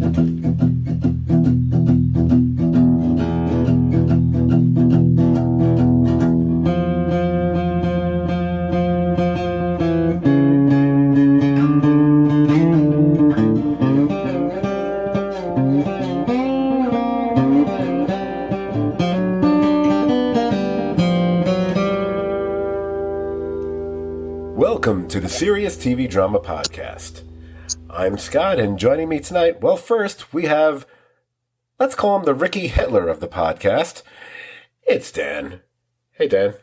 Welcome to the Serious TV Drama Podcast. I'm Scott, and joining me tonight, well, first we have, let's call him the Ricky Hitler of the podcast. It's Dan. Hey, Dan.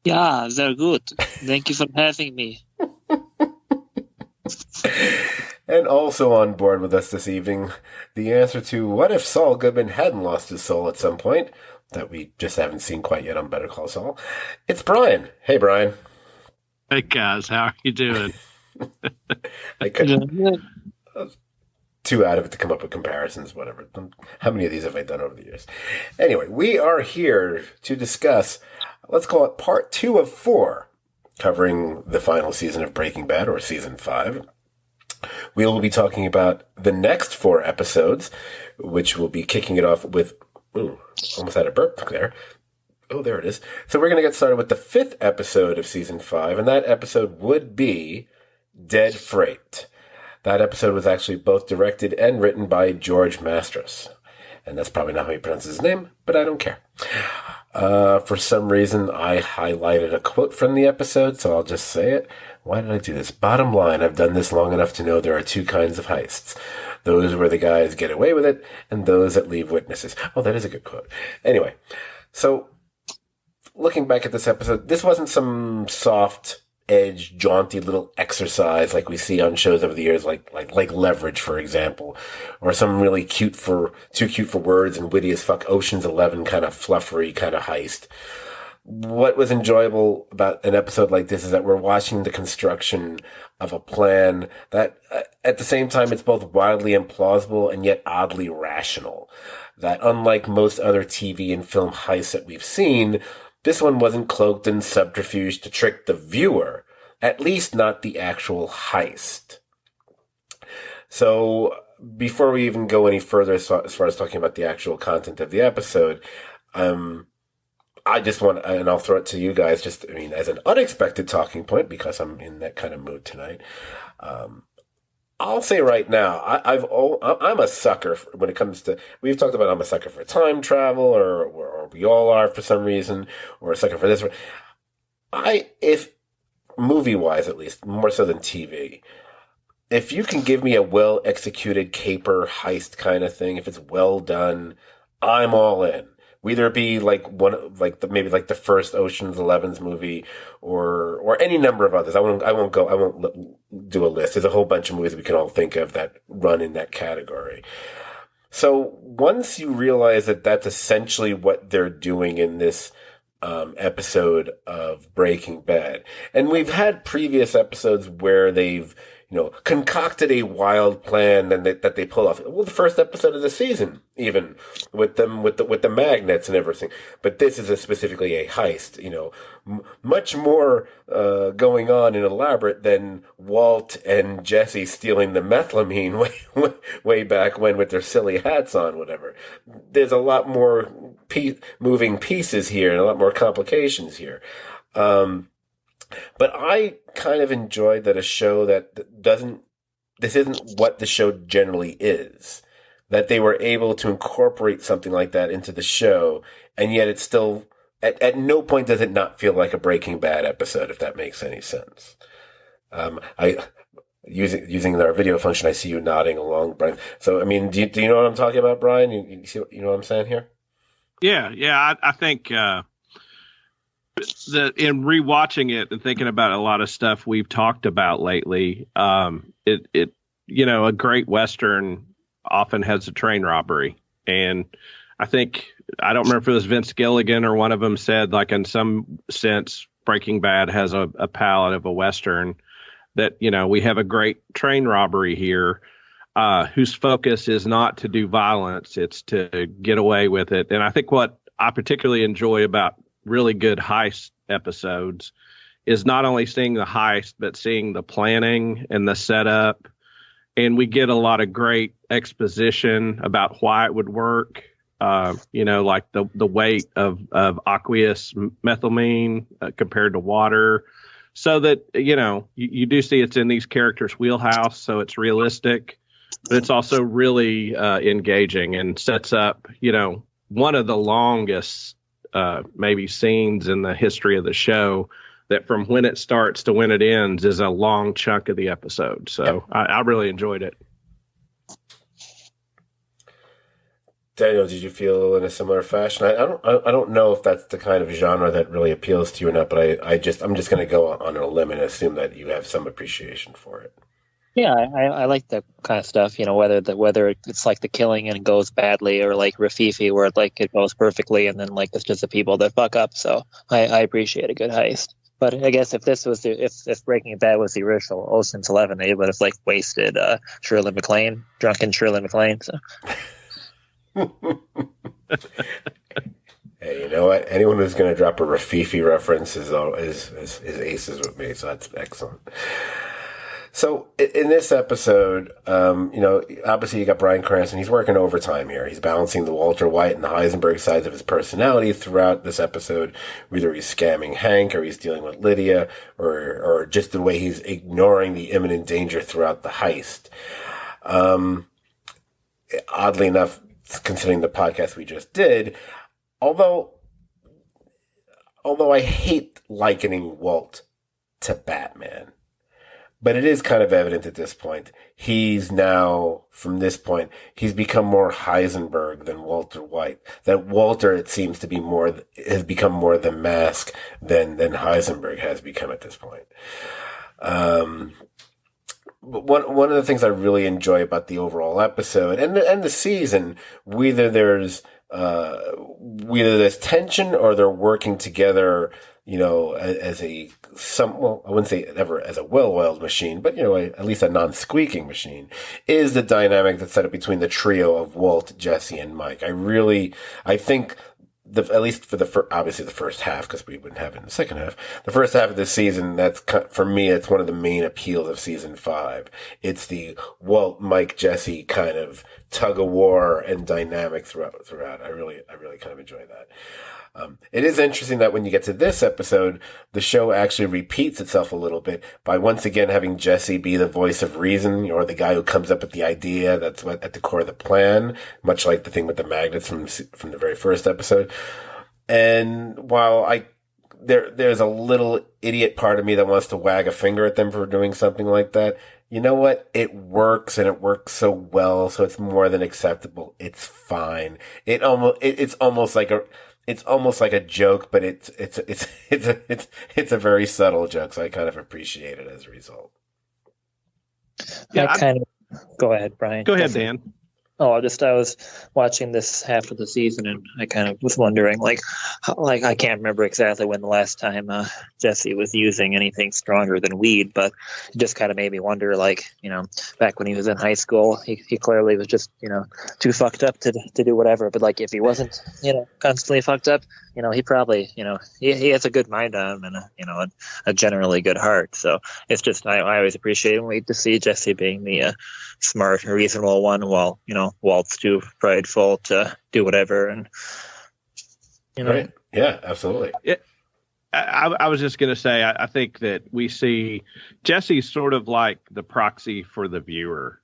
Yeah, they're good. Thank you for having me. And also on board with us this evening, the answer to what if Saul Goodman hadn't lost his soul at some point, that we just haven't seen quite yet on Better Call Saul. It's Brian. Hey, Brian. Hey guys, how are you doing? I couldn't. Too out of it to come up with comparisons, whatever. How many of these have I done over the years? Anyway, we are here to discuss, let's call it part 2 of 4, covering the final season of Breaking Bad, or season 5. We will be talking about the next 4 episodes, which will be kicking it off with, almost had a burp there. Oh, there it is. So we're going to get started with the 5th episode of Season 5, and that episode would be Dead Freight. That episode was actually both directed and written by George Mastros. And that's probably not how he pronounces his name, but I don't care. For some reason, I highlighted a quote from the episode, so I'll just say it. Why did I do this? Bottom line, I've done this long enough to know there are 2 kinds of heists. Those where the guys get away with it, and those that leave witnesses. Oh, that is a good quote. Anyway, so looking back at this episode, this wasn't some soft edge, jaunty little exercise like we see on shows over the years, like Leverage, for example, or some really too cute for words and witty as fuck Ocean's 11 kind of fluffery kind of heist. What was enjoyable about an episode like this is that we're watching the construction of a plan that, at the same time, it's both wildly implausible and yet oddly rational. That unlike most other TV and film heists that we've seen, this one wasn't cloaked in subterfuge to trick the viewer, at least not the actual heist. So, before we even go any further as far as talking about the actual content of the episode, I just want, and I'll throw it to you guys, as an unexpected talking point, because I'm in that kind of mood tonight. I'll say right now, I'm a sucker when it comes to, we've talked about I'm a sucker for time travel, or we all are for some reason, or a sucker for this. If movie-wise at least, more so than TV, if you can give me a well-executed caper heist kind of thing, if it's well done, I'm all in. Whether it be maybe the first Ocean's 11's movie, or any number of others. I won't do a list. There's a whole bunch of movies we can all think of that run in that category. So once you realize that that's essentially what they're doing in this episode of Breaking Bad, and we've had previous episodes where they've concocted a wild plan and that they pull off. Well, the first episode of the season, even with the magnets and everything. But this is specifically a heist. Much more going on and elaborate than Walt and Jesse stealing the methylamine way back when with their silly hats on, whatever. There's a lot more moving pieces here and a lot more complications here. But I kind of enjoyed that a show that this isn't what the show generally is, that they were able to incorporate something like that into the show, and yet it's still, at no point does it not feel like a Breaking Bad episode, if that makes any sense. Using our video function, I see you nodding along, Brian. So, do you know what I'm talking about, Brian? You know what I'm saying here? Yeah. I think, that in rewatching it and thinking about a lot of stuff we've talked about lately, a great Western often has a train robbery. And I don't remember if it was Vince Gilligan or one of them said, like, in some sense, Breaking Bad has a palette of a Western, that, we have a great train robbery here, whose focus is not to do violence, it's to get away with it. And I think what I particularly enjoy about really good heist episodes is not only seeing the heist, but seeing the planning and the setup and we get a lot of great exposition about why it would work. Like the weight of aqueous methylamine compared to water, so that you do see it's in these characters' wheelhouse, so it's realistic, but it's also really engaging and sets up one of the longest maybe scenes in the history of the show, that from when it starts to when it ends is a long chunk of the episode. So I really enjoyed it. Daniel, did you feel in a similar fashion? I don't know if that's the kind of genre that really appeals to you or not, but I'm just going to go on a limb and assume that you have some appreciation for it. Yeah, I like that kind of stuff. Whether it's like the killing and it goes badly, or like Rafifi where it goes perfectly, and then it's just the people that fuck up. So I appreciate a good heist. But I guess if this was if Breaking Bad was the original Ocean's 11, they would have wasted Shirley MacLaine, drunken Shirley MacLaine. So. Hey, you know what? Anyone who's going to drop a Rafifi reference is aces with me, so that's excellent. So in this episode, obviously you got Bryan Cranston. He's working overtime here. He's balancing the Walter White and the Heisenberg sides of his personality throughout this episode. Whether he's scamming Hank, or he's dealing with Lydia, or just the way he's ignoring the imminent danger throughout the heist. Oddly enough, considering the podcast we just did, although I hate likening Walt to Batman, but it is kind of evident at this point. He's become more Heisenberg than Walter White. That Walter, it seems to be has become more the mask than Heisenberg has become at this point. But one of the things I really enjoy about the overall episode and the season, whether there's tension or they're working together, as I wouldn't say ever as a well-oiled machine, but at least a non-squeaking machine, is the dynamic that's set up between the trio of Walt, Jesse, and Mike. I think at least for obviously the first half, because we wouldn't have it in the second half. The first half of the season, for me, it's one of the main appeals of season 5. It's the Walt, Mike, Jesse kind of tug of war and dynamic throughout. I really kind of enjoy that. It is interesting that when you get to this episode, the show actually repeats itself a little bit by once again having Jesse be the voice of reason, or the guy who comes up with the idea that's at the core of the plan, much like the thing with the magnets from the very first episode. And while there's a little idiot part of me that wants to wag a finger at them for doing something like that, you know what? It works, and it works so well, so it's more than acceptable. It's fine. It's almost like a joke, but it's a very subtle joke, so I kind of appreciate it as a result. Yeah, go ahead, Brian. Go ahead, Dan. Oh, I was watching this half of the season, and I kind of was wondering, I can't remember exactly when the last time Jesse was using anything stronger than weed, but it just kind of made me wonder, back when he was in high school, he clearly was just, too fucked up to do whatever. But if he wasn't, constantly fucked up, he probably, he has a good mind on him, and a generally good heart. So it's just, I always appreciate and wait to see Jesse being the smart, reasonable one, while Walt's too prideful to do whatever. And right, yeah, absolutely. I was just going to say, I think that we see Jesse's sort of like the proxy for the viewer.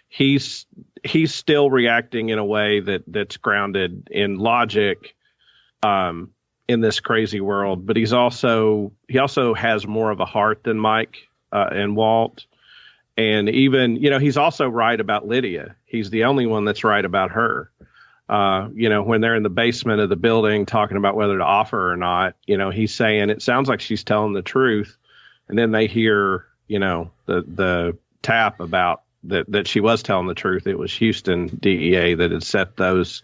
He's still reacting in a way that's grounded in logic in this crazy world, but he also has more of a heart than Mike and Walt. And even, he's also right about Lydia. He's the only one that's right about her. When they're in the basement of the building talking about whether to offer or not, he's saying it sounds like she's telling the truth. And then they hear, the tap about that she was telling the truth. It was Houston DEA that had set those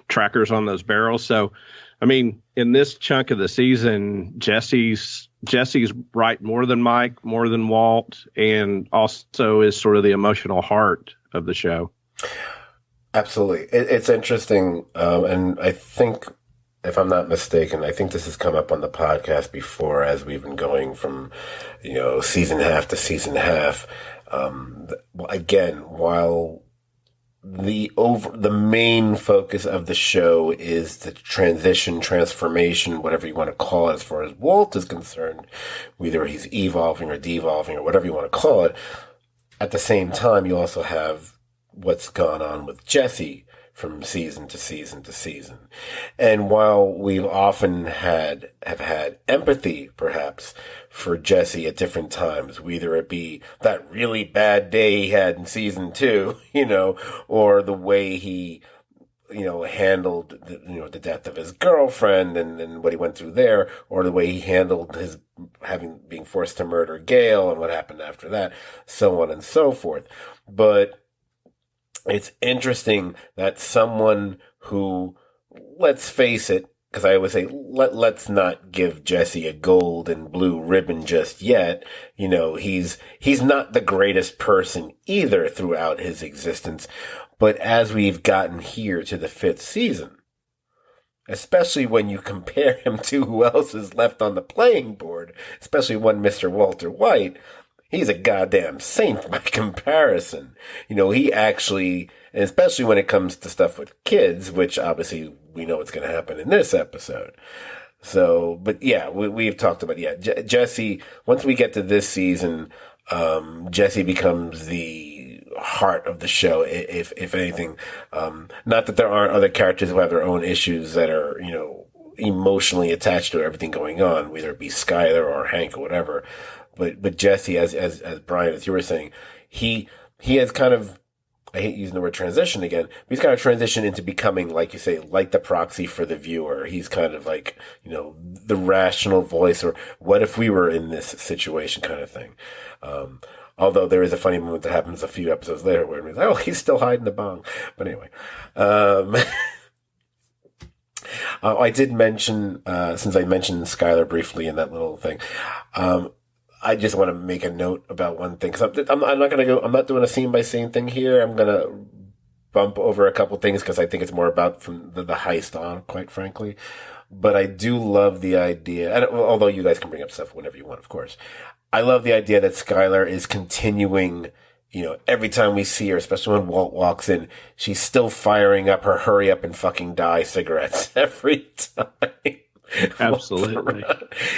trackers on those barrels. So, I mean, in this chunk of the season, Jesse's right more than Mike, more than Walt, and also is sort of the emotional heart of the show. Absolutely. It's interesting. And I think, if I'm not mistaken, I think this has come up on the podcast before as we've been going from, season half to season half. Again, while the main focus of the show is the transformation, whatever you want to call it, as far as Walt is concerned, whether he's evolving or devolving or whatever you want to call it. At the same time, you also have what's gone on with Jesse from season to season to season. And while we've often have had empathy, perhaps, for Jesse at different times, whether it be that really bad day he had in season 2, or the way he, handled, the death of his girlfriend and what he went through there, or the way he handled his being forced to murder Gail and what happened after that, so on and so forth. But it's interesting that someone who, let's face it, because I always say, let's not give Jesse a gold and blue ribbon just yet. He's not the greatest person either throughout his existence. But as we've gotten here to the 5th season, especially when you compare him to who else is left on the playing board, especially one Mr. Walter White, he's a goddamn saint by comparison. He actually, and especially when it comes to stuff with kids, which obviously we know what's going to happen in this episode. So, but yeah, we've talked about, Jesse, once we get to this season, Jesse becomes the heart of the show, if anything. Not that there aren't other characters who have their own issues that are, emotionally attached to everything going on, whether it be Skylar or Hank or whatever. But Jesse, as Brian, as you were saying, he has kind of, I hate using the word transition again, but he's kind of transitioned into becoming, like you say, like the proxy for the viewer. He's kind of like, the rational voice, or what if we were in this situation kind of thing. Although there is a funny moment that happens a few episodes later where he's like, oh, he's still hiding the bong. But anyway, I did mention, since I mentioned Skylar briefly in that little thing, I just want to make a note about one thing, because I'm not going to go, I'm not doing a scene by scene thing here. I'm going to bump over a couple things because I think it's more about from the heist on, quite frankly. But I do love the idea, and although you guys can bring up stuff whenever you want, of course, I love the idea that Skylar is continuing, every time we see her, especially when Walt walks in, she's still firing up her hurry up and fucking die cigarettes every time. Absolutely.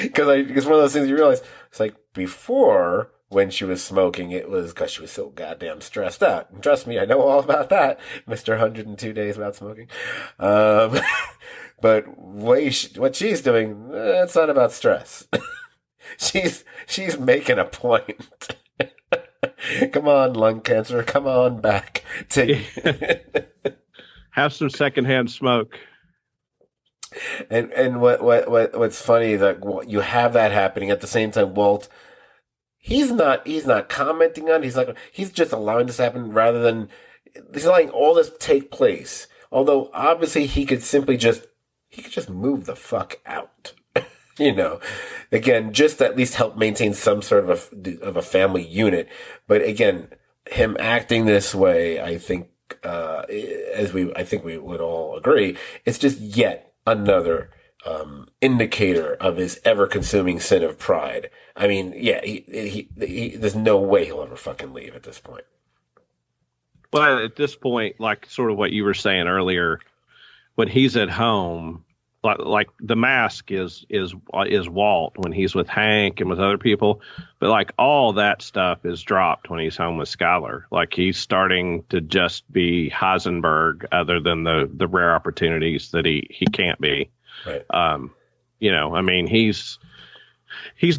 Because one of those things you realize, it's like before, when she was smoking, it was because she was so goddamn stressed out. And trust me, I know all about that, Mr. 102 Days Without Smoking. But what she's doing, it's not about stress. She's making a point. Come on, lung cancer. Come on back. Have some secondhand smoke. And what's funny is that you have that happening at the same time. Walt, he's not commenting on it. He's just allowing this to happen rather than he's allowing all this to take place. Although obviously he could just move the fuck out. Again, just at least help maintain some sort of a family unit. But again, him acting this way, I think, I think we would all agree, it's just yet another indicator of his ever-consuming sin of pride. I mean, yeah, he there's no way he'll ever fucking leave at this point. Well, at this point, like sort of what you were saying earlier, when he's at home, like the mask is Walt when he's with Hank and with other people, but like all that stuff is dropped when he's home with Skylar. Like he's starting to just be Heisenberg, other than the rare opportunities that he can't be. Right. I mean, he's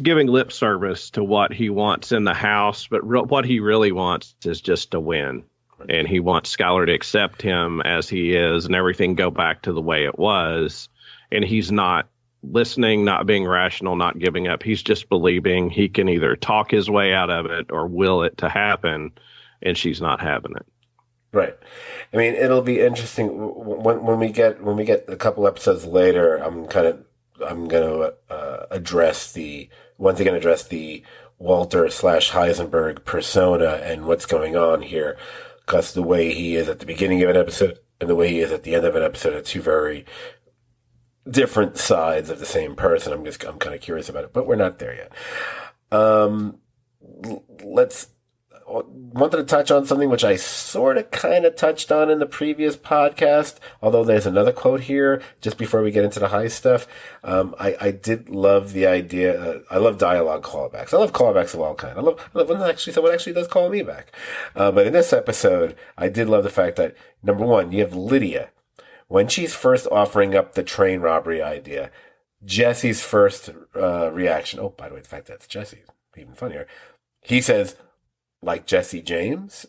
giving lip service to what he wants in the house, but what he really wants is just to win. And he wants Skylar to accept him as he is and everything go back to the way it was. And he's not listening, not being rational, not giving up. He's just believing he can either talk his way out of it or will it to happen. And she's not having it. Right. I mean, it'll be interesting when we get a couple episodes later. I'm going to address the Walter / Heisenberg persona and what's going on here, because the way he is at the beginning of an episode and the way he is at the end of an episode are two very different sides of the same person. I'm kind of curious about it, but we're not there yet. wanted to touch on something which I sort of kind of touched on in the previous podcast, although there's another quote here just before we get into the high stuff. I did love the idea. I love dialogue callbacks. I love callbacks of all kinds. I love when someone actually does call me back. But in this episode, I did love the fact that, number one, you have Lydia. When she's first offering up the train robbery idea, Jesse's first reaction, oh, by the way, the fact that it's Jesse, even funnier. He says, like Jesse James?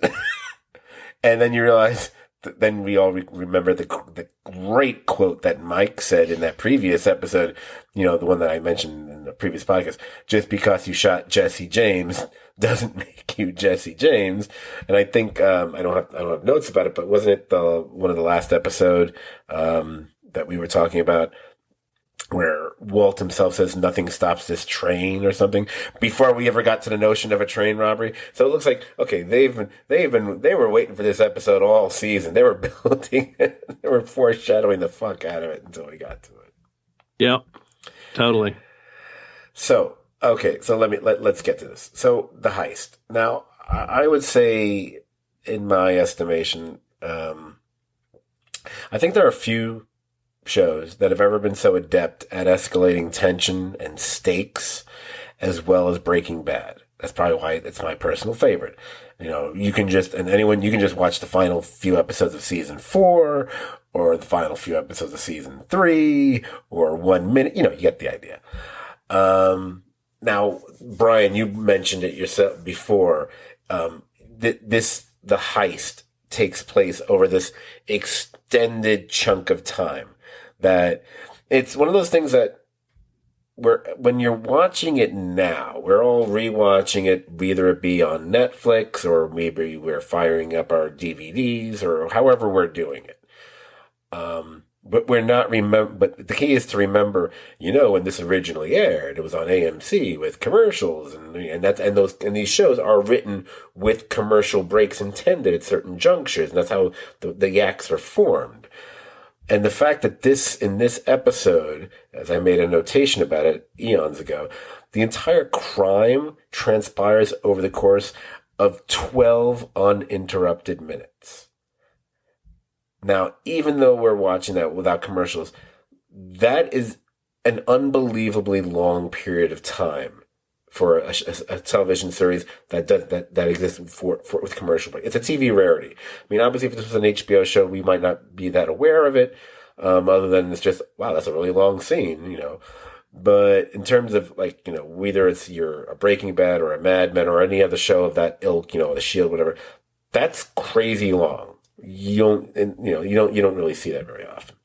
And then you realize, then we all remember the great quote that Mike said in that previous episode, the one that I mentioned in the previous podcast, just because you shot Jesse James doesn't make you Jesse James. And I think, I don't have notes about it, but wasn't it one of the last episode, that we were talking about, where Walt himself says nothing stops this train or something before we ever got to the notion of a train robbery. So it looks like, okay, they were waiting for this episode all season. They were building it. They were foreshadowing the fuck out of it until we got to it. Yep. Totally. So, okay. So let's get to this. So the heist. Now, I would say, in my estimation, I think there are a few shows that have ever been so adept at escalating tension and stakes as well as Breaking Bad. That's probably why it's my personal favorite. You can just watch the final few episodes of season 4 or the final few episodes of season 3 or 1 minute. You get the idea. Now, Brian, you mentioned it yourself before. The heist takes place over this extended chunk of time. That it's one of those things that when you're watching it now, we're all rewatching it, whether it be on Netflix or maybe we're firing up our DVDs or however we're doing it. But we're not but the key is to remember, when this originally aired, it was on AMC with commercials and these shows are written with commercial breaks intended at certain junctures. And that's how the acts are formed. And the fact that in this episode, as I made a notation about it eons ago, the entire crime transpires over the course of 12 uninterrupted minutes. Now, even though we're watching that without commercials, that is an unbelievably long period of time for a television series that exists with commercial break. It's a TV rarity. I mean, obviously, if this was an HBO show, we might not be that aware of it, other than it's just, wow, that's a really long scene, But in terms of whether it's a Breaking Bad or a Mad Men or any other show of that ilk, The Shield, whatever, that's crazy long. You don't really see that very often.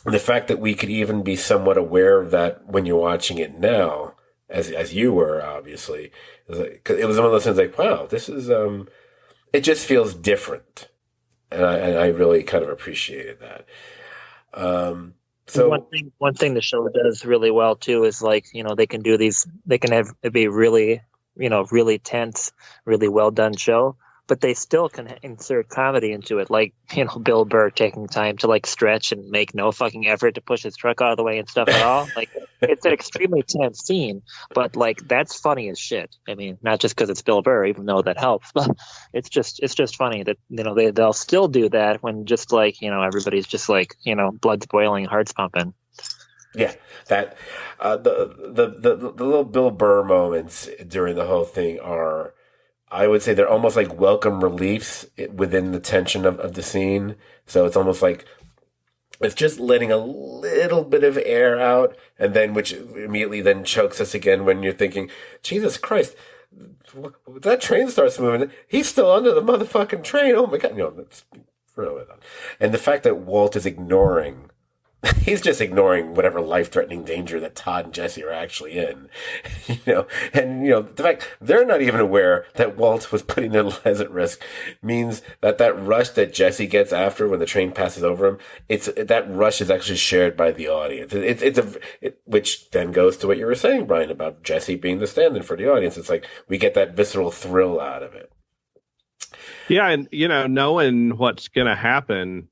The fact that we could even be somewhat aware of that when you're watching it now, as you were, obviously, it was one of those things like, wow, this is, it just feels different. And I really kind of appreciated that. So one thing the show does really well too is they can do these, they can have it be really, really tense, really well done show, but they still can insert comedy into it, Bill Burr taking time to stretch and make no fucking effort to push his truck out of the way and stuff at all. It's an extremely tense scene, but that's funny as shit. I mean, not just because it's Bill Burr, even though that helps, but it's just funny that they'll still do that when just everybody's just blood's boiling, heart's pumping. Yeah, that the little Bill Burr moments during the whole thing are, I would say, they're almost like welcome reliefs within the tension of the scene. So it's almost like it's just letting a little bit of air out, and then which immediately then chokes us again when you're thinking, Jesus Christ, that train starts moving. He's still under the motherfucking train. Oh my God. That's really not. And the fact that Walt is ignoring, he's just ignoring whatever life-threatening danger that Todd and Jesse are actually in, the fact they're not even aware that Walt was putting their lives at risk means that rush that Jesse gets after when the train passes over him, that rush is actually shared by the audience. Which then goes to what you were saying, Brian, about Jesse being the stand-in for the audience. It's like we get that visceral thrill out of it. Yeah. And, knowing what's going to happen,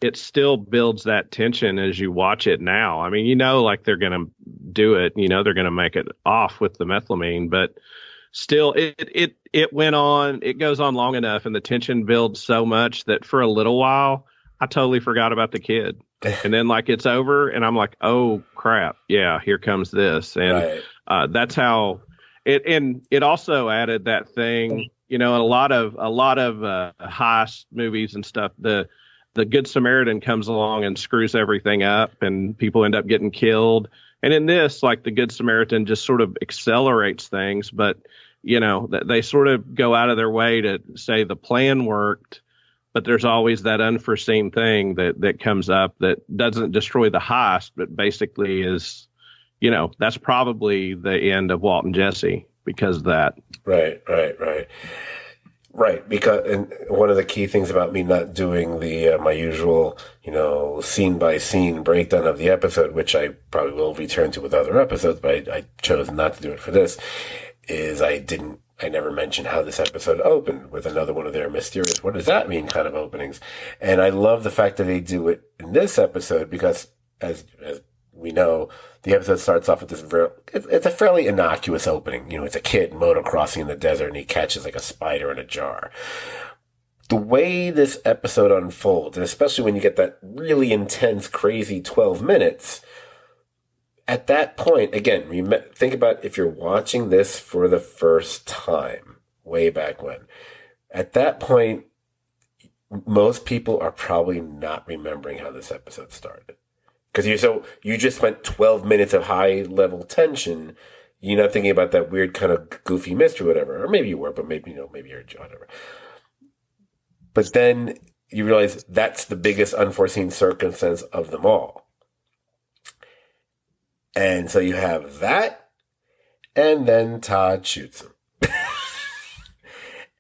it still builds that tension as you watch it now. I mean, they're going to do it, they're going to make it off with the methylamine, but still, it went on. It goes on long enough, and the tension builds so much that for a little while, I totally forgot about the kid. And then like it's over, and I'm like, oh crap, yeah, here comes this, and that's how it. And it also added that thing, you know, a lot of heist movies and stuff. The Good Samaritan comes along and screws everything up, and people end up getting killed. And in this, like the Good Samaritan just sort of accelerates things, but you know, they sort of go out of their way to say the plan worked, but there's always that unforeseen thing that comes up that doesn't destroy the heist, but basically is, you know, that's probably the end of Walt and Jesse because of that. Right. Because, and one of the key things about me not doing the my usual, you know, scene by scene breakdown of the episode, which I probably will return to with other episodes, but I chose not to do it for this, is I never mentioned how this episode opened with another one of their mysterious, what does that mean kind of openings. And I love the fact that they do it in this episode because, as we know, the episode starts off with this it's a fairly innocuous opening. You know, it's a kid motocrossing in the desert and he catches like a spider in a jar. The way this episode unfolds, and especially when you get that really intense, crazy 12 minutes, at that point, again, think about if you're watching this for the first time, way back when. At that point, most people are probably not remembering how this episode started. Because you just spent 12 minutes of high-level tension. You're not thinking about that weird kind of goofy mystery or whatever. Or maybe you were, but maybe, you know, maybe you're whatever. But then you realize that's the biggest unforeseen circumstance of them all. And so you have that, and then Todd shoots him.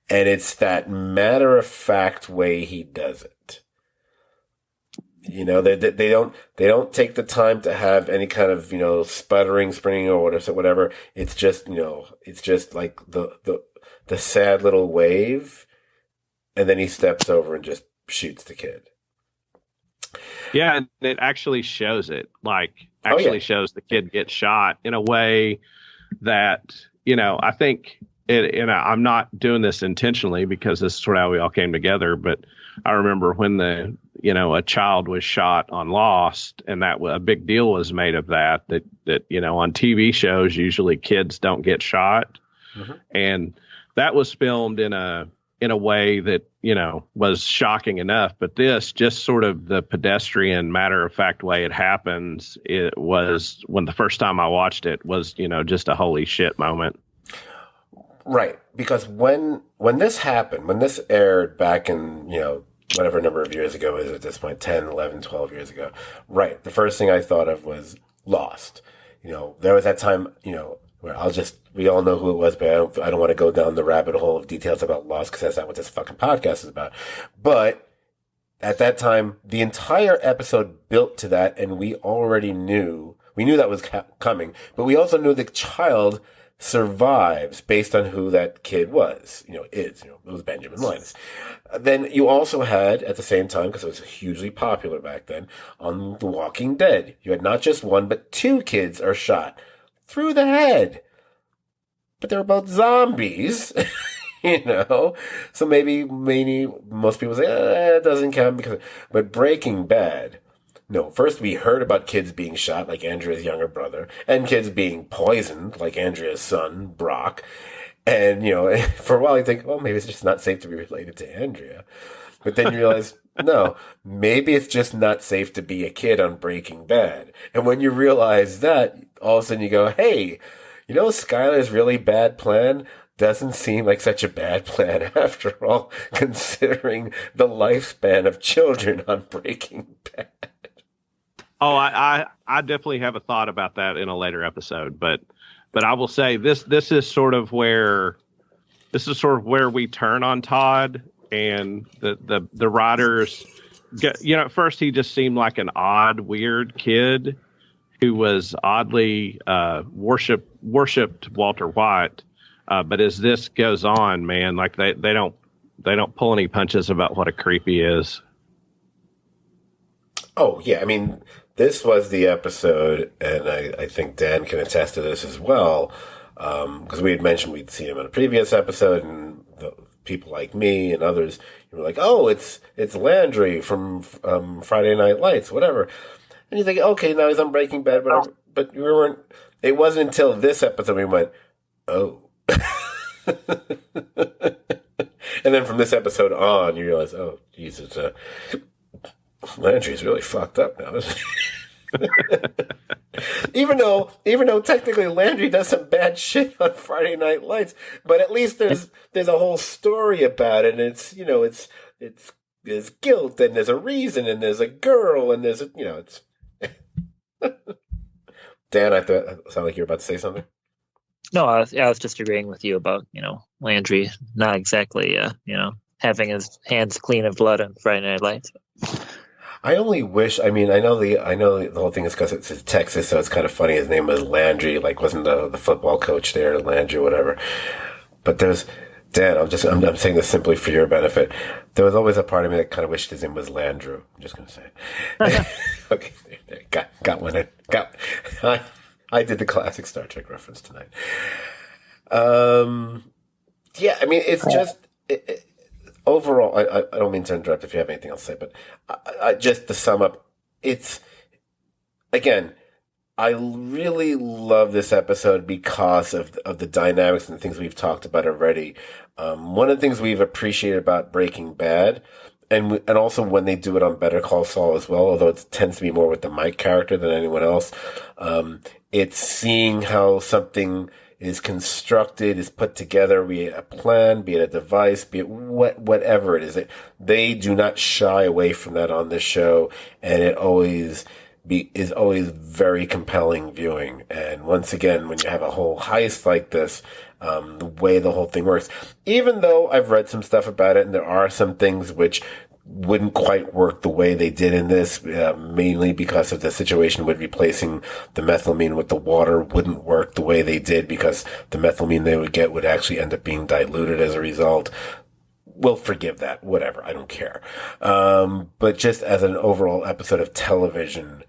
And it's that matter-of-fact way he does it. You know, they don't take the time to have any kind of, you know, sputtering, springing, or whatever. It's just, you know, it's just like the sad little wave, and then he steps over and just shoots the kid. Yeah, and it actually shows it. Like, shows the kid get shot in a way that, you know, I think it, and I'm not doing this intentionally because this is sort of how we all came together, but I remember when a child was shot on Lost, and that a big deal was made of that, you know, on TV shows, usually kids don't get shot. Mm-hmm. And that was filmed in a way that, you know, was shocking enough. But this, just sort of the pedestrian, matter-of-fact way it happens, it was, when the first time I watched it, was, you know, just a holy shit moment. Right. Because when this happened, when this aired back in, you know, whatever number of years ago is at this point, 10, 11, 12 years ago, right, the first thing I thought of was Lost. You know, there was that time, you know, where we all know who it was, but I don't want to go down the rabbit hole of details about Lost because that's not what this fucking podcast is about. But at that time, the entire episode built to that, and we knew that was coming, but we also knew the child survives based on who that kid was, you know, it was Benjamin Linus. Then you also had, at the same time, because it was hugely popular back then, on The Walking Dead, you had not just one, but two kids are shot through the head. But they were both zombies, you know? So maybe most people say, it doesn't count but Breaking Bad, no, first we heard about kids being shot, like Andrea's younger brother, and kids being poisoned, like Andrea's son, Brock. And, you know, for a while you think, well, maybe it's just not safe to be related to Andrea. But then you realize, no, maybe it's just not safe to be a kid on Breaking Bad. And when you realize that, all of a sudden you go, hey, you know, Skyler's really bad plan doesn't seem like such a bad plan after all, considering the lifespan of children on Breaking Bad. Oh, I definitely have a thought about that in a later episode, but I will say this is sort of where we turn on Todd, and the writers get, you know, at first he just seemed like an odd, weird kid who was oddly worshipped Walter White, but as this goes on, man, like they don't pull any punches about what a creep he is. Oh yeah, I mean, this was the episode, and I think Dan can attest to this as well, because we had mentioned we'd seen him in a previous episode, and people like me and others were like, "Oh, it's Landry from Friday Night Lights, whatever." And he's like, "Okay, now he's on Breaking Bad, whatever." But we weren't. It wasn't until this episode we went, "Oh." And then from this episode on, you realize, oh, Jesus, Landry's really fucked up now. even though technically Landry does some bad shit on Friday Night Lights, but at least there's a whole story about it, and it's there's guilt, and there's a reason, and there's a girl, and there's it's. Dan, I thought sound like you were about to say something. No, I was just agreeing with you about Landry not exactly having his hands clean of blood on Friday Night Lights. I only wish. I mean, I know the whole thing is because it's Texas, so it's kind of funny. His name was Landry, like wasn't the football coach there, Landry, whatever. But Dan. I'm saying this simply for your benefit. There was always a part of me that kind of wished his name was Landrew. I'm just going to say it. Okay, got one in. I did the classic Star Trek reference tonight. Yeah, I mean, it's just overall. I don't mean to interrupt if you have anything else to say, but I just to sum up, it's again. I really love this episode because of the dynamics and the things we've talked about already. One of the things we've appreciated about Breaking Bad, and also when they do it on Better Call Saul as well, although it tends to be more with the Mike character than anyone else, it's seeing how something is constructed, is put together, be it a plan, be it a device, be it whatever it is. They do not shy away from that on this show, and it is always very compelling viewing. And once again, when you have a whole heist like this, the way the whole thing works, even though I've read some stuff about it and there are some things which wouldn't quite work the way they did in this, mainly because of the situation with replacing the methylamine with the water wouldn't work the way they did because the methylamine they would get would actually end up being diluted as a result. We'll forgive that, whatever, I don't care. But just as an overall episode of television,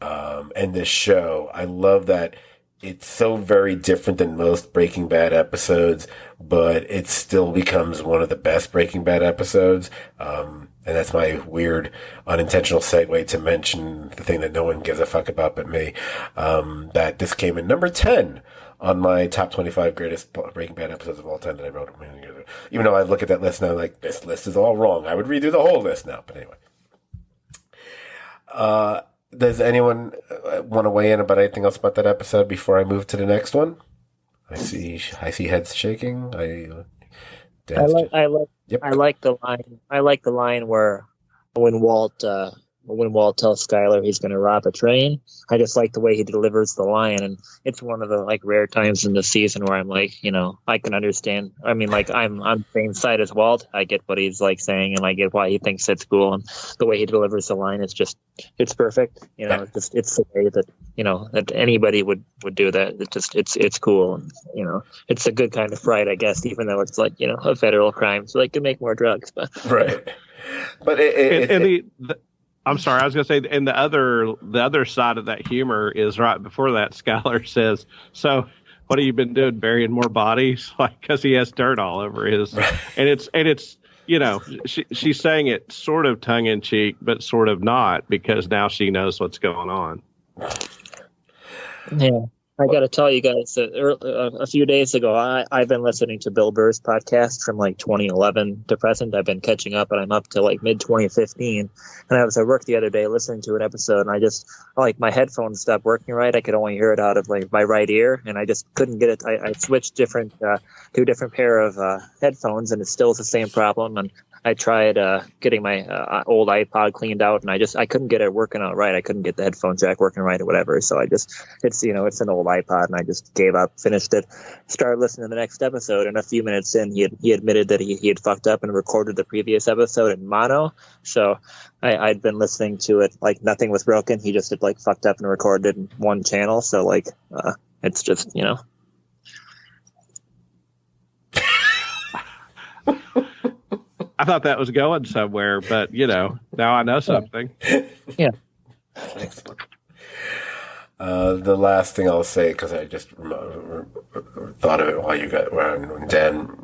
and this show, I love that it's so very different than most Breaking Bad episodes, but it still becomes one of the best Breaking Bad episodes. And that's my weird unintentional segue to mention the thing that no one gives a fuck about but me, that this came in number 10 on my top 25 greatest Breaking Bad episodes of all time that I wrote. Even though I look at that list now, I'm like, this list is all wrong. I would redo the whole list now. But anyway. Does anyone want to weigh in about anything else about that episode before I move to the next one? I see heads shaking. I like the line. I like the line where when Walt tells Skyler he's going to rob a train. I just like the way he delivers the line, and it's one of the rare times in the season where I'm like, I can understand. I mean, I'm on the same side as Walt. I get what he's saying, and I get why he thinks it's cool, and the way he delivers the line is just, it's perfect. It's the way that that anybody would do that. It's cool, and it's a good kind of fright, I guess, even though it's a federal crime, so they can make more drugs. But right, but I'm sorry, I was going to say, and the other side of that humor is right before that, Skylar says, so what have you been doing, burying more bodies? Because he has dirt all over his, and it's she's saying it sort of tongue in cheek, but sort of not, because now she knows what's going on. Yeah. I got to tell you guys that a few days ago, I've been listening to Bill Burr's podcast from 2011 to present. I've been catching up, and I'm up to mid 2015. And I was at work the other day listening to an episode, and I just my headphones stopped working right. I could only hear it out of my right ear, and I just couldn't get it. I switched to a different pair of headphones, and it still is the same problem. And I tried getting my old iPod cleaned out, and I couldn't get it working out right. I couldn't get the headphone jack working right or whatever. So it's an old iPod, and I just gave up, finished it, started listening to the next episode. And a few minutes in, he admitted that he had fucked up and recorded the previous episode in mono. So I'd been listening to it nothing was broken. He just had fucked up and recorded in one channel. So it's just I thought that was going somewhere, but now I know something. Yeah. Excellent. The last thing I'll say, because I just thought of it while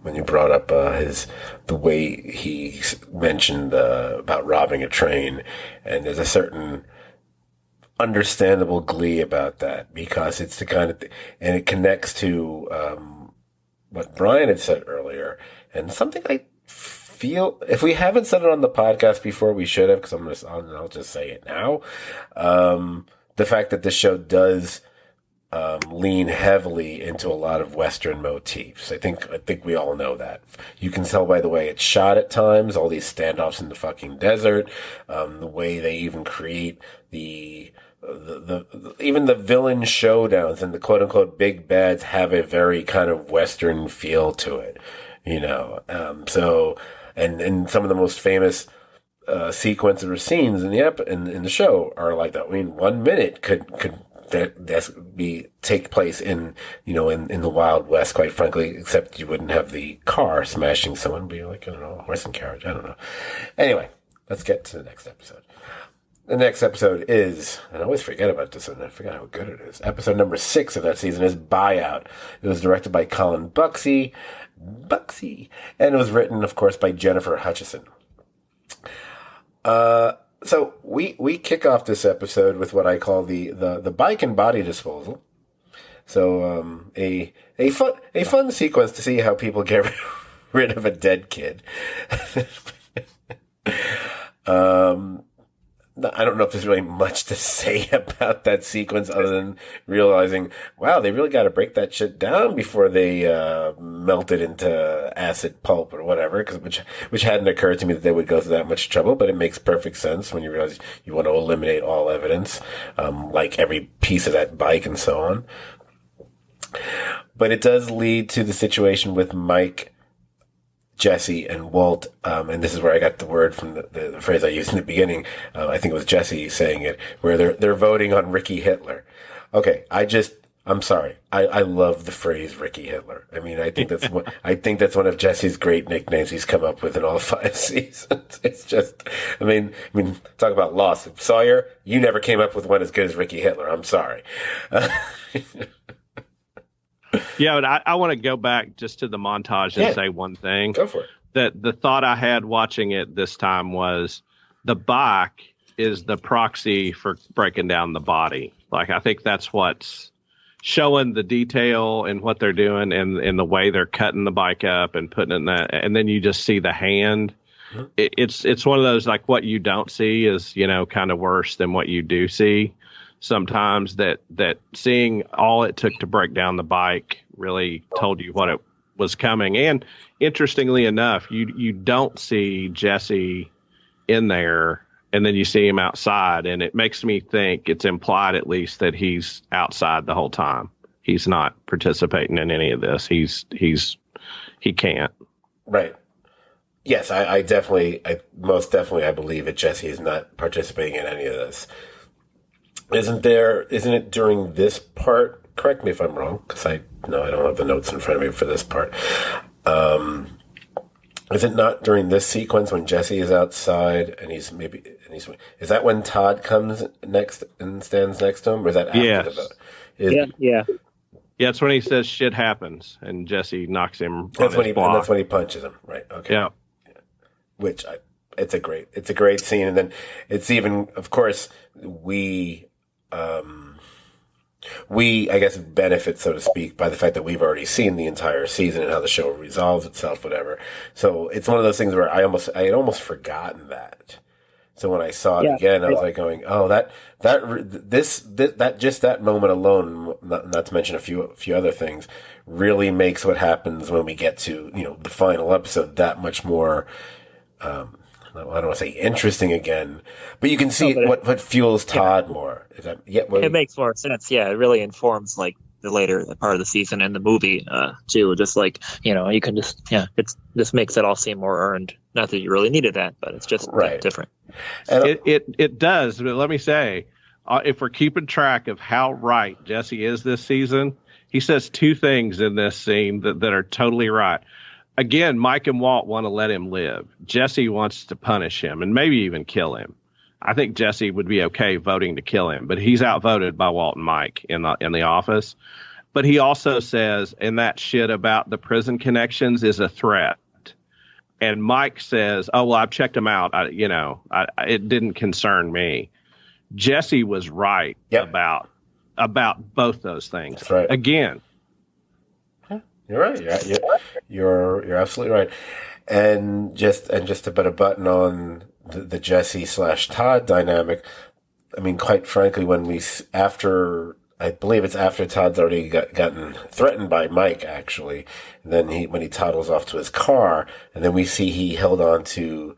when you brought up the way he mentioned about robbing a train, and there's a certain understandable glee about that, because it's the kind of and it connects to what Brian had said earlier, and something I feel, if we haven't said it on the podcast before, we should have, because I'll just say it now. The fact that this show does lean heavily into a lot of Western motifs. I think we all know that. You can tell by the way it's shot at times, all these standoffs in the fucking desert, the way they even create even the villain showdowns and the quote unquote big bads have a very kind of Western feel to it, and some of the most famous sequences or scenes in the show are like that. I mean, 1 minute could take place in the Wild West, quite frankly, except you wouldn't have the car smashing someone, be like, I don't know, a horse and carriage, I don't know. Anyway, let's get to the next episode. The next episode is, and I always forget about this one, I forgot how good it is. Episode number 6 of that season is Buyout. It was directed by Colin Buxey, and it was written, of course, by Jennifer Hutchison. So we kick off this episode with what I call the bike and body disposal. So a fun sequence to see how people get rid of a dead kid. I don't know if there's really much to say about that sequence other than realizing, wow, they really got to break that shit down before they melt it into acid pulp or whatever, which hadn't occurred to me that they would go through that much trouble, but it makes perfect sense when you realize you want to eliminate all evidence, like every piece of that bike and so on. But it does lead to the situation with Mike, Jesse, and Walt, and this is where I got the word from the phrase I used in the beginning. I think it was Jesse saying it, where they're voting on Ricky Hitler. Okay, I'm sorry. I love the phrase Ricky Hitler. I mean, I think that's one of Jesse's great nicknames he's come up with in all 5 seasons. It's just, I mean, talk about loss. Sawyer, you never came up with one as good as Ricky Hitler. I'm sorry. Yeah, but I want to go back just to the montage and say one thing. Go for it. That the thought I had watching it this time was the bike is the proxy for breaking down the body. Like, I think that's what's showing the detail and what they're doing and the way they're cutting the bike up and putting it in that. And then you just see the hand. Mm-hmm. It's one of those, like, what you don't see is, kind of worse than what you do see. Sometimes that seeing all it took to break down the bike really told you what it was coming. And interestingly enough, you don't see Jesse in there, and then you see him outside, and it makes me think it's implied at least that he's outside the whole time. He's not participating in any of this. He can't. Right. Yes, I most definitely I believe that Jesse is not participating in any of this. Isn't it during this part? Correct me if I'm wrong, because I don't have the notes in front of me for this part. Is it not during this sequence when Jesse is outside and is that when Todd comes next and stands next to him, or is that after the vote? Yeah. Yeah, it's when he says shit happens and Jesse knocks him. That's when he punches him, right? Okay. Yeah. It's a great scene, and then it's even, of course, we, I guess, benefit, so to speak, by the fact that we've already seen the entire season and how the show resolves itself, whatever. So it's one of those things where I had almost forgotten that. So when I saw it again, I was like going, "Oh, that just that moment alone, not to mention a few other things, really makes what happens when we get to the final episode that much more." I don't want to say interesting again, but you can see what fuels Todd more. It makes more sense. Yeah, it really informs like the later part of the season and the movie too. Just like you can it just makes it all seem more earned. Not that you really needed that, but it's just different. And it does. But let me say, if we're keeping track of how right Jesse is this season, he says 2 things in this scene that are totally right. Again, Mike and Walt want to let him live. Jesse wants to punish him and maybe even kill him. I think Jesse would be okay voting to kill him, but he's outvoted by Walt and Mike in the office. But he also says, and that shit about the prison connections is a threat. And Mike says, "Oh well, I've checked them out. It didn't concern me." Jesse was right about both those things. That's right. Again, you're right. You're absolutely right. And just to put a button on the Jesse / Todd dynamic. I mean, quite frankly, I believe it's after Todd's already gotten threatened by Mike, actually. And then when he toddles off to his car, and then we see he held on to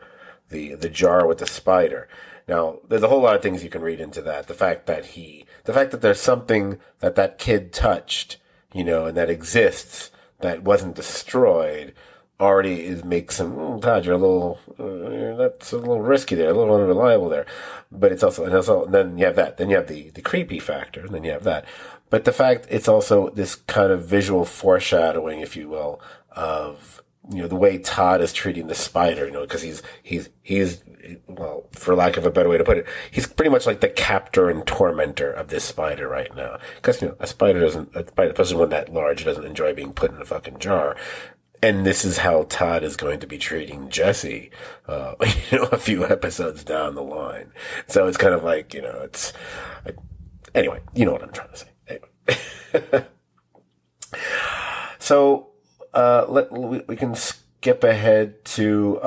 the jar with the spider. Now, there's a whole lot of things you can read into that. The fact that there's something that kid touched, and that exists, that wasn't destroyed, already makes him, Todd, you're that's a little risky there, a little unreliable there. But and then you have that. Then you have the creepy factor, and then you have that. But the fact, it's also this kind of visual foreshadowing, if you will, of, the way Todd is treating the spider, because he's, well, for lack of a better way to put it, he's pretty much like the captor and tormentor of this spider right now. Because, a spider, especially one that large, doesn't enjoy being put in a fucking jar. And this is how Todd is going to be treating Jesse, a few episodes down the line. So it's kind of like, anyway, you know what I'm trying to say. Anyway. So, we can skip ahead to,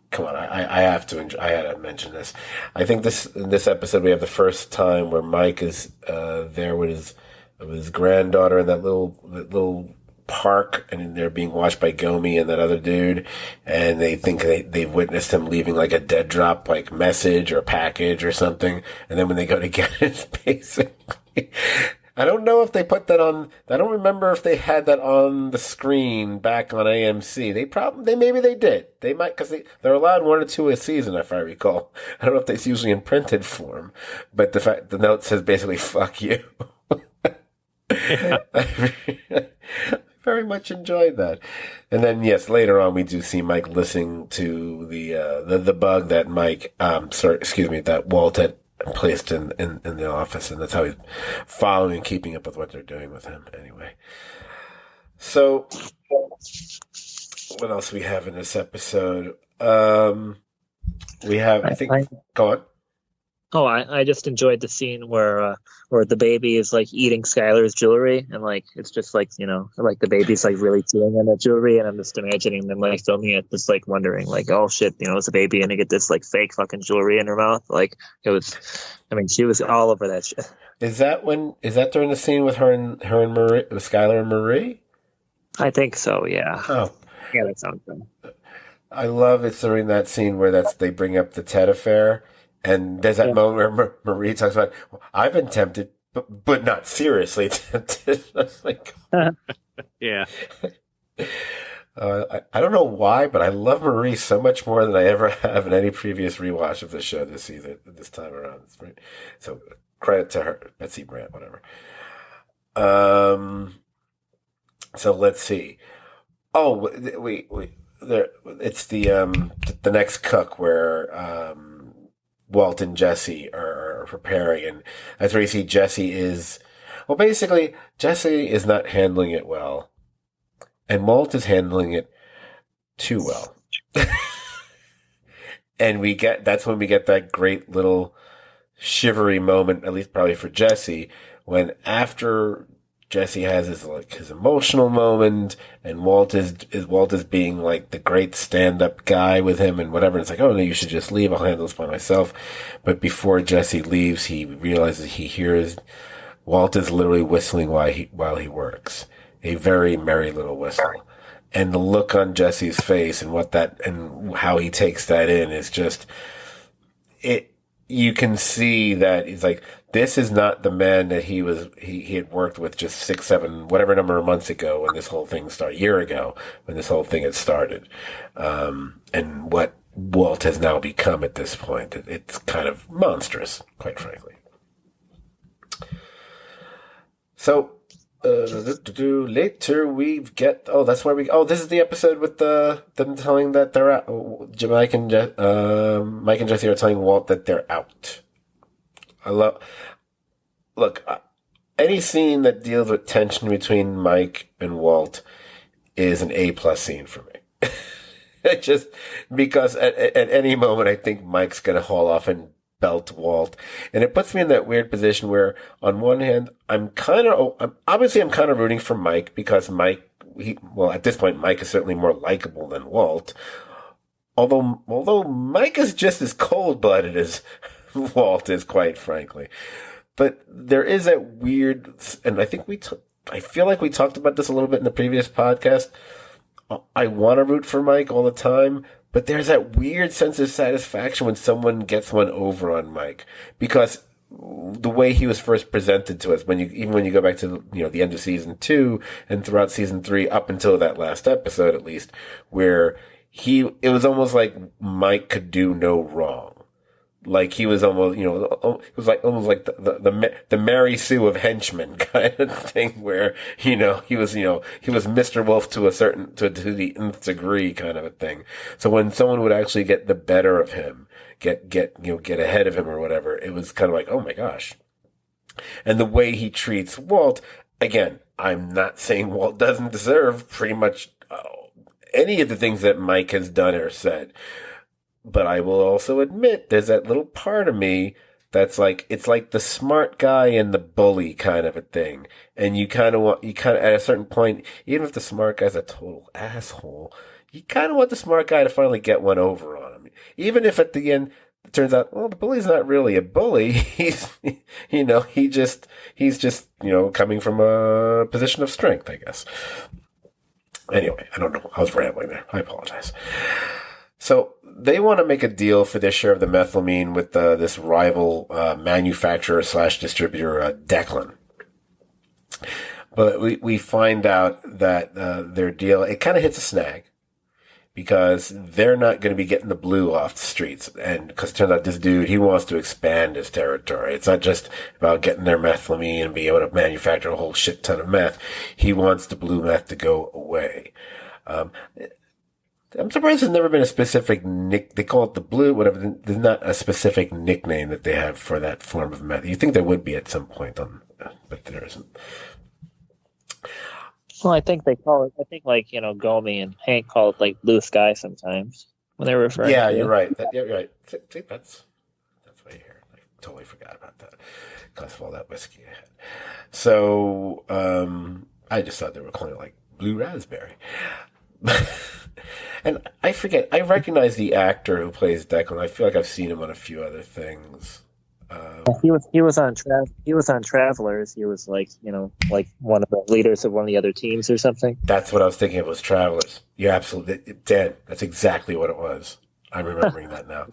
come on, I have to I had to mention this. I think in this episode we have the first time where Mike is, there with his granddaughter in that little park, and they're being watched by Gomi and that other dude, and they think they've witnessed him leaving like a dead drop like message or package or something, and then when they go to get it, basically, I don't know if they put that on. I don't remember if they had that on the screen back on AMC. Maybe they did. They might, because they're allowed 1 or 2 a season, if I recall. I don't know if that's usually in printed form, but the note says basically "fuck you." I very much enjoyed that. And then, yes, later on we do see Mike listening to the bug that that Walt had placed in the office, and that's how he's following and keeping up with what they're doing with him anyway. So, what else we have in this episode? We have, go on. Oh, I just enjoyed the scene where the baby is like eating Skylar's jewelry, and like it's just like like the baby's like really chewing on that jewelry, and I'm just imagining them like filming it, just like wondering like, oh shit, it's a baby and to get this like fake fucking jewelry in her mouth. Like it was, I mean, she was all over that shit. Is that during the scene with her and Marie, with Skylar and Marie? I think so. Yeah. Oh, yeah, that sounds good. I love it during that scene where they bring up the Ted affair. And there's that moment where Marie talks about, I've been tempted, but not seriously tempted. Like, yeah. I don't know why, but I love Marie so much more than I ever have in any previous rewatch of the show this season, this time around. So credit to her, Betsy Brandt, whatever. So let's see. Oh, it's the next cook where Walt and Jesse are preparing, and that's where you see Jesse is not handling it well, and Walt is handling it too well. And that's when we get that great little shivery moment, at least probably for Jesse, when after Jesse has his emotional moment, and Walt is being like the great stand-up guy with him and whatever. And it's like, oh no, you should just leave. I'll handle this by myself. But before Jesse leaves, he realizes he hears Walt is literally whistling while he works, a very merry little whistle. And the look on Jesse's face and how he takes that in is just it. You can see that he's like, this is not the man that he had worked with just 6, 7, whatever number of months ago when this whole thing started, year ago when this whole thing had started. And what Walt has now become at this point, it's kind of monstrous, quite frankly. So Later we get. Oh, that's where we. Oh, this is the episode with them telling that they're out. Mike and Jesse are telling Walt that they're out. I love. Look, any scene that deals with tension between Mike and Walt is an A+ scene for me. Just because at any moment I think Mike's gonna haul off and belt Walt, and it puts me in that weird position where, on one hand, I'm kind of rooting for Mike because Mike, at this point, Mike is certainly more likable than Walt. Although Mike is just as cold-blooded as Walt is, quite frankly. But there is that weird, and I think I feel like we talked about this a little bit in the previous podcast. I want to root for Mike all the time, but there's that weird sense of satisfaction when someone gets one over on Mike, because the way he was first presented to us, even when you go back to the end of season 2 and throughout season 3 up until that last episode at least, where it was almost like Mike could do no wrong. Like he was almost, it was almost like the Mary Sue of henchmen kind of thing, where he was Mr. Wolf to the nth degree kind of a thing. So when someone would actually get the better of him, get ahead of him or whatever, it was kind of like, oh my gosh. And the way he treats Walt, again, I'm not saying Walt doesn't deserve pretty much any of the things that Mike has done or said. But I will also admit there's that little part of me that's like, it's like the smart guy and the bully kind of a thing. And you kind of at a certain point, even if the smart guy's a total asshole, you kind of want the smart guy to finally get one over on him. Even if at the end it turns out, well, the bully's not really a bully. He's just coming from a position of strength, I guess. Anyway, I don't know. I was rambling there. I apologize. So they want to make a deal for their share of the methylamine with this rival manufacturer / distributor, Declan. But we find out that their deal, it kind of hits a snag, because they're not going to be getting the blue off the streets. And because it turns out this dude, he wants to expand his territory. It's not just about getting their methylamine and being able to manufacture a whole shit ton of meth. He wants the blue meth to go away. I'm surprised there's never been a specific they call it the blue, whatever. There's not a specific nickname that they have for that form of meth. You think there would be at some point, but there isn't. Well, I think they call it, Gomi and Hank call it like blue sky sometimes when they're referring to you're right. You're right. See, that's what I hear. I totally forgot about that because of all that whiskey I had. So, I just thought they were calling it like blue raspberry. And I forget. I recognize the actor who plays Declan. I feel like I've seen him on a few other things. He was on Travelers. He was like one of the leaders of one of the other teams or something. That's what I was thinking. It was Travelers. You're absolutely dead. That's exactly what it was. I'm remembering that now.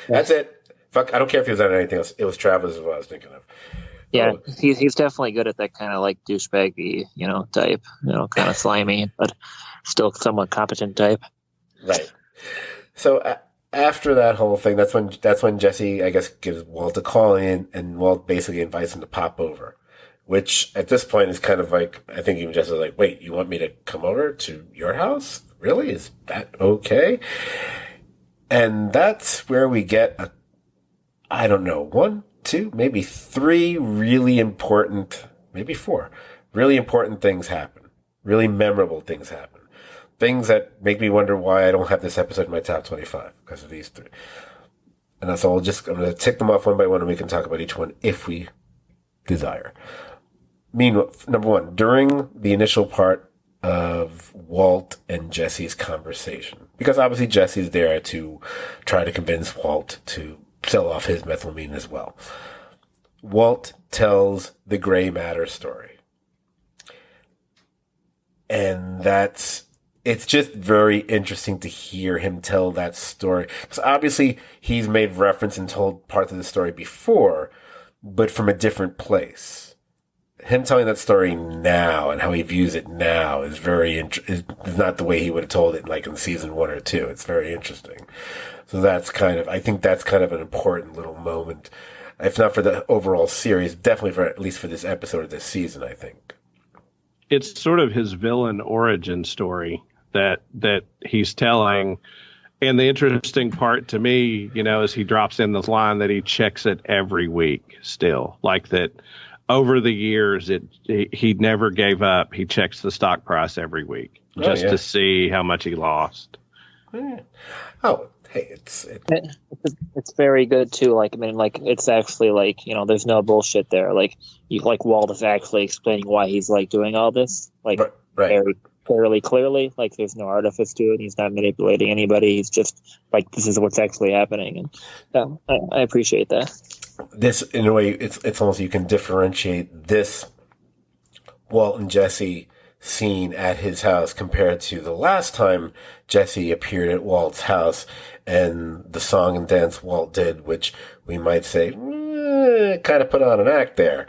That's it. Fuck. I don't care if he was on anything else. It was Travelers is what I was thinking of. Yeah, he's definitely good at that kind of like douchebaggy, type, kind of slimy, but still somewhat competent type. Right. So after that whole thing, that's when Jesse, I guess, gives Walt a call in, and Walt basically invites him to pop over, which at this point is kind of like, I think even Jesse's like, wait, you want me to come over to your house? Really? Is that okay? And that's where we get I don't know, 1, 2, maybe 3 really important, maybe 4 really important things happen. Really memorable things happen. Things that make me wonder why I don't have this episode in my top 25 because of these 3. And that's all. I'm going to tick them off one by one, and we can talk about each one if we desire. Meanwhile, number 1, during the initial part of Walt and Jesse's conversation, because obviously Jesse's there to try to convince Walt to sell off his methylamine as well. Walt tells the gray matter story. And it's just very interesting to hear him tell that story. Because obviously he's made reference and told parts of the story before, but from a different place. Him telling that story now and how he views it now is is not the way he would have told it like in season 1 or 2. It's very interesting. So I think that's kind of an important little moment. If not for the overall series, definitely at least for this episode of this season, I think. it's sort of his villain origin story that he's telling. And the interesting part to me, is he drops in this line that he checks it every week still. Like that over the years, he never gave up. He checks the stock price every week just to see how much he lost. Yeah. Oh, hey, it's very good too. Like, I mean, like, it's actually like, there's no bullshit there. Like, Walt is actually explaining why he's like doing all this, like, right. very fairly clearly. Like, there's no artifice to it. He's not manipulating anybody. He's just like, this is what's actually happening. And I appreciate that. This, in a way, it's almost, you can differentiate this Walt and Jesse scene at his house compared to the last time Jesse appeared at Walt's house and the song and dance Walt did, which we might say kind of put on an act there,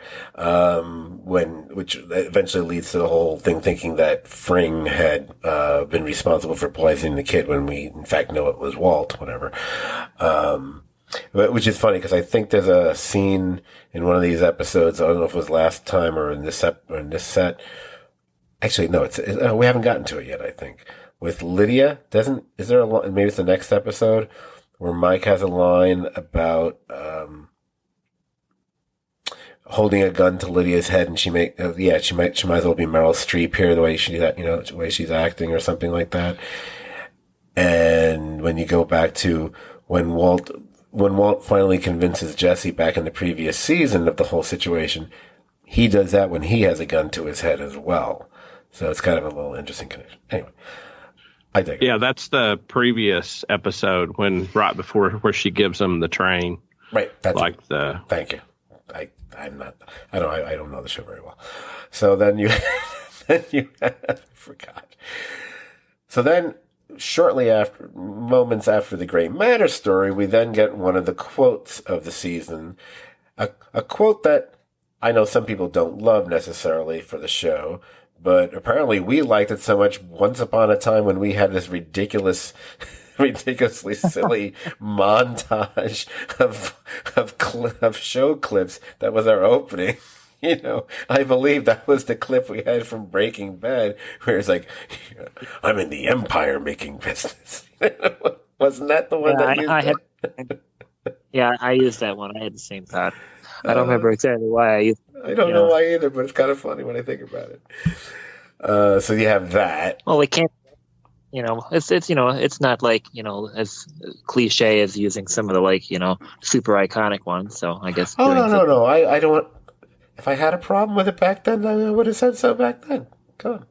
which eventually leads to the whole thing thinking that Fring had been responsible for poisoning the kid when we in fact know it was Walt, whatever. Which is funny because I think there's a scene in one of these episodes. I don't know if it was last time or in this set. Actually, no, we haven't gotten to it yet. I think with Lydia, is there a line? Maybe it's the next episode where Mike has a line about holding a gun to Lydia's head, and she might as well be Meryl Streep here, the way the way she's acting or something like that. And when you go back to when Walt finally convinces Jesse back in the previous season of the whole situation, he does that when he has a gun to his head as well. So it's kind of a little interesting connection. Anyway, I dig it. Yeah, that's the previous episode right before where she gives him the train. Right. That's like it. the. Thank you. I don't know the show very well. So then you I forgot. So then shortly after, moments after the Gray Matter story, we then get one of the quotes of the season, a quote that I know some people don't love necessarily for the show, but apparently we liked it so much once upon a time when we had this ridiculously silly montage of show clips that was our opening. I believe that was the clip we had from Breaking Bad, where it's like, I'm in the empire making business. Wasn't that the one that used Yeah, I used that one. I had the same thought. I don't remember exactly why I used it. I don't know why either, but it's kind of funny when I think about it. So you have that. Well, it can't. It's not like as cliche as using some of the super iconic ones. So I guess. Oh no! I don't. If I had a problem with it back then, I would have said so back then. Come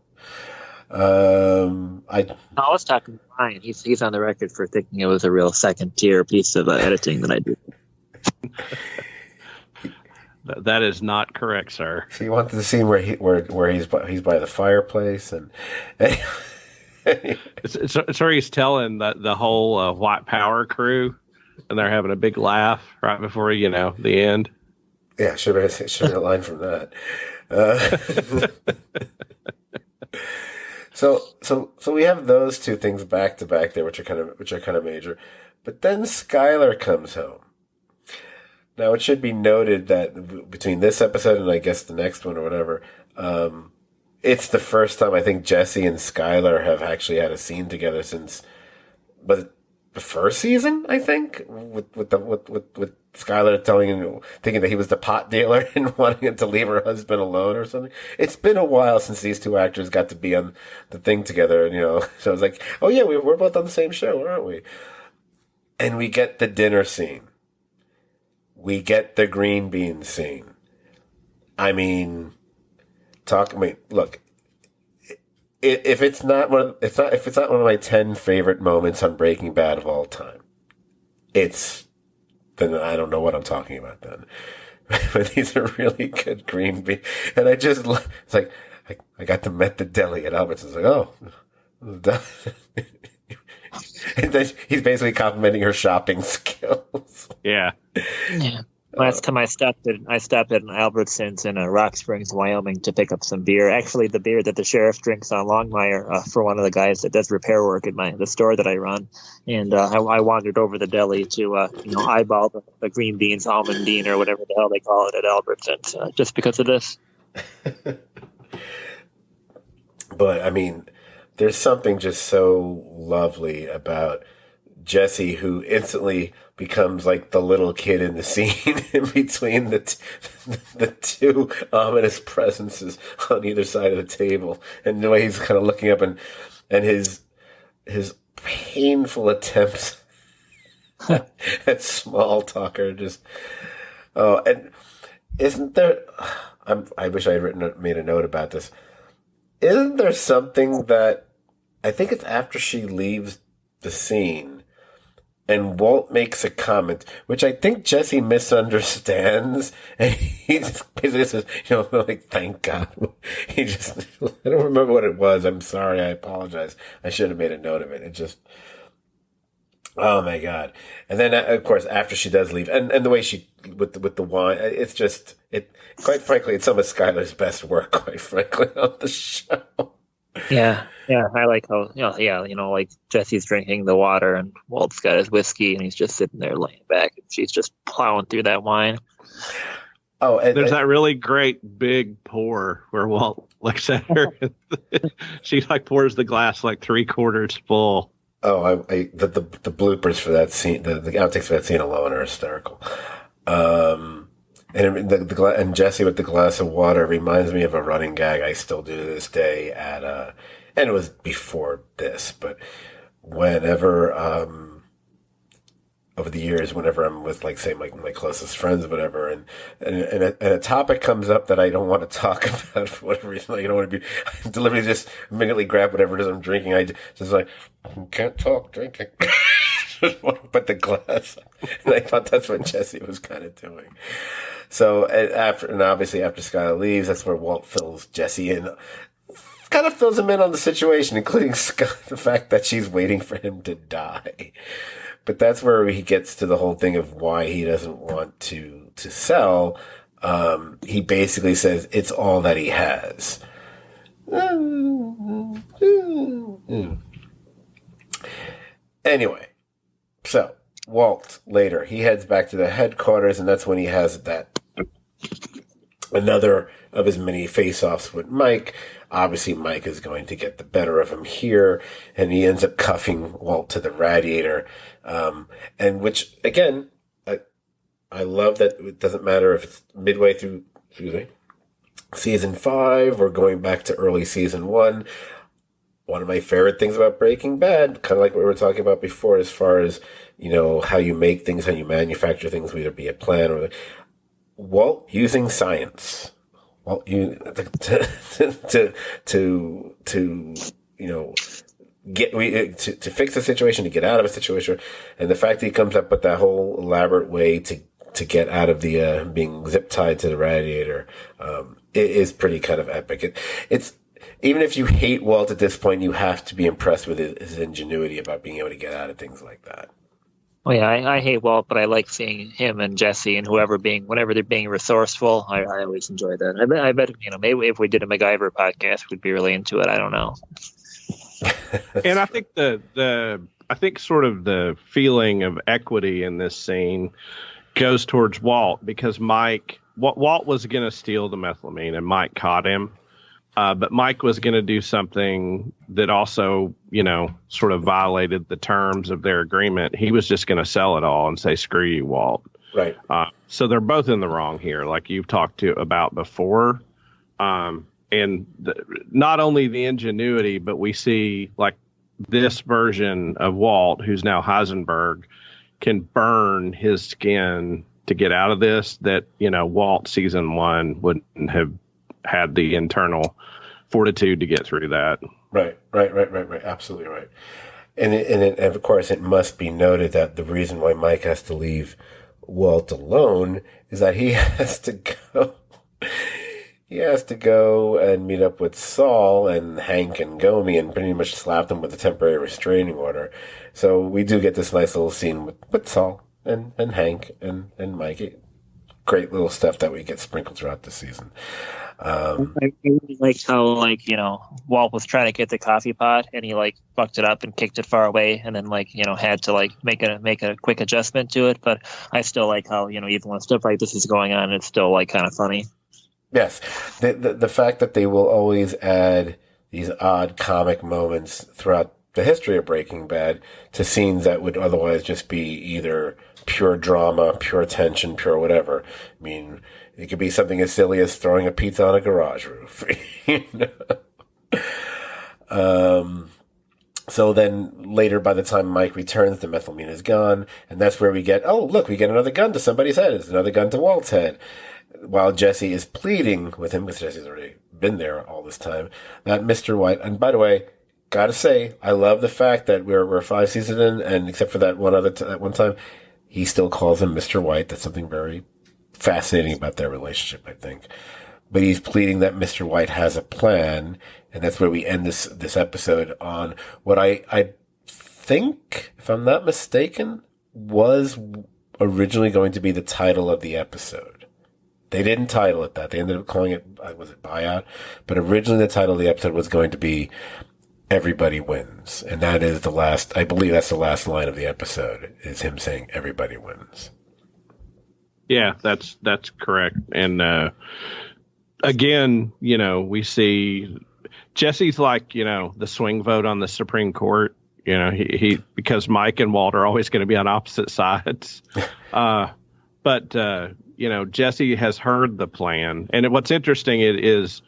on. I was talking to Ryan. He's on the record for thinking it was a real second tier piece of editing that I did. That is not correct, sir. So you wanted the scene where he's by the fireplace and. It's where he's telling the whole White Power crew, and they're having a big laugh right before the end. Yeah, should have a line from that. So we have those two things back to back there, which are kind of major. But then Skylar comes home. Now it should be noted that between this episode and I guess the next one or whatever, it's the first time I think Jesse and Skylar have actually had a scene together since, but the first season, I think, with Skylar thinking that he was the pot dealer and wanting to leave her husband alone or something. It's been a while since these two actors got to be on the thing together, and so it's like, oh yeah, we're both on the same show, aren't we? And we get the dinner scene. We get the green bean scene. I mean, look. If it's not one of my 10 favorite moments on Breaking Bad of all time, then I don't know what I'm talking about then. But these are really good green beans, and it's like I got to met the deli at Albertsons. Like, oh. And then he's basically complimenting her shopping skills. Yeah. Yeah. Last time I stopped at Albertsons in Rock Springs, Wyoming, to pick up some beer. Actually, the beer that the sheriff drinks on Longmire for one of the guys that does repair work at the store that I run. And I wandered over the deli to eyeball the green beans, almond bean, or whatever the hell they call it at Albertsons, just because of this. But I mean, there's something just so lovely about Jesse, who instantly becomes like the little kid in the scene in between the two ominous presences on either side of the table, and the way he's kind of looking up and his painful attempts at small talk are just and isn't there? I wish I had made a note about this. Isn't there something that I think it's after she leaves the scene and Walt makes a comment, which I think Jesse misunderstands, and he just basically says, like, thank God. I don't remember what it was. I'm sorry. I apologize. I should have made a note of it. It just, oh my God. And then, of course, after she does leave, and the way she, with the wine, it's just, quite frankly, it's some of Skylar's best work, quite frankly, on the show. Yeah, I like how, like Jesse's drinking the water and Walt's got his whiskey and he's just sitting there laying back and she's just plowing through that wine. Oh, there's that really great big pour where Walt looks at her. She like pours the glass like 3/4 full. Oh, the bloopers for that scene, the outtakes for that scene alone are hysterical. And Jesse with the glass of water reminds me of a running gag I still do to this day and it was before this, but whenever, over the years, whenever I'm with, like, say, my closest friends or whatever, and a topic comes up that I don't want to talk about for whatever reason, like, I don't want to be, I deliberately just immediately grab whatever it is I'm drinking. I just like, can't talk drinking. Just want to put the glass. And I thought that's what Jesse was kind of doing. So obviously after Skylar leaves, that's where Walt fills Jesse in, kind of fills him in on the situation, including Scott, the fact that she's waiting for him to die. But that's where he gets to the whole thing of why he doesn't want to sell. He basically says it's all that he has. Anyway, so Walt later, he heads back to the headquarters, and that's when he has another of his many face-offs with Mike. Obviously, Mike is going to get the better of him here, and he ends up cuffing Walt to the radiator. And which, again, I love that it doesn't matter if it's midway through, season 5 or going back to early season 1. One of my favorite things about Breaking Bad, kind of like what we were talking about before, as far as, how you make things, how you manufacture things, whether it be a plan or Walt using science. Walt, to fix a situation, to get out of a situation, and the fact that he comes up with that whole elaborate way to get out of the being zip tied to the radiator, it is pretty kind of epic. It's even if you hate Walt at this point, you have to be impressed with his ingenuity about being able to get out of things like that. Oh yeah, I hate Walt, but I like seeing him and Jesse and whenever they're being resourcewful. I always enjoy that. I bet maybe if we did a MacGyver podcast, we'd be really into it. I don't know. And I think I think sort of the feeling of equity in this scene goes towards Walt, because Walt was going to steal the methylamine and Mike caught him. But Mike was going to do something that also, sort of violated the terms of their agreement. He was just going to sell it all and say, screw you, Walt. Right. So they're both in the wrong here, like you've talked about before. And not only the ingenuity, but we see like this version of Walt, who's now Heisenberg, can burn his skin to get out of this, that, Walt season 1 wouldn't have had the internal fortitude to get through that. Right. Absolutely right. And of course, it must be noted that the reason why Mike has to leave Walt alone is that he has to go. He has to go and meet up with Saul and Hank and Gomi and pretty much slap them with a temporary restraining order. So we do get this nice little scene with Saul and Hank and Mike. Great little stuff that we get sprinkled throughout the season. I really liked how, Walt was trying to get the coffee pot and he fucked it up and kicked it far away, and then had to make a quick adjustment to it. But I still like how even when stuff like this is going on, it's still kind of funny. Yes, the fact that they will always add these odd comic moments throughout the history of Breaking Bad to scenes that would otherwise just be either pure drama, pure tension, pure whatever. I mean, it could be something as silly as throwing a pizza on a garage roof. You know? So then later, by the time Mike returns, the methylamine is gone. And that's where we get, oh, look, we get another gun to somebody's head. It's another gun to Walt's head. While Jesse is pleading with him, because Jesse's already been there all this time, that Mr. White, and by the way, gotta say, I love the fact that we're 5 seasons in, and except for that one time, he still calls him Mr. White. That's something very fascinating about their relationship, I think. But he's pleading that Mr. White has a plan, and that's where we end this episode on what I think, if I'm not mistaken, was originally going to be the title of the episode. They didn't title it that. They ended up calling it, was it Buyout? But originally the title of the episode was going to be Everybody Wins. And that is I believe that's the last line of the episode, is him saying everybody wins. Yeah, that's correct. And, again, we see Jesse's like, the swing vote on the Supreme Court. He because Mike and Walt are always going to be on opposite sides. But Jesse has heard the plan. And what's interesting is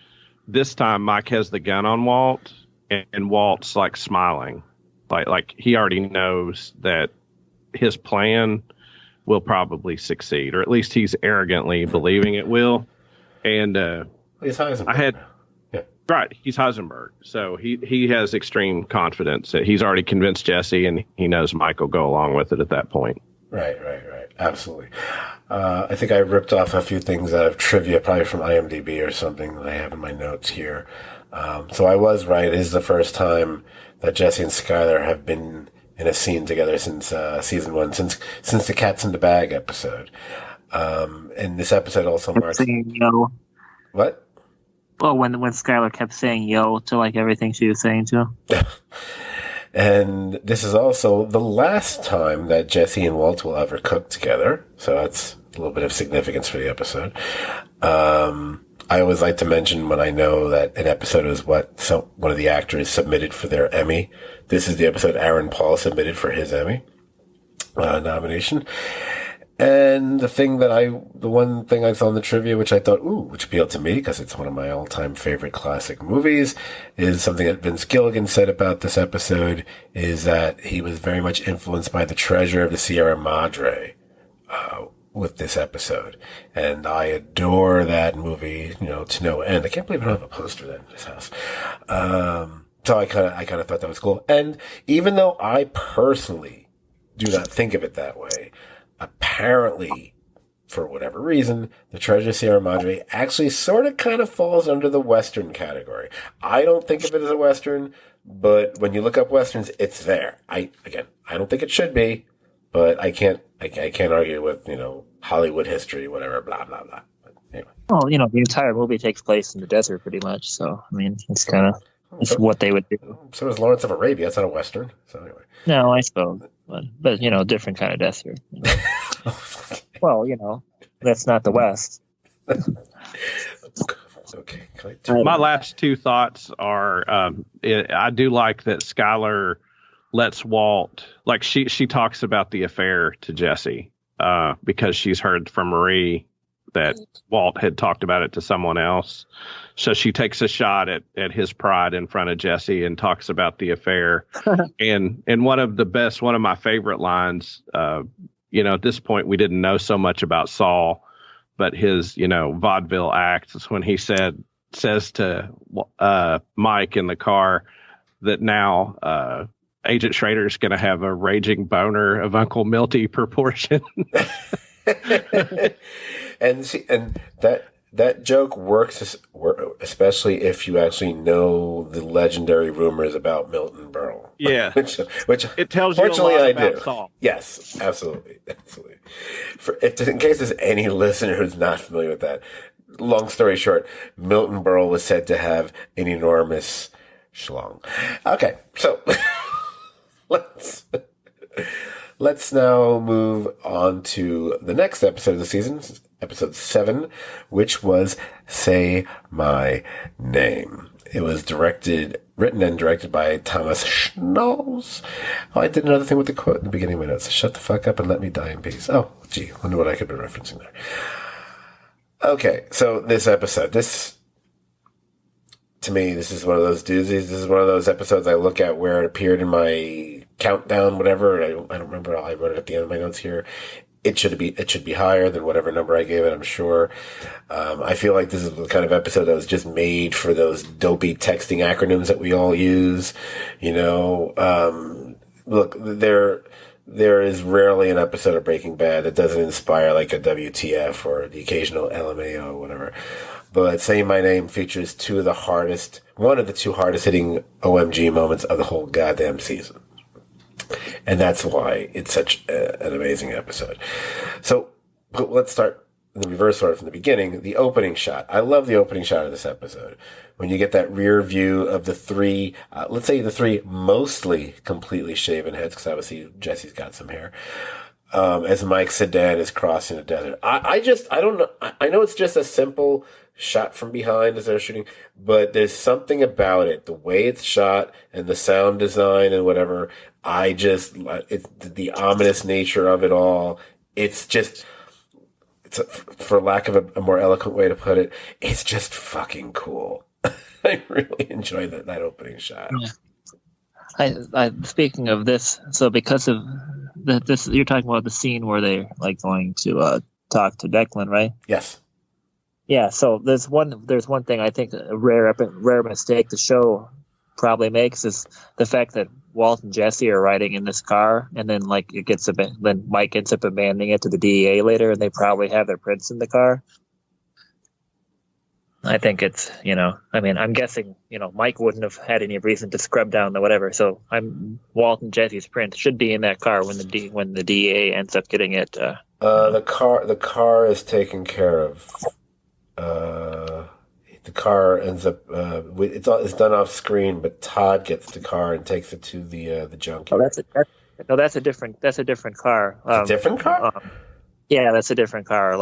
this time Mike has the gun on Walt, and Walt's like smiling. Like he already knows that his plan will probably succeed, or at least he's arrogantly believing it will. And he's Heisenberg. Right, he's Heisenberg. So he has extreme confidence that he's already convinced Jesse, and he knows Mike will go along with it at that point. Right. Absolutely. I think I ripped off a few things out of trivia, probably from IMDb or something that I have in my notes here. So I was right. It is the first time that Jesse and Skyler have been in a scene together since season 1, since the Cats in the Bag episode. And this episode also marks... Yo. What? Well, when Skylar kept saying yo to like everything she was saying to him. And this is also the last time that Jesse and Walt will ever cook together. So that's a little bit of significance for the episode. I always like to mention when I know that an episode is one of the actors submitted for their Emmy. This is the episode Aaron Paul submitted for his Emmy nomination. And the one thing I saw in the trivia, which I thought, which appealed to me because it's one of my all-time favorite classic movies, is something that Vince Gilligan said about this episode, is that he was very much influenced by The Treasure of the Sierra Madre, with this episode. And I adore that movie, to no end. I can't believe I don't have a poster of that in this house. So I kind of thought that was cool. And even though I personally do not think of it that way, apparently, for whatever reason, The Treasure of Sierra Madre actually sort of kind of falls under the Western category. I don't think of it as a Western, but when you look up Westerns, it's there. I don't think it should be, but I can't argue with, Hollywood history, whatever, blah, blah, blah. But anyway. Well, the entire movie takes place in the desert pretty much, so, I mean, it's kind of what they would do. So is Lawrence of Arabia. That's not a Western. So anyway. No, I suppose. But different kind of desert. Well, that's not the West. Okay. My last two thoughts are, I do like that Skyler lets Walt, like she talks about the affair to Jesse, because she's heard from Marie that Walt had talked about it to someone else. So she takes a shot at his pride in front of Jesse and talks about the affair. and one of my favorite lines, at this point we didn't know so much about Saul, but his, vaudeville act is when he says to Mike in the car that now Agent Schrader's going to have a raging boner of Uncle Milty proportion. And that joke works, especially if you actually know the legendary rumors about Milton Berle. Yeah, which it tells you a lot about Saul. Yes, absolutely. In case there's any listener who's not familiar with that, long story short, Milton Berle was said to have an enormous schlong. Okay, so let's now move on to the next episode of the season, episode 7, which was Say My Name. It was written and directed by Thomas Schnoz. Oh, I did another thing with the quote in the beginning of my notes. Shut the fuck up and let me die in peace. Oh, gee, wonder what I could be referencing there. Okay, so this episode, to me, this is one of those doozies. This is one of those episodes I look at where it appeared in my countdown, whatever. I don't remember. I wrote it at the end of my notes here. It should be higher than whatever number I gave it, I'm sure. I feel like this is the kind of episode that was just made for those dopey texting acronyms that we all use. Look, there is rarely an episode of Breaking Bad that doesn't inspire like a WTF or the occasional LMAO or whatever. But Saying My Name features one of the two hardest hitting OMG moments of the whole goddamn season. And that's why it's such an amazing episode. So let's start in the reverse order from the beginning. The opening shot. I love the opening shot of this episode. When you get that rear view of the three, let's say the three mostly completely shaven heads, because obviously Jesse's got some hair, as Mike's sedan is crossing the desert. I don't know. I know it's just a simple shot from behind as they're shooting, but there's something about it, the way it's shot and the sound design and whatever. It's the ominous nature of it all. For lack of a more eloquent way to put it, it's just fucking cool. I really enjoy that opening shot. I speaking of this, so because of this, you're talking about the scene where they're like going to talk to Declan, right? Yes. Yeah. So there's one thing I think a rare mistake the show probably makes is the fact that Walt and Jesse are riding in this car, and then then Mike ends up abandoning it to the DEA later, and they probably have their prints in the car. I think it's, I'm guessing, Mike wouldn't have had any reason to scrub down the whatever. So Walt and Jesse's print should be in that car when the DEA ends up getting it. The car is taken care of. The car ends up, it's done off screen, but Todd gets the car and takes it to the junkyard. That's a different car. It's a different car? Yeah, that's a different car.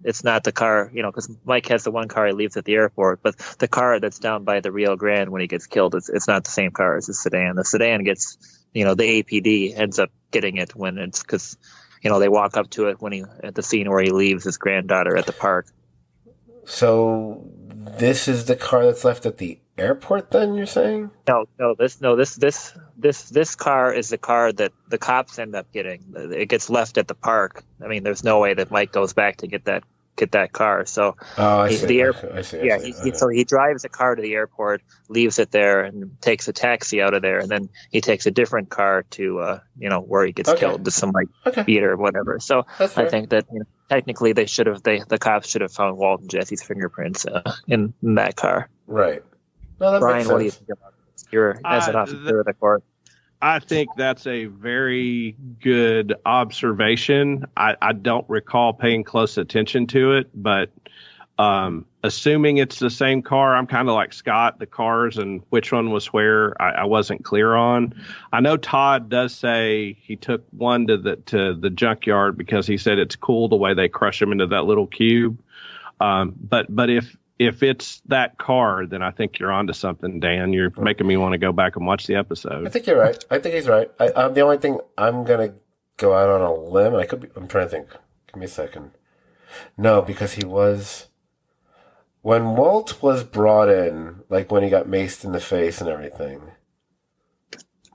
It's not the car, because Mike has the one car he leaves at the airport, but the car that's down by the Rio Grande when he gets killed, it's not the same car as the sedan. The sedan gets, the APD ends up getting it when it's because, they walk up to it at the scene where he leaves his granddaughter at the park. So this is the car that's left at the airport, then you're saying? No. This car is the car that the cops end up getting. It gets left at the park. I mean, there's no way that Mike goes back to get that car. So I see. So he drives a car to the airport, leaves it there, and takes a taxi out of there, and then he takes a different car to where he gets killed, to some theater or whatever. So I think that technically the cops should have found Walt and Jesse's fingerprints in that car. Right. No, that Brian, makes sense. what do you think about this? You're as an officer of the court. I think that's a very good observation. I don't recall paying close attention to it, but assuming it's the same car, I'm kind of like Scott. The cars and which one was where, I wasn't clear on. I know Todd does say he took one to the junkyard because he said it's cool the way they crush them into that little cube. But if it's that car, then I think you're onto something, Dan. You're making me want to go back and watch the episode. I think you're right. I think he's right. The only thing I'm going to go out on a limb, I'm trying to think. Give me a second. No, because when Walt was brought in, like when he got maced in the face and everything,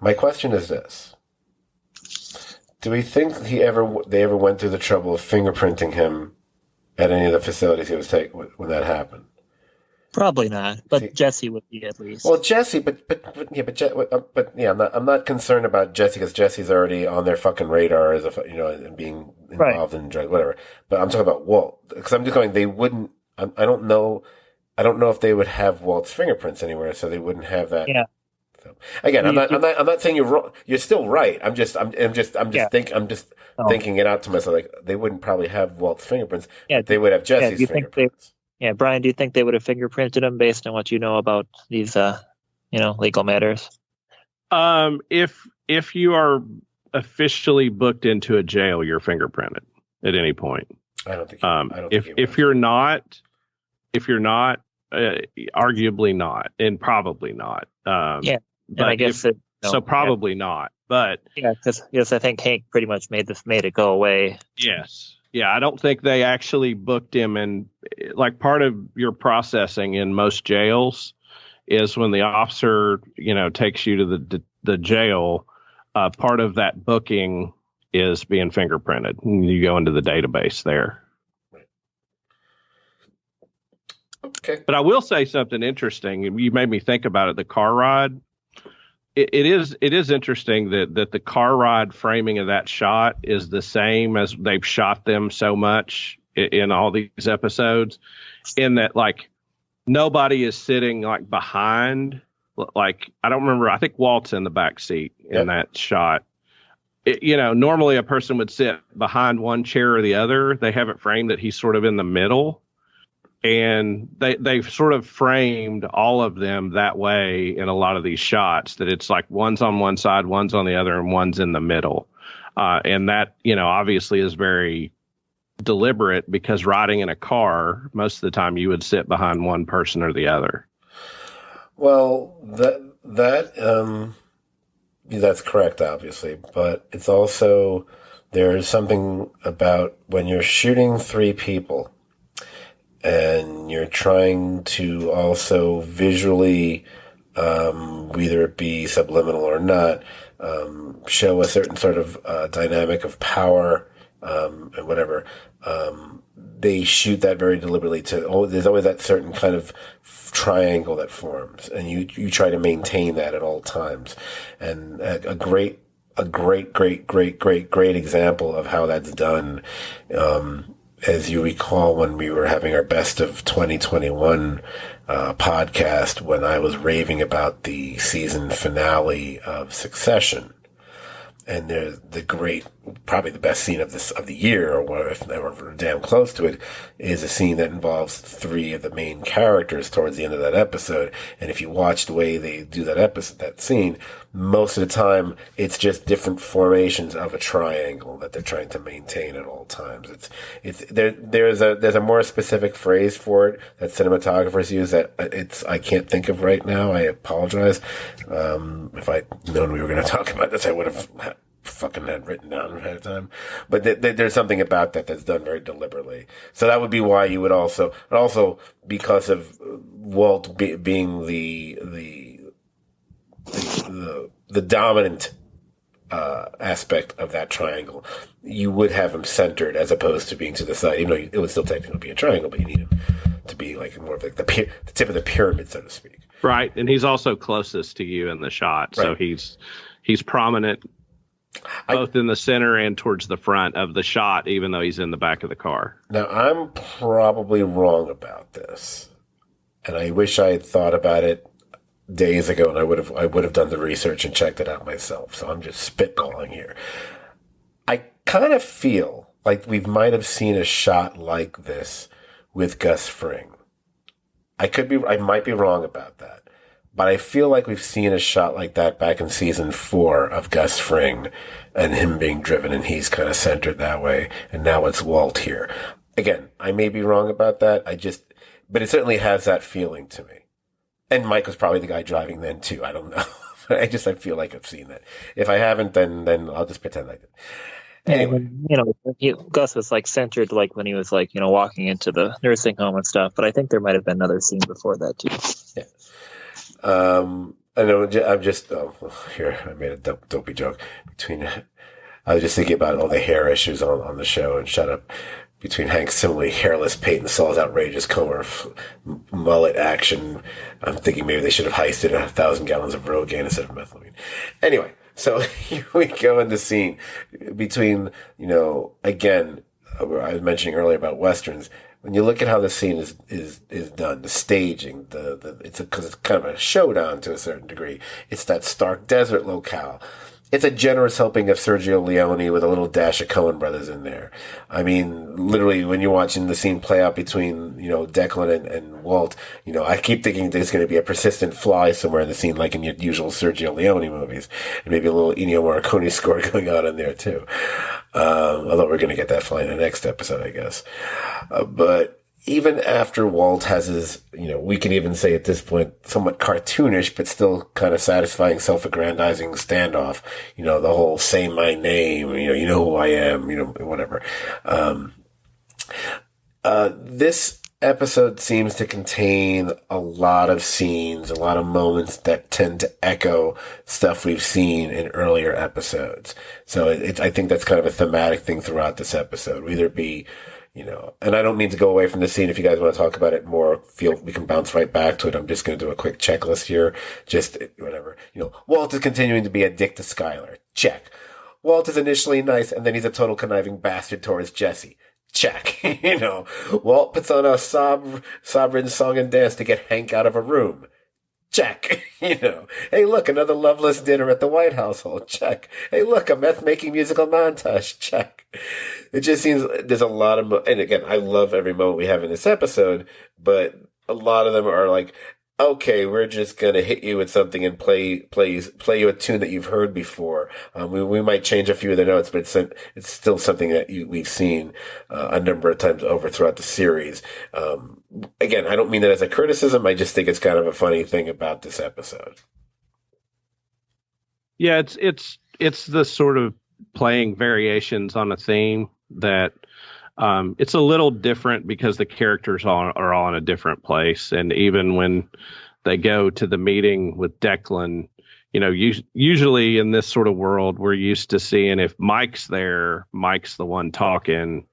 my question is this. Do we think they ever went through the trouble of fingerprinting him at any of the facilities he was taken when that happened? Probably not, but Jesse would be at least. Well, Jesse, I'm not concerned about Jesse because Jesse's already on their fucking radar as and being involved in drugs, whatever. But I'm talking about Walt because I'm just going. They wouldn't. I don't know. I don't know if they would have Walt's fingerprints anywhere, so they wouldn't have that. Yeah. So, again, I'm not saying you're wrong. You're still right. I'm just thinking it out to myself. Like they wouldn't probably have Walt's fingerprints. Yeah, but they would have Jesse's fingerprints. Brian, do you think they would have fingerprinted him based on what you know about these, legal matters? If you are officially booked into a jail, you're fingerprinted at any point. I don't think. If you're not, arguably not, and probably not. Yeah, and but I guess probably not. But yeah, because I think Hank pretty much made it go away. yes, yeah, I don't think they actually booked him. And like part of your processing in most jails is when the officer, takes you to the jail. Part of that booking is being fingerprinted. You go into the database there. Okay. But I will say something interesting. You made me think about it. The car ride. It is interesting that the car ride framing of that shot is the same as they've shot them so much in all these episodes, in that like nobody is sitting like behind. Like I don't remember. I think Walt's in the back seat in that shot. Normally a person would sit behind one chair or the other. They have it framed that he's sort of in the middle. And they've sort of framed all of them that way in a lot of these shots, that it's like one's on one side, one's on the other, and one's in the middle. And that, obviously is very deliberate, because riding in a car, most of the time you would sit behind one person or the other. Well, that's correct, obviously. But it's also, there's something about when you're shooting three people, and you're trying to also visually, whether it be subliminal or not, show a certain sort of dynamic of power, and whatever. They shoot that very deliberately there's always that certain kind of triangle that forms, and you try to maintain that at all times. And a great example of how that's done, as you recall, when we were having our best of 2021 podcast, when I was raving about the season finale of Succession, and there's probably the best scene of the year, or if they were damn close to it, is a scene that involves three of the main characters towards the end of that episode. And if you watch the way they do that scene, most of the time it's just different formations of a triangle that they're trying to maintain at all times. There's a more specific phrase for it that cinematographers use that I can't think of right now. I apologize. If I'd known we were going to talk about this, I would have fucking had written down ahead of time. But there's something about that's done very deliberately. So that would be why you would also because of Walt being the dominant aspect of that triangle, you would have him centered as opposed to being to the side, even though it would still technically be a triangle, but you need him to be like more of like the tip of the pyramid, so to speak. Right. And he's also closest to you in the shot. Right. So he's prominent both in the center and towards the front of the shot, even though he's in the back of the car. Now, I'm probably wrong about this, and I wish I had thought about it days ago, and I would have done the research and checked it out myself. So I'm just spitballing here. I kind of feel like we might have seen a shot like this with Gus Fring. I might be wrong about that. But I feel like we've seen a shot like that back in season 4 of Gus Fring and him being driven, and he's kind of centered that way. And now it's Walt here. Again, I may be wrong about that. But it certainly has that feeling to me. And Mike was probably the guy driving then too. I don't know. I feel like I've seen that. If I haven't, then I'll just pretend I did. Anyway, Gus was like centered, like when he was like, walking into the nursing home and stuff. But I think there might have been another scene before that too. Yeah. I know here, I made a dopey joke I was just thinking about all the hair issues on the show, and shut up, between Hank's similarly hairless Peyton Saul's outrageous Comer mullet action. I'm thinking maybe they should have heisted 1,000 gallons of Rogaine instead of methylamine. Anyway, so here we go in the scene between, again, I was mentioning earlier about Westerns. When you look at how the scene is done, the staging, because it's kind of a showdown to a certain degree. It's that stark desert locale. It's a generous helping of Sergio Leone with a little dash of Coen Brothers in there. I mean, literally, when you're watching the scene play out between, Declan and Walt, I keep thinking there's going to be a persistent fly somewhere in the scene, like in your usual Sergio Leone movies. And maybe a little Ennio Morricone score going on in there, too. Although we're going to get that fly in the next episode, I guess. But even after Walt has his, we can even say at this point, somewhat cartoonish, but still kind of satisfying self-aggrandizing standoff, the whole say my name, you know who I am, whatever. This episode seems to contain a lot of scenes, a lot of moments that tend to echo stuff we've seen in earlier episodes. So I think that's kind of a thematic thing throughout this episode. Either it be, and I don't mean to go away from the scene. If you guys want to talk about it more, we can bounce right back to it. I'm just going to do a quick checklist here. Just whatever. Walt is continuing to be a dick to Skylar. Check. Walt is initially nice, and then he's a total conniving bastard towards Jesse. Check. Walt puts on a sob-ridden song and dance to get Hank out of a room. Check. Hey, look, another loveless dinner at the White household. Check. Hey, look, a meth-making musical montage. Check. It just seems there's a lot of, and again, I love every moment we have in this episode, but a lot of them are like, okay, we're just going to hit you with something and play you a tune that you've heard before. We might change a few of the notes, but it's still something that we've seen a number of times over throughout the series. Again, I don't mean that as a criticism. I just think it's kind of a funny thing about this episode. Yeah, it's the sort of playing variations on a theme that it's a little different because the characters are all in a different place. And even when they go to the meeting with Declan, usually in this sort of world, we're used to seeing if Mike's there, Mike's the one talking.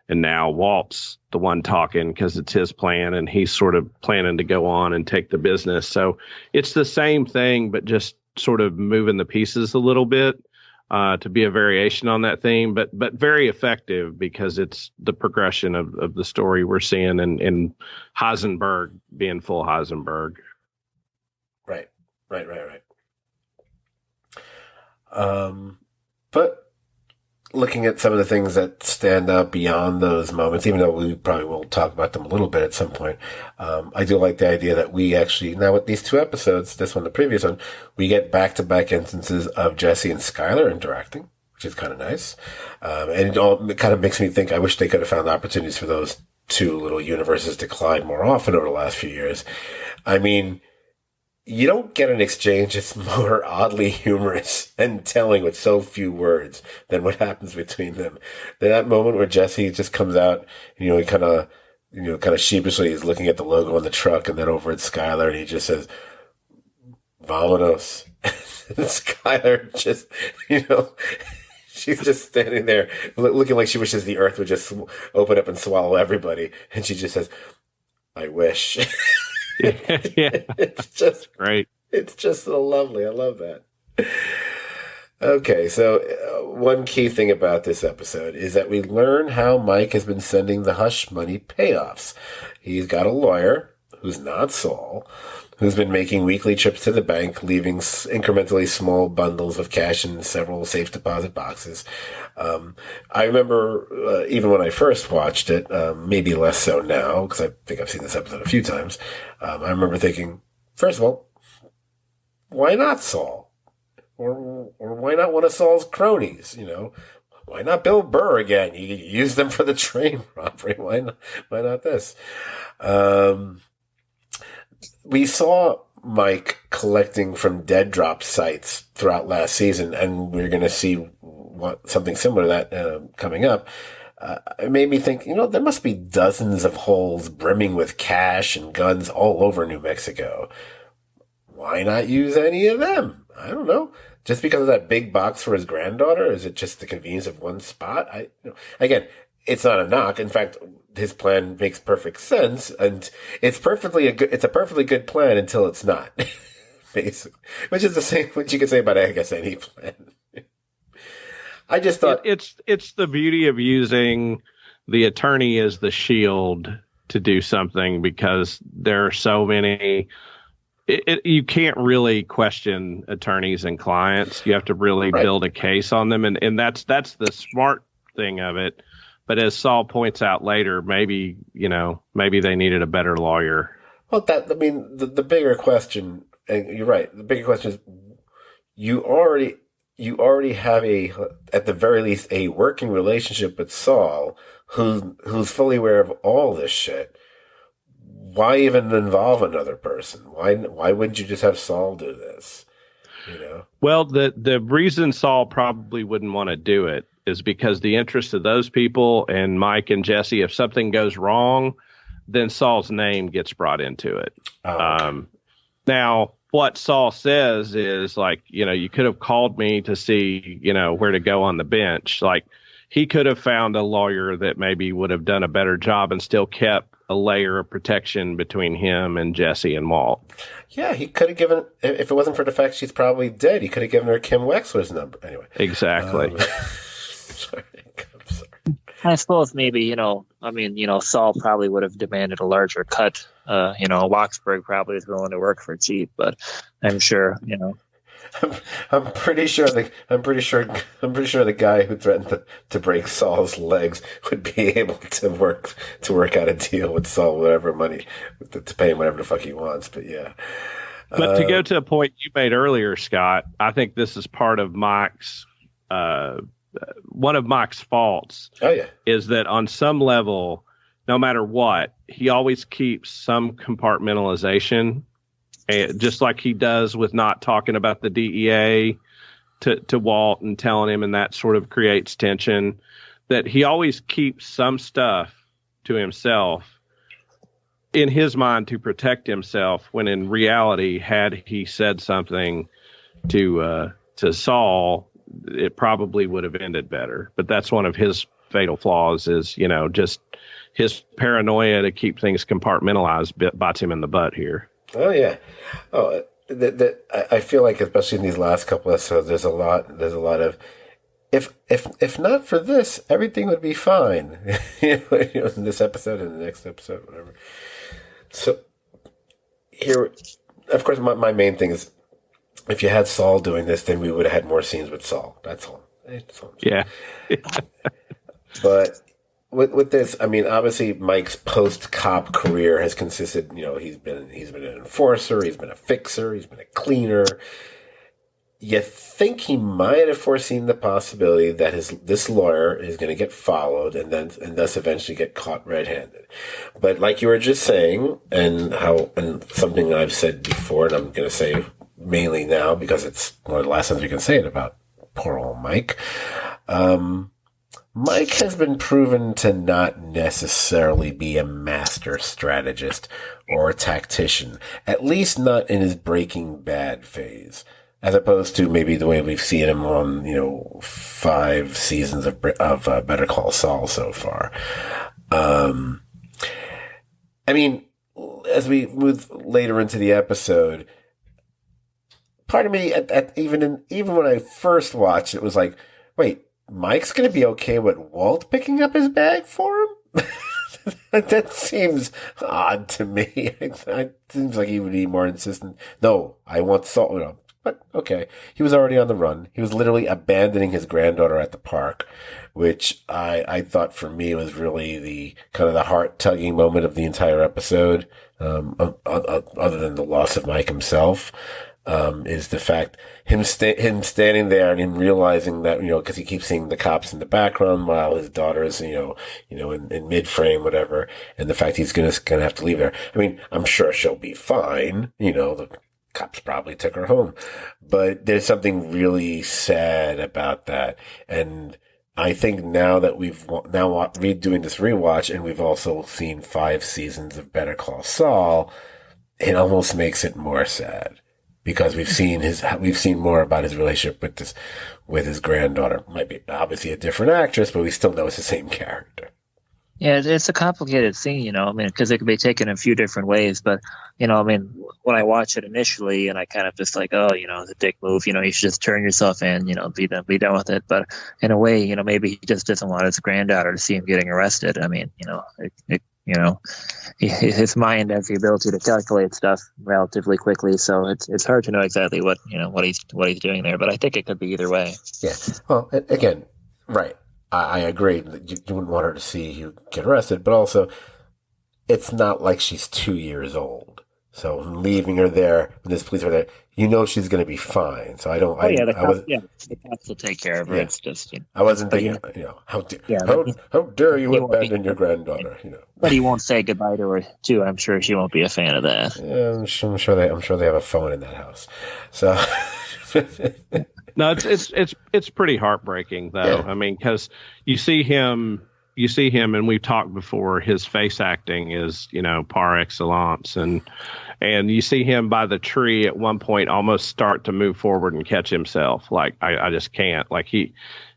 And now Walt's the one talking because it's his plan and he's sort of planning to go on and take the business. So it's the same thing, but just sort of moving the pieces a little bit. To be a variation on that theme, but very effective because it's the progression of the story we're seeing in Heisenberg being full Heisenberg. Right. But looking at some of the things that stand out beyond those moments, even though we probably will talk about them a little bit at some point, I do like the idea that we actually, now with these two episodes, this one, the previous one, we get back-to-back instances of Jesse and Skylar interacting, which is kind of nice. And it kind of makes me think, I wish they could have found opportunities for those two little universes to collide more often over the last few years. I mean, you don't get an exchange that's more oddly humorous and telling with so few words than what happens between them. That moment where Jesse just comes out, he kind of sheepishly is looking at the logo on the truck and then over at Skylar and he just says, "Vámonos." And Skylar just, she's just standing there looking like she wishes the earth would just open up and swallow everybody. And she just says, "I wish." Yeah, it's just great. It's just so lovely. I love that. Okay, so one key thing about this episode is that we learn how Mike has been sending the hush money payoffs. He's got a lawyer who's not Saul, who's been making weekly trips to the bank, leaving incrementally small bundles of cash in several safe deposit boxes. I remember, even when I first watched it, maybe less so now, because I think I've seen this episode a few times, I remember thinking, first of all, why not Saul? Or why not one of Saul's cronies, Why not Bill Burr again? You use them for the train robbery. Why not this? We saw Mike collecting from dead drop sites throughout last season, and we're going to see something similar to that coming up. It made me think, there must be dozens of holes brimming with cash and guns all over New Mexico. Why not use any of them? I don't know. Just because of that big box for his granddaughter? Is it just the convenience of one spot? Again, it's not a knock. In fact, his plan makes perfect sense, and it's a perfectly good plan until it's not. Basically, which is the same what you could say about, I guess, any plan. I just thought it's the beauty of using the attorney as the shield to do something, because there are so many. You can't really question attorneys and clients. You have to really build a case on them, and that's the smart thing of it. But as Saul points out later, maybe they needed a better lawyer. Well, the bigger question, and you're right. The bigger question is, you already you already have at the very least, a working relationship with Saul, who's fully aware of all this shit. Why even involve another person? Why wouldn't you just have Saul do this? You know? Well, the reason Saul probably wouldn't want to do it is because the interest of those people and Mike and Jesse, if something goes wrong, then Saul's name gets brought into it. Oh, okay. Now, what Saul says is like, you could have called me to see, where to go on the bench. Like, he could have found a lawyer that maybe would have done a better job and still kept a layer of protection between him and Jesse and Walt. Yeah, he could have given, if it wasn't for the fact she's probably dead, he could have given her Kim Wexler's number. Anyway. Exactly. Sorry. I'm sorry. I suppose maybe, Saul probably would have demanded a larger cut. Waksberg probably was willing to work for cheap, but I'm sure, I'm pretty sure the guy who threatened to break Saul's legs would be able to work out a deal with Saul, whatever money, to pay him whatever the fuck he wants. But yeah. But to go to a point you made earlier, Scott, I think this is part of Mike's one of Mike's faults. Oh yeah, is that on some level, no matter what, he always keeps some compartmentalization. And just like he does with not talking about the DEA to Walt and telling him, and that sort of creates tension, that he always keeps some stuff to himself in his mind to protect himself, when in reality, had he said something to Saul, it probably would have ended better. But that's one of his fatal flaws is, just his paranoia to keep things compartmentalized bites him in the butt here. Oh yeah. Oh, I feel like especially in these last couple episodes, there's a lot of if not for this, everything would be fine. In this episode and the next episode, whatever. So here, of course, my main thing is if you had Saul doing this, then we would have had more scenes with Saul. That's all. Yeah. But with this, I mean, obviously Mike's post-cop career has consisted, he's been an enforcer, he's been a fixer, he's been a cleaner. You think he might have foreseen the possibility that this lawyer is going to get followed and thus eventually get caught red-handed. But like you were just saying, and something I've said before, and I'm going to say mainly now because it's one of the last times we can say it about poor old Mike. Mike has been proven to not necessarily be a master strategist or a tactician, at least not in his Breaking Bad phase, as opposed to maybe the way we've seen him on, 5 seasons of Better Call Saul so far. I mean, as we move later into the episode, part of me, even when I first watched it, was like, wait, Mike's going to be okay with Walt picking up his bag for him? That seems odd to me. It seems like he would be more insistent. No, I want Saul. But okay, he was already on the run. He was literally abandoning his granddaughter at the park, which I thought for me was really the kind of the heart-tugging moment of the entire episode, other than the loss of Mike himself. Is the fact him standing there and him realizing that, because he keeps seeing the cops in the background while his daughter is, in mid frame, whatever. And the fact he's going to have to leave her. I mean, I'm sure she'll be fine. The cops probably took her home, but there's something really sad about that. And I think now that we've doing this rewatch and we've also seen 5 seasons of Better Call Saul, it almost makes it more sad. Because we've seen more about his relationship with his granddaughter. Might be obviously a different actress, but we still know it's the same character. Yeah, it's a complicated scene, because it could be taken a few different ways. But, when I watch it initially, and I kind of just like, it's a dick move, you should just turn yourself in, be done with it. But in a way, maybe he just doesn't want his granddaughter to see him getting arrested. I mean, his mind has the ability to calculate stuff relatively quickly, so it's hard to know exactly what he's doing there. But I think it could be either way. Yeah. Well, again, right. I agree. You wouldn't want her to see you get arrested, but also, it's not like she's 2 years old. So leaving her there when this police are there, she's going to be fine. So I don't. Oh yeah, the I was. the cops will take care of her. Yeah. It's just I wasn't but thinking. yeah, How dare you he won't be, abandon your granddaughter? but he won't say goodbye to her too. I'm sure she won't be a fan of that. Yeah, I'm sure they have a phone in that house. So. No, it's pretty heartbreaking though. Yeah. I mean, because you see him, and we've talked before. His face acting is, par excellence, and you see him by the tree at one point almost start to move forward and catch himself. Like I just can't. Like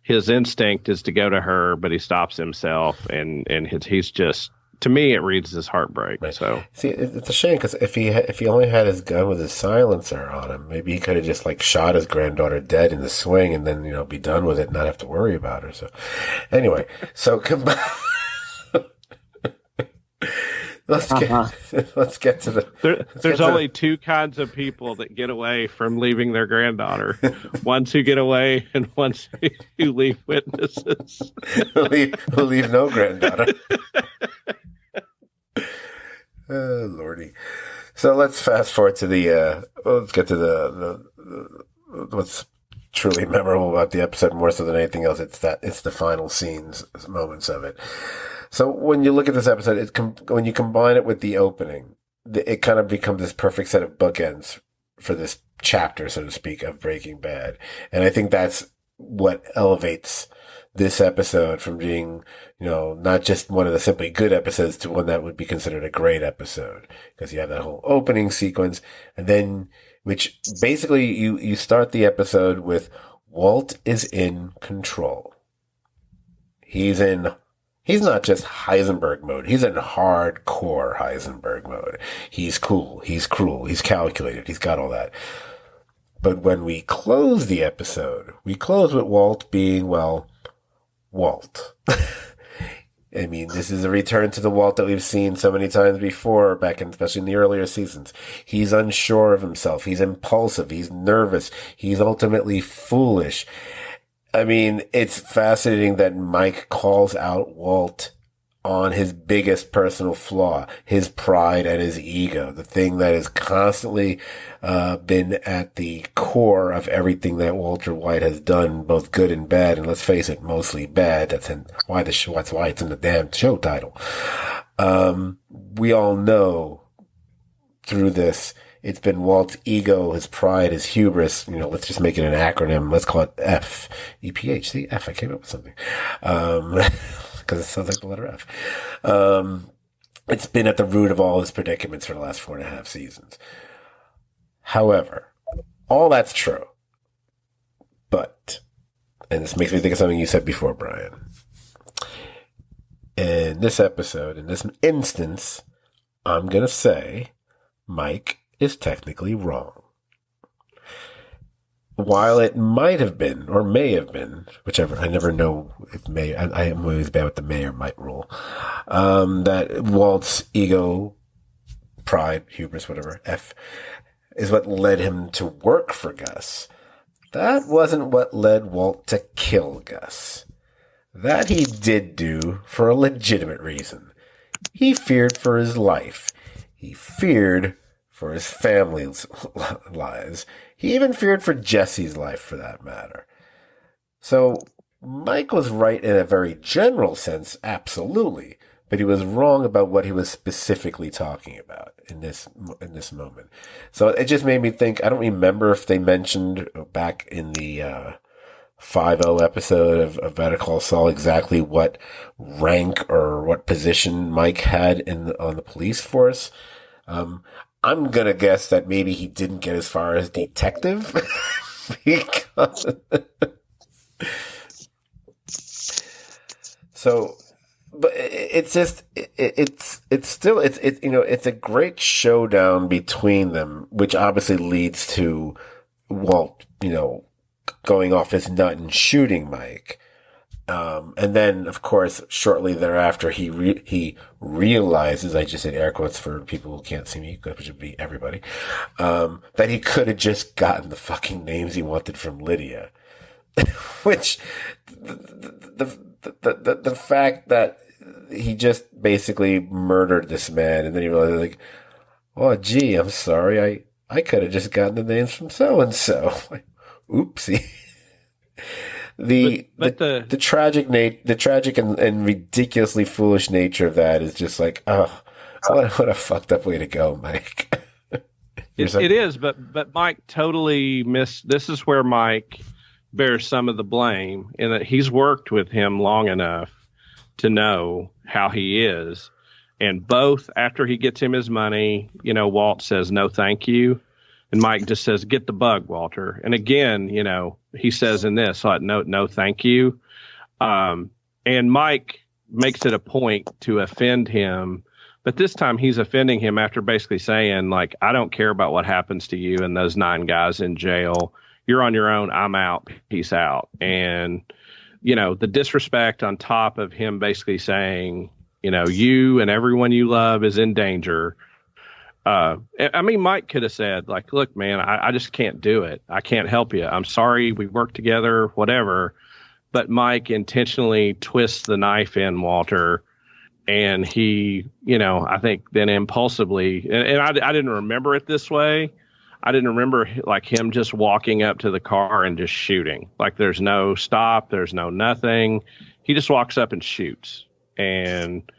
his instinct is to go to her, but he stops himself, and he's just. To me, it reads as heartbreak. Right. So see, it's a shame because if he only had his gun with his silencer on him, maybe he could have just shot his granddaughter dead in the swing, and then be done with it and not have to worry about her. So anyway, let's get to the. There's only two kinds of people that get away from leaving their granddaughter: ones who get away and ones who leave witnesses. who leave no granddaughter. Oh, Lordy. So let's fast forward to let's get to the what's truly memorable about the episode more so than anything else. It's the final scenes, moments of it. So when you look at this episode, when you combine it with the opening, it kind of becomes this perfect set of bookends for this chapter, so to speak, of Breaking Bad. And I think that's what elevates this episode from being, not just one of the simply good episodes to one that would be considered a great episode. Because you have that whole opening sequence, and then, which basically you start the episode with Walt is in control. He's not just Heisenberg mode. He's in hardcore Heisenberg mode. He's cool. He's cruel. He's calculated. He's got all that. But when we close the episode, we close with Walt being, Walt. I mean, this is a return to the Walt that we've seen so many times before, especially in the earlier seasons. He's unsure of himself. He's impulsive. He's nervous. He's ultimately foolish. I mean, it's fascinating that Mike calls out Walt on his biggest personal flaw, his pride and his ego, the thing that has constantly been at the core of everything that Walter White has done, both good and bad, and let's face it, mostly bad. That's why it's in the damn show title. We all know through this, it's been Walt's ego, his pride, his hubris. Let's just make it an acronym. Let's call it F. EPH. See, F, I came up with something. Because it sounds like the letter F. It's been at the root of all his predicaments for the last 4.5 seasons. However, all that's true. But, and this makes me think of something you said before, Brian. In this episode, in this instance, I'm going to say Mike is technically wrong. While it might have been, or may have been, whichever, I never know if may, I am always bad with the may or might rule, that Walt's ego, pride, hubris, whatever, F, is what led him to work for Gus. That wasn't what led Walt to kill Gus. That he did do for a legitimate reason. He feared for his life. He feared for his family's lives. He even feared for Jesse's life, for that matter. So Mike was right in a very general sense, absolutely, but he was wrong about what he was specifically talking about in this moment. So it just made me think. I don't remember if they mentioned back in the 5-0 episode of Better Call Saul exactly what rank or what position Mike had on the police force. I'm going to guess that maybe he didn't get as far as detective. Because so, but it's just, it's still, it's a great showdown between them, which obviously leads to Walt, going off his nut and shooting Mike. And then, of course, shortly thereafter, he realizes, I just said air quotes for people who can't see me, which would be everybody, that he could have just gotten the fucking names he wanted from Lydia. Which, the fact that he just basically murdered this man, and then he realized, Oh, gee, I'm sorry. I could have just gotten the names from so and so. Oopsie. But The tragic and ridiculously foolish nature of that is just like, oh, what a fucked up way to go, Mike. it is, but Mike totally missed. This is where Mike bears some of the blame in that he's worked with him long enough to know how he is. And both after he gets him his money, Walt says, no, thank you. And Mike just says, get the bug, Walter. And again, he says in this, no, thank you. And Mike makes it a point to offend him. But this time he's offending him after basically saying, like, I don't care about what happens to you and those 9 guys in jail. You're on your own. I'm out. Peace out. And, the disrespect on top of him basically saying, you and everyone you love is in danger. Mike could have said, like, look, man, I just can't do it. I can't help you. I'm sorry. We worked together, whatever. But Mike intentionally twists the knife in Walter. And he, I think then impulsively, and I didn't remember it this way. I didn't remember like him just walking up to the car and just shooting. Like there's no stop, there's no nothing. He just walks up and shoots. And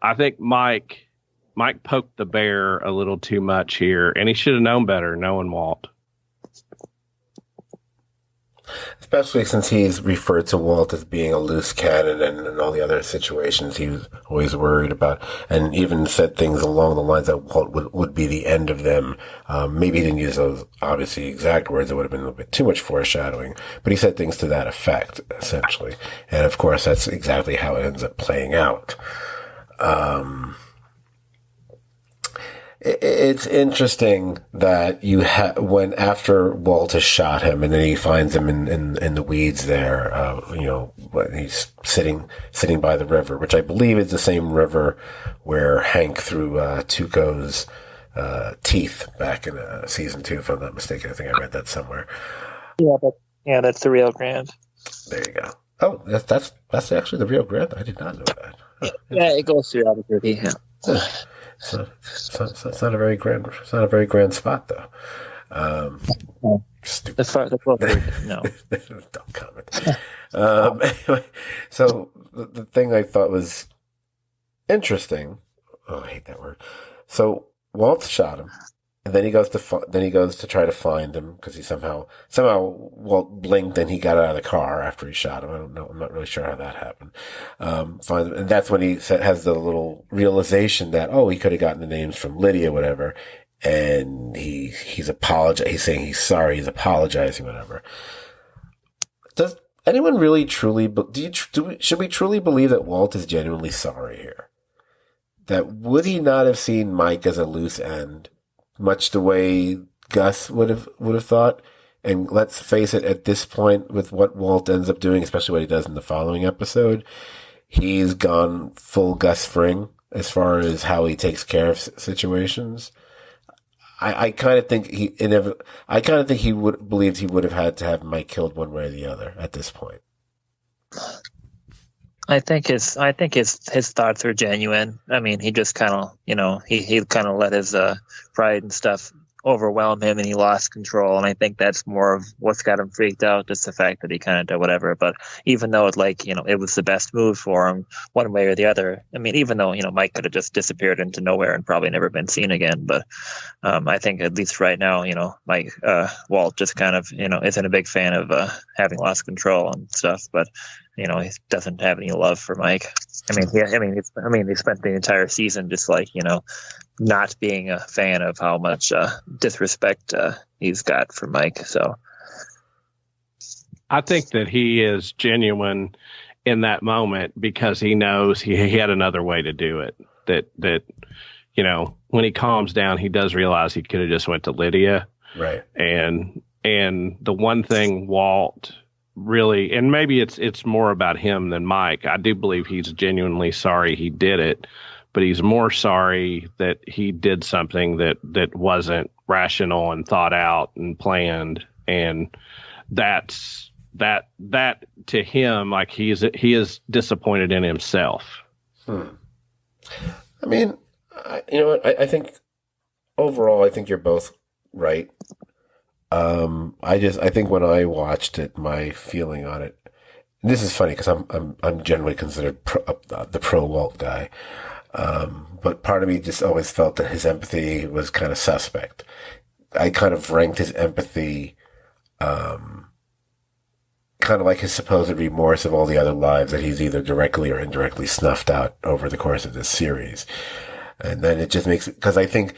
I think Mike poked the bear a little too much here, and he should have known better, knowing Walt. Especially since he's referred to Walt as being a loose cannon and all the other situations he was always worried about, and even said things along the lines that Walt would be the end of them. Maybe he didn't use those obviously exact words. It would have been a little bit too much foreshadowing, but he said things to that effect, essentially. And of course, that's exactly how it ends up playing out. It's interesting that when after Walt has shot him and then he finds him in the weeds there, when he's sitting by the river, which I believe is the same river where Hank threw Tuco's teeth back in season 2, if I'm not mistaken. I think I read that somewhere. Yeah, that's the Rio Grande. There you go. Oh, that's actually the Rio Grande. I did not know that. Huh. Yeah, it goes through Albuquerque. Yeah. So it's not a very grand. It's not a very grand spot, though. Stupid. The closer, no. Don't comment. Anyway, so the thing I thought was interesting. Oh, I hate that word. So Walt shot him, and then he goes to try to find him because he somehow Walt blinked and he got out of the car after he shot him. I don't know. I'm not really sure how that happened. Find him, and that's when he has the little realization that he could have gotten the names from Lydia, whatever. And he's apologizing. He's saying he's sorry. He's apologizing, whatever. Does anyone really truly? Should we truly believe that Walt is genuinely sorry here? That would he not have seen Mike as a loose end? Much the way Gus would have thought. And let's face it, at this point, with what Walt ends up doing, especially what he does in the following episode, he's gone full Gus Fring as far as how he takes care of situations. I kind of think he would believed he would have had to have Mike killed one way or the other at this point. I think his thoughts are genuine. I mean, he just kind of, he kind of let his pride and stuff overwhelm him, and he lost control. And I think that's more of what's got him freaked out, just the fact that he kind of did whatever. But even though it was the best move for him one way or the other. I mean, even though Mike could have just disappeared into nowhere and probably never been seen again. But I think at least right now, Walt just kind of isn't a big fan of having lost control and stuff. But he doesn't have any love for Mike. He spent the entire season just not being a fan of how much disrespect he's got for Mike. So I think that he is genuine in that moment because he knows he had another way to do it. That when he calms down, he does realize he could have just went to Lydia. Right. And the one thing Walt really, and maybe it's more about him than Mike. I do believe he's genuinely sorry he did it, but he's more sorry that he did something that wasn't rational and thought out and planned. And that to him, like he is disappointed in himself. I mean, you know what? I think overall, I think you're both right. I think when I watched it, my feeling on it. And this is funny because I'm generally considered the pro Walt guy, but part of me just always felt that his empathy was kind of suspect. I kind of ranked his empathy, kind of like his supposed remorse of all the other lives that he's either directly or indirectly snuffed out over the course of this series. And then it just makes, because I think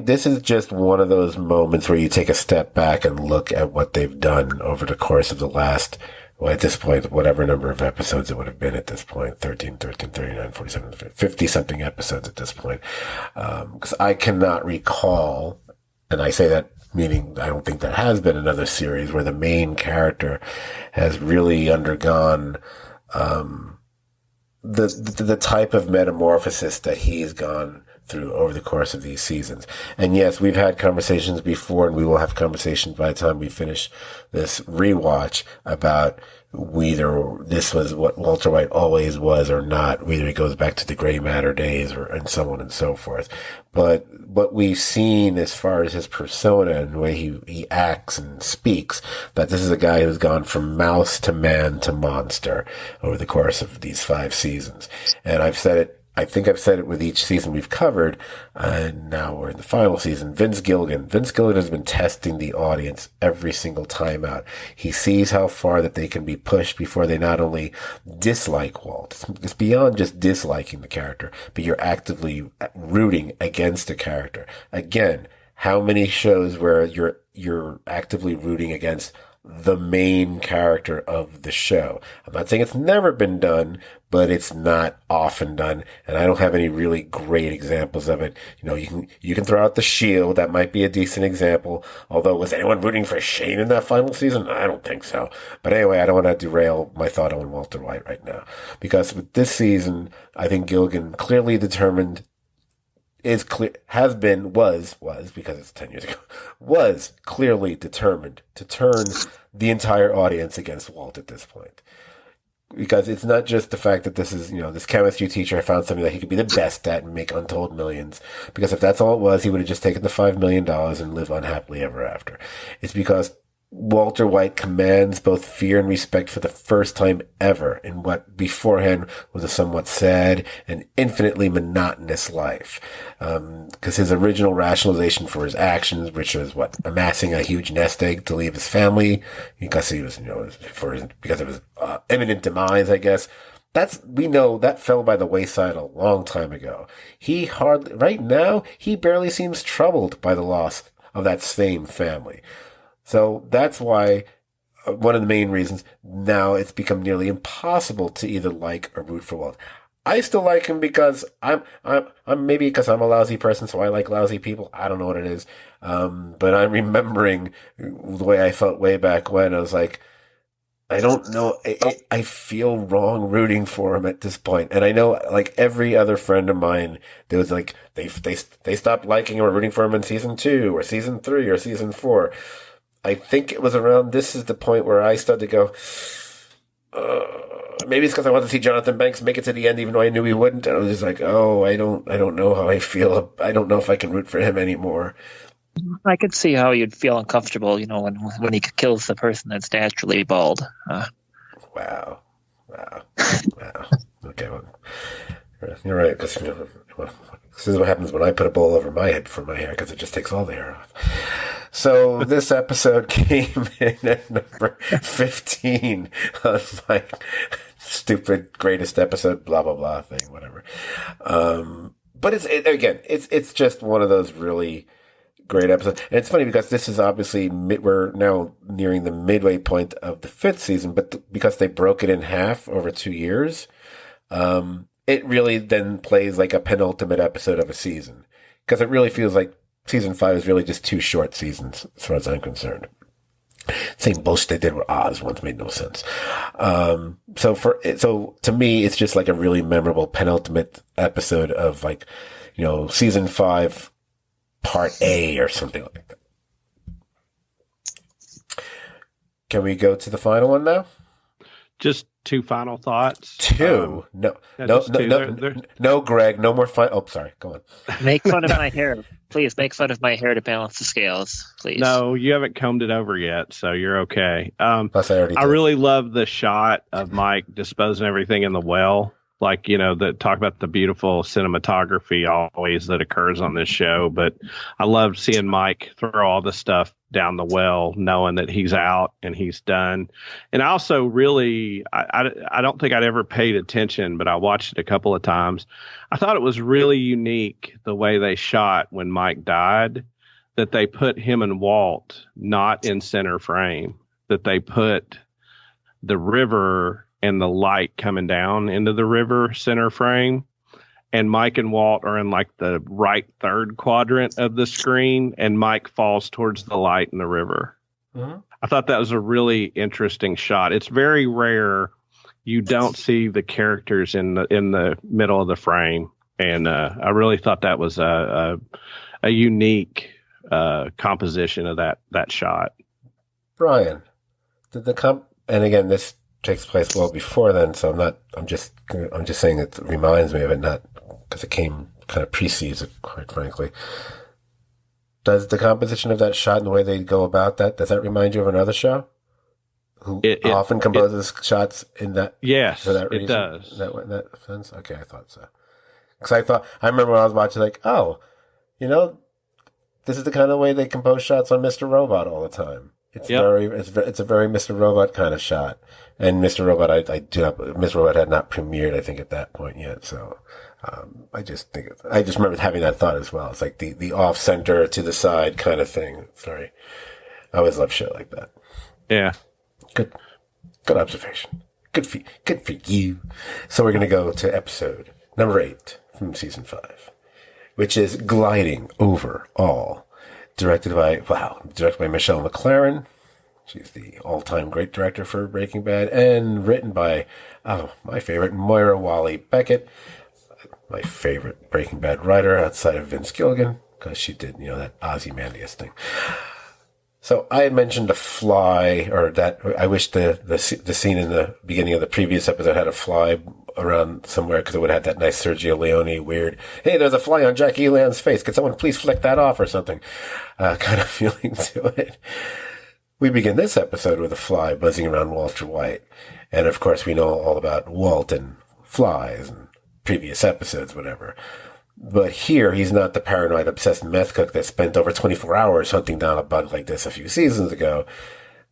this is just one of those moments where you take a step back and look at what they've done over the course of the last, well, at this point, whatever number of episodes it would have been at this point, 13, 39, 47, 50 something episodes at this point. Because I cannot recall, and I say that meaning I don't think there has been another series where the main character has really undergone, the type of metamorphosis that he's gone through over the course of these seasons. And yes, we've had conversations before, and we will have conversations by the time we finish this rewatch about whether this was what Walter White always was or not, whether he goes back to the gray matter days and so on and so forth. But what we've seen as far as his persona and the way he acts and speaks, that this is a guy who's gone from mouse to man to monster over the course of these 5 seasons. And I've said it, I think I've said it with each season we've covered, and now we're in the final season. Vince Gilligan has been testing the audience every single time out. He sees how far that they can be pushed before they not only dislike Walt. It's beyond just disliking the character, but you're actively rooting against the character. Again, how many shows where you're actively rooting against the main character of the show? I'm not saying it's never been done, but it's not often done, and I don't have any really great examples of it. You know, you can throw out The Shield. That might be a decent example. Although, was anyone rooting for Shane in that final season? I don't think so. But anyway, I don't want to derail my thought on Walter White right now, because with this season, I think Gilligan clearly determined was because it's 10 years ago, was clearly determined to turn the entire audience against Walt at this point. Because it's not just the fact that this is, this chemistry teacher found something that he could be the best at and make untold millions. Because if that's all it was, he would have just taken the $5 million and live unhappily ever after. It's because Walter White commands both fear and respect for the first time ever in what beforehand was a somewhat sad and infinitely monotonous life. Because his original rationalization for his actions, which was amassing a huge nest egg to leave his family, because he was, because of his imminent demise, I guess. We know that fell by the wayside a long time ago. Right now, he barely seems troubled by the loss of that same family. So that's why one of the main reasons now it's become nearly impossible to either like or root for Walt. I still like him because I'm maybe because I'm a lousy person, so I like lousy people. I don't know what it is. But I'm remembering the way I felt way back when. I was like, I don't know. I feel wrong rooting for him at this point. And I know, like every other friend of mine, there was like, they stopped liking him or rooting for him in season 2 or season 3 or season 4. I think it was around, this is the point where I started to go, maybe it's because I wanted to see Jonathan Banks make it to the end, even though I knew he wouldn't. And I was just like, I don't know how I feel. I don't know if I can root for him anymore. I could see how you'd feel uncomfortable, when he kills the person that's naturally bald. Wow. Okay, well, you're right, because this is what happens when I put a bowl over my head for my hair, because it just takes all the hair off. So this episode came in at number 15 on my stupid greatest episode, blah, blah, blah thing, whatever. But it's just one of those really great episodes. And it's funny because this is obviously, we're now nearing the midway point of the 5th season, but because they broke it in half over 2 years, it really then plays like a penultimate episode of a season. Because it really feels like season 5 is really just 2 short seasons, as far as I'm concerned. Same bullshit they did with Oz once made no sense. So to me, it's just like a really memorable penultimate episode of season 5, part A or something like that. Can we go to the final one now? Just 2 final thoughts. 2? No, Greg, no more final. Oh, sorry. Go on. Make fun of my hair. please make fun of my hair to balance the scales, please. No, you haven't combed it over yet, so you're okay. Plus, I already I did. really love the shot of Mike disposing everything in the well. Like, talk about the beautiful cinematography always that occurs on this show. But I loved seeing Mike throw all the stuff down the well, knowing that he's out and he's done. And I also really, I don't think I'd ever paid attention, but I watched it a couple of times. I thought it was really unique the way they shot when Mike died, that they put him and Walt not in center frame, that they put the river and the light coming down into the river center frame, and Mike and Walt are in like the right third quadrant of the screen, and Mike falls towards the light in the river. Mm-hmm. I thought that was a really interesting shot. It's very rare you don't see the characters in the middle of the frame, and I really thought that was a unique composition of that shot. Brian, did and again, this takes place well before then, so I'm just saying it reminds me of it, not because it kind of precedes it, quite frankly. Does the composition of that shot and the way they go about that, does that remind you of another show? Who often composes shots in that? Yes, for that reason? It does. In that sense? Okay, I thought so. Because I remember when I was watching, like, this is the kind of way they compose shots on Mr. Robot all the time. It's a very Mr. Robot kind of shot. And Mr. Robot, Mr. Robot had not premiered, I think, at that point yet. So, I just remember having that thought as well. It's like the off center to the side kind of thing. Sorry. I always love shit like that. Yeah. Good observation. Good for you. So we're going to go to episode number 8 from season 5, which is Gliding Over All. Directed by Michelle MacLaren. She's the all-time great director for Breaking Bad, and written by my favorite, Moira Walley-Beckett, my favorite Breaking Bad writer outside of Vince Gilligan, because she did, that Ozymandias thing. So I had mentioned a fly, or that I wish the scene in the beginning of the previous episode had a fly around somewhere, because it would have had that nice Sergio Leone weird, hey, there's a fly on Jackie Elan's face, could someone please flick that off or something, kind of feeling to it. We begin this episode with a fly buzzing around Walter White. And of course we know all about Walt and flies and previous episodes, whatever. But here he's not the paranoid, obsessed meth cook that spent over 24 hours hunting down a bug like this a few seasons ago.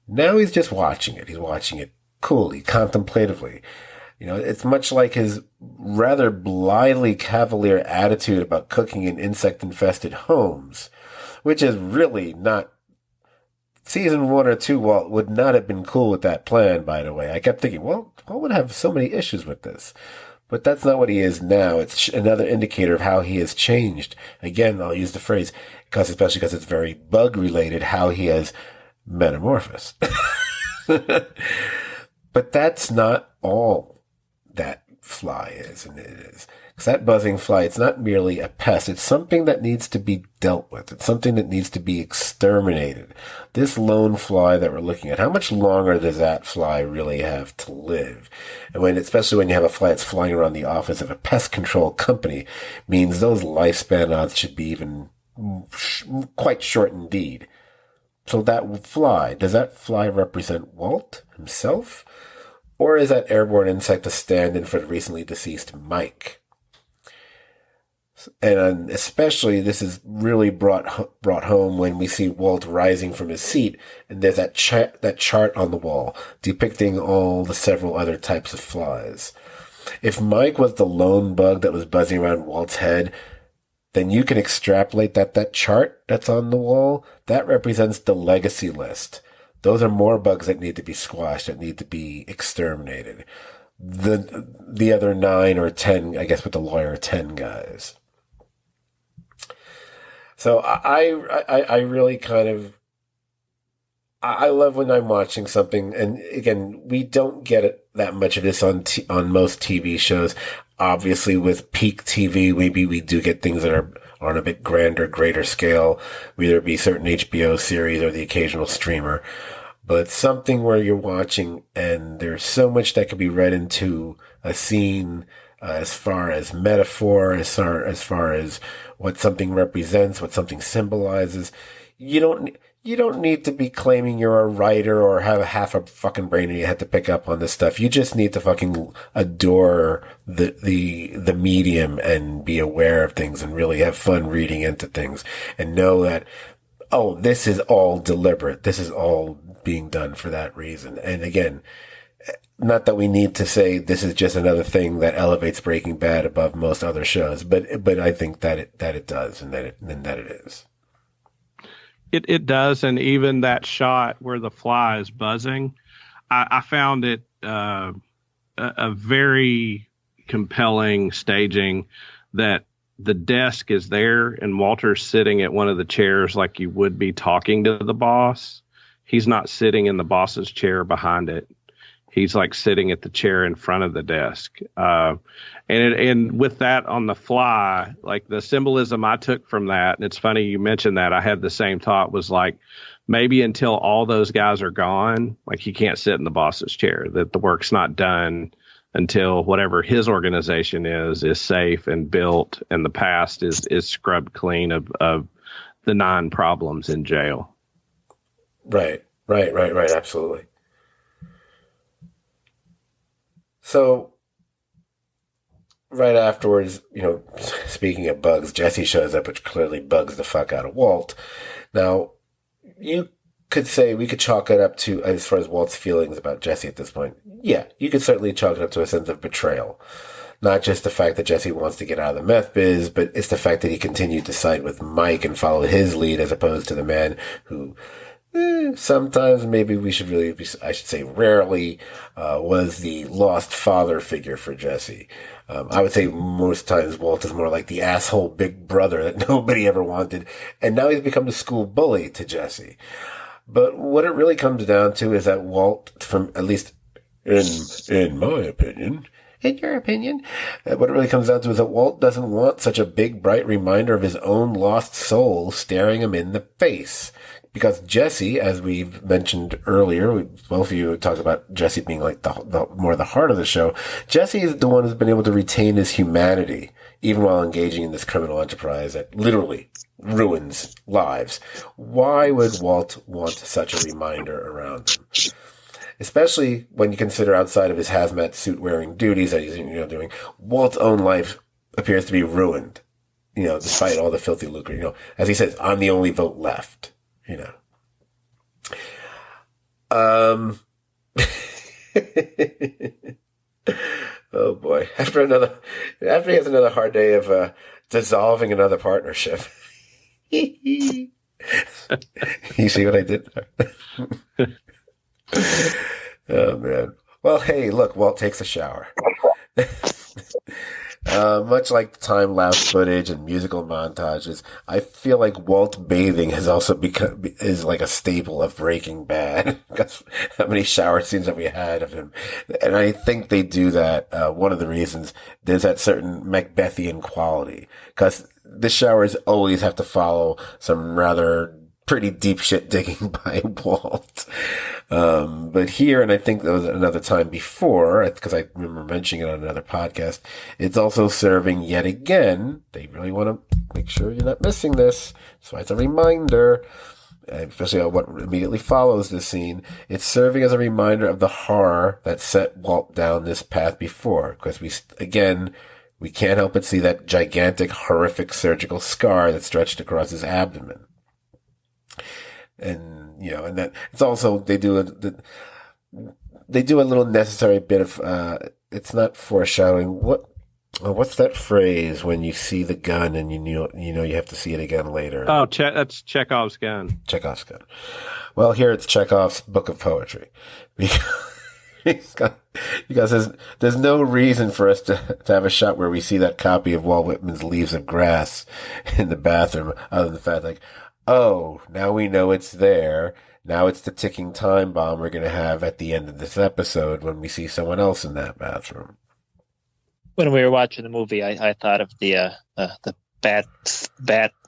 Now he's just watching it. He's watching it coolly, contemplatively. It's much like his rather blithely cavalier attitude about cooking in insect-infested homes, which is really not... Season 1 or 2, Walt would not have been cool with that plan, by the way. I kept thinking, Walt would have so many issues with this. But that's not what he is now. It's another indicator of how he has changed. Again, I'll use the phrase, especially because it's very bug-related, how he has metamorphosed. But that's not all that fly is, and it is. Because that buzzing fly, it's not merely a pest. It's something that needs to be dealt with. It's something that needs to be exterminated. This lone fly that we're looking at, how much longer does that fly really have to live? And especially when you have a fly that's flying around the office of a pest control company, means those lifespan odds should be even quite short indeed. So does that fly represent Walt himself? Or is that airborne insect a stand-in for the recently deceased Mike? And especially this is really brought home when we see Walt rising from his seat, and there's that chart on the wall depicting all the several other types of flies. If Mike was the lone bug that was buzzing around Walt's head, then you can extrapolate that chart that's on the wall, that represents the legacy list. Those are more bugs that need to be squashed, that need to be exterminated. The other 9 or 10, I guess with the lawyer, 10 guys. So I really I love when I'm watching something, and again, we don't get that much of this on most TV shows. Obviously, with peak TV, maybe we do get things that are on a bit grander, greater scale, whether it be certain HBO series or the occasional streamer. But something where you're watching and there's so much that could be read into a scene, as far as metaphor, as far as what something represents, what something symbolizes. You don't need to be claiming you're a writer or have a half a fucking brain and you have to pick up on this stuff. You just need to fucking adore the medium and be aware of things and really have fun reading into things and know that, oh, this is all deliberate. This is all being done for that reason. And again, not that we need to say this is just another thing that elevates Breaking Bad above most other shows, but I think that it does and that it is. It does, and even that shot where the fly is buzzing, I found it a very compelling staging that the desk is there and Walter's sitting at one of the chairs like you would be talking to the boss. He's not sitting in the boss's chair behind it. He's like sitting at the chair in front of the desk. And with that on the fly, like the symbolism I took from that, and it's funny you mentioned that, I had the same thought, was like, maybe until all those guys are gone, like he can't sit in the boss's chair, that the work's not done until whatever his organization is safe and built and the past is scrubbed clean of the 9 problems in jail. Right. Absolutely. So right afterwards, speaking of bugs, Jesse shows up, which clearly bugs the fuck out of Walt. Now, you could say we could chalk it up to, as far as Walt's feelings about Jesse at this point. Yeah, you could certainly chalk it up to a sense of betrayal. Not just the fact that Jesse wants to get out of the meth biz, but it's the fact that he continued to side with Mike and follow his lead as opposed to the man who sometimes, maybe I should say rarely, was the lost father figure for Jesse. I would say most times Walt is more like the asshole big brother that nobody ever wanted, and now he's become the school bully to Jesse. But what it really comes down to is that Walt, from at least in my opinion, in your opinion, what it really comes down to is that Walt doesn't want such a big, bright reminder of his own lost soul staring him in the face. Because Jesse, as we've mentioned earlier, both of you talked about Jesse being like the more the heart of the show. Jesse is the one who's been able to retain his humanity, even while engaging in this criminal enterprise that literally ruins lives. Why would Walt want such a reminder around him? Especially when you consider outside of his hazmat suit wearing duties that he's doing, Walt's own life appears to be ruined. Despite all the filthy lucre. As he says, I'm the only vote left. Oh boy. After he has another hard day of dissolving another partnership. You see what I did there? Oh man. Well, hey, look, Walt takes a shower. Much like the time-lapse footage and musical montages, I feel like Walt bathing has also is like a staple of Breaking Bad. Because how many shower scenes have we had of him? And I think they do that. One of the reasons, there's that certain Macbethian quality. Because the showers always have to follow some rather pretty deep shit digging by Walt. But here, and I think there was another time before, because I remember mentioning it on another podcast, it's also serving yet again. They really want to make sure you're not missing this. So it's a reminder, especially on what immediately follows this scene. It's serving as a reminder of the horror that set Walt down this path before. Because we can't help but see that gigantic, horrific surgical scar that stretched across his abdomen. And and that it's also they do a little necessary bit of it's not foreshadowing. What's that phrase when you see the gun and you have to see it again later? Oh, that's Chekhov's gun. Chekhov's gun. Well, here it's Chekhov's book of poetry. Because there's no reason for us to have a shot where we see that copy of Walt Whitman's Leaves of Grass in the bathroom, other than the fact like, oh, now we know it's there. Now it's the ticking time bomb we're going to have at the end of this episode when we see someone else in that bathroom. When we were watching the movie, I thought of the bat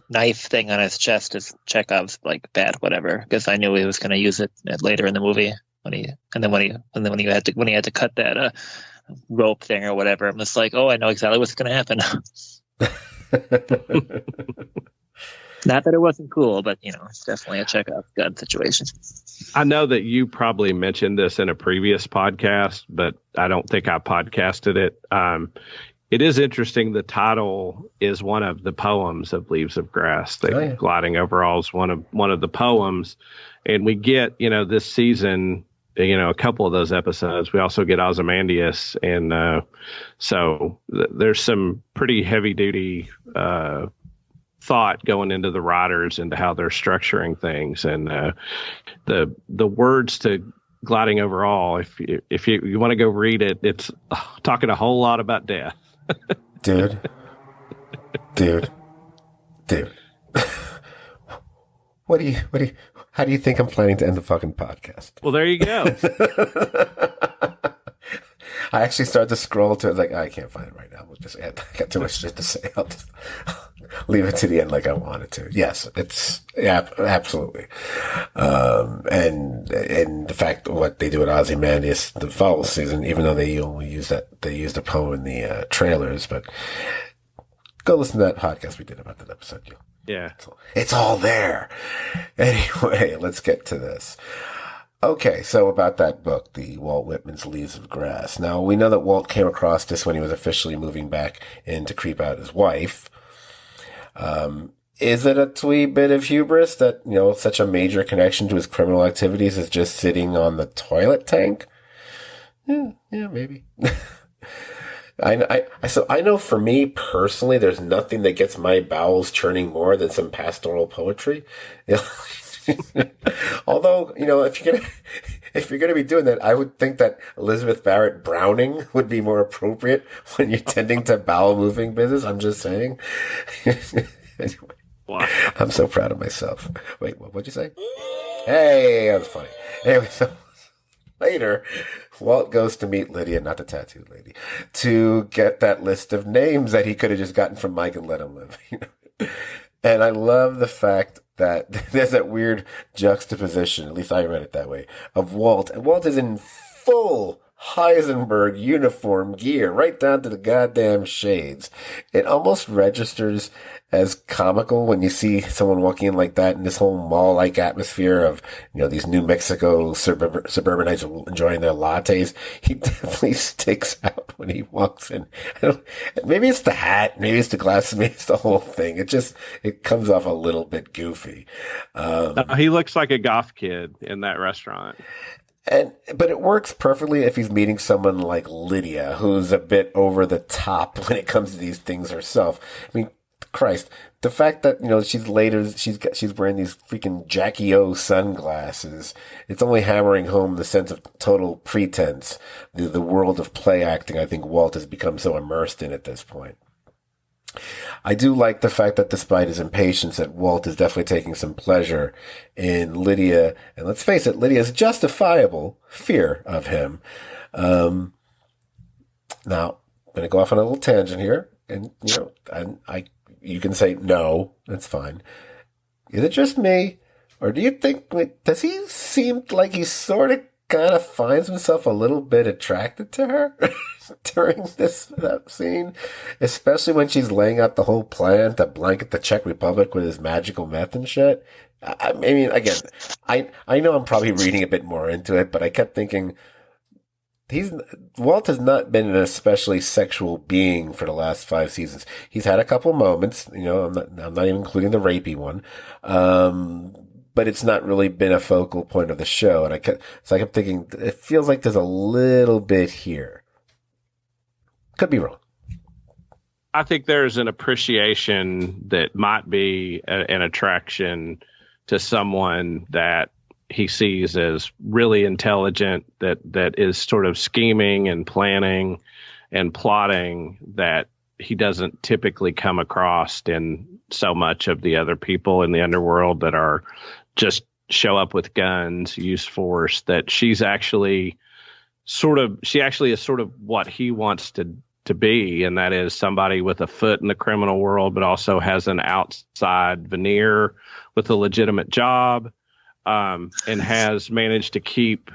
knife thing on his chest as Chekhov's like bat whatever, because I knew he was going to use it later in the movie when he had to cut that rope thing or whatever. I'm just like, oh, I know exactly what's going to happen. Not that it wasn't cool, but it's definitely a check out gun situation. I know that you probably mentioned this in a previous podcast, but I don't think I podcasted it. It is interesting. The title is one of the poems of Leaves of Grass. Gliding Overall is one of the poems, and we get this season a couple of those episodes. We also get Ozymandias, and so there's some pretty heavy duty thought going into the writers into how they're structuring things, and the words to Gliding Overall. If you want to go read it, it's talking a whole lot about death. Dude. How do you think I'm planning to end the fucking podcast? Well, there you go. I actually started to scroll to it, like, I can't find it right now. I got too much shit to say. I'll just leave it to the end like I wanted to. Yes, it's absolutely. And the fact of what they do at Ozymandias the fall season, even though they only use a poem in the trailers, but go listen to that podcast we did about that episode. Yeah. It's all there. Anyway, let's get to this. Okay, so about that book, the Walt Whitman's Leaves of Grass. Now, we know that Walt came across this when he was officially moving back in to creep out his wife. Is it a twee bit of hubris that, such a major connection to his criminal activities is just sitting on the toilet tank? Yeah, maybe. I know for me personally, there's nothing that gets my bowels churning more than some pastoral poetry. Although, if you're gonna be doing that, I would think that Elizabeth Barrett Browning would be more appropriate when you're tending to bowel moving business. I'm just saying. Anyway, wow. I'm so proud of myself. Wait, what'd you say? Hey, that was funny. Anyway, so later, Walt goes to meet Lydia, not the tattooed lady, to get that list of names that he could have just gotten from Mike and let him live. And I love the fact that there's that weird juxtaposition, at least I read it that way, of Walt. And Walt is in full Heisenberg uniform gear, right down to the goddamn shades. It almost registers as comical when you see someone walking in like that in this whole mall-like atmosphere of, these New Mexico suburbanites enjoying their lattes. He definitely sticks out when he walks in. Maybe it's the hat, maybe it's the glasses, maybe it's the whole thing. It comes off a little bit goofy. He looks like a goth kid in that restaurant. But it works perfectly if he's meeting someone like Lydia, who's a bit over the top when it comes to these things herself. I mean, Christ, the fact that, she's wearing these freaking Jackie O sunglasses, it's only hammering home the sense of total pretense, the world of play acting I think Walt has become so immersed in at this point. I do like the fact that despite his impatience, that Walt is definitely taking some pleasure in Lydia, and let's face it, Lydia's justifiable fear of him. Now, I'm going to go off on a little tangent here, and, you can say, no, that's fine. Is it just me? Or do you think, does he seem like he sort of kind of finds himself a little bit attracted to her during that scene? Especially when she's laying out the whole plan to blanket the Czech Republic with his magical meth and shit. I mean, again, I know I'm probably reading a bit more into it, but I kept thinking, Walt has not been an especially sexual being for the last 5 seasons. He's had a couple moments, I'm not even including the rapey one, but it's not really been a focal point of the show. And I kept thinking, it feels like there's a little bit here. Could be wrong. I think there's an appreciation that might be an attraction to someone that he sees as really intelligent, that is sort of scheming and planning and plotting, that he doesn't typically come across in so much of the other people in the underworld that are just show up with guns, use force. That she actually is sort of what he wants to be, and that is somebody with a foot in the criminal world, but also has an outside veneer with a legitimate job. And has managed to keep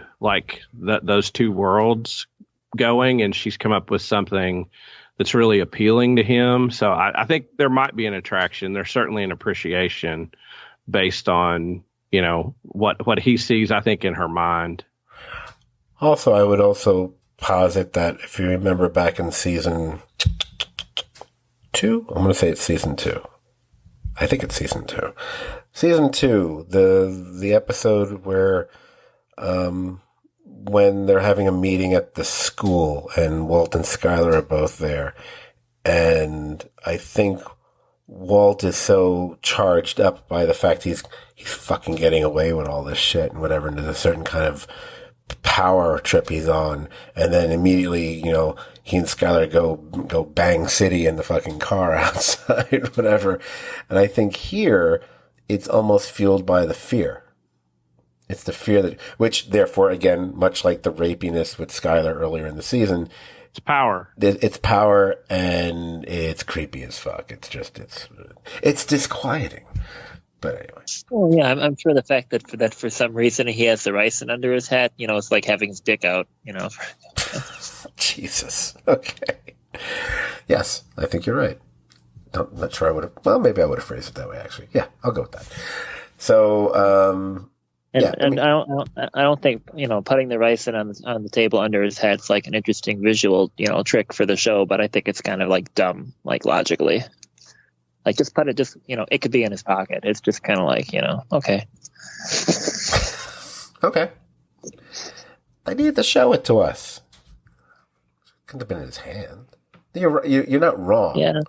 those two worlds going, and she's come up with something that's really appealing to him. So I think there might be an attraction. There's certainly an appreciation based on, what he sees, I think, in her mind. Also, I would also posit that if you remember back in season 2, I'm going to say it's season 2. I think it's season 2. Season 2, the episode where when they're having a meeting at the school and Walt and Skylar are both there. And I think Walt is so charged up by the fact he's fucking getting away with all this shit and whatever. And there's a certain kind of power trip he's on. And then immediately, he and Skylar go bang city in the fucking car outside, whatever. And I think here it's almost fueled by the fear. It's the fear which therefore, again, much like the rapiness with Skylar earlier in the season, it's power. It's power, and it's creepy as fuck. It's just, it's disquieting. But anyway. Well, yeah, I'm sure the fact that for some reason he has the ricin under his hat, it's like having his dick out, Jesus. Okay. Yes, I think you're right. I'm not sure I would have. Well, maybe I would have phrased it that way, actually. Yeah, I'll go with that. So, I don't think putting the ricin on the table under his hat's like an interesting visual trick for the show, but I think it's kind of like dumb, like logically. Like just put it, it could be in his pocket. It's just kind of like okay. Okay. They needed to show it to us. Couldn't have been in his hand. You're not wrong. Yeah.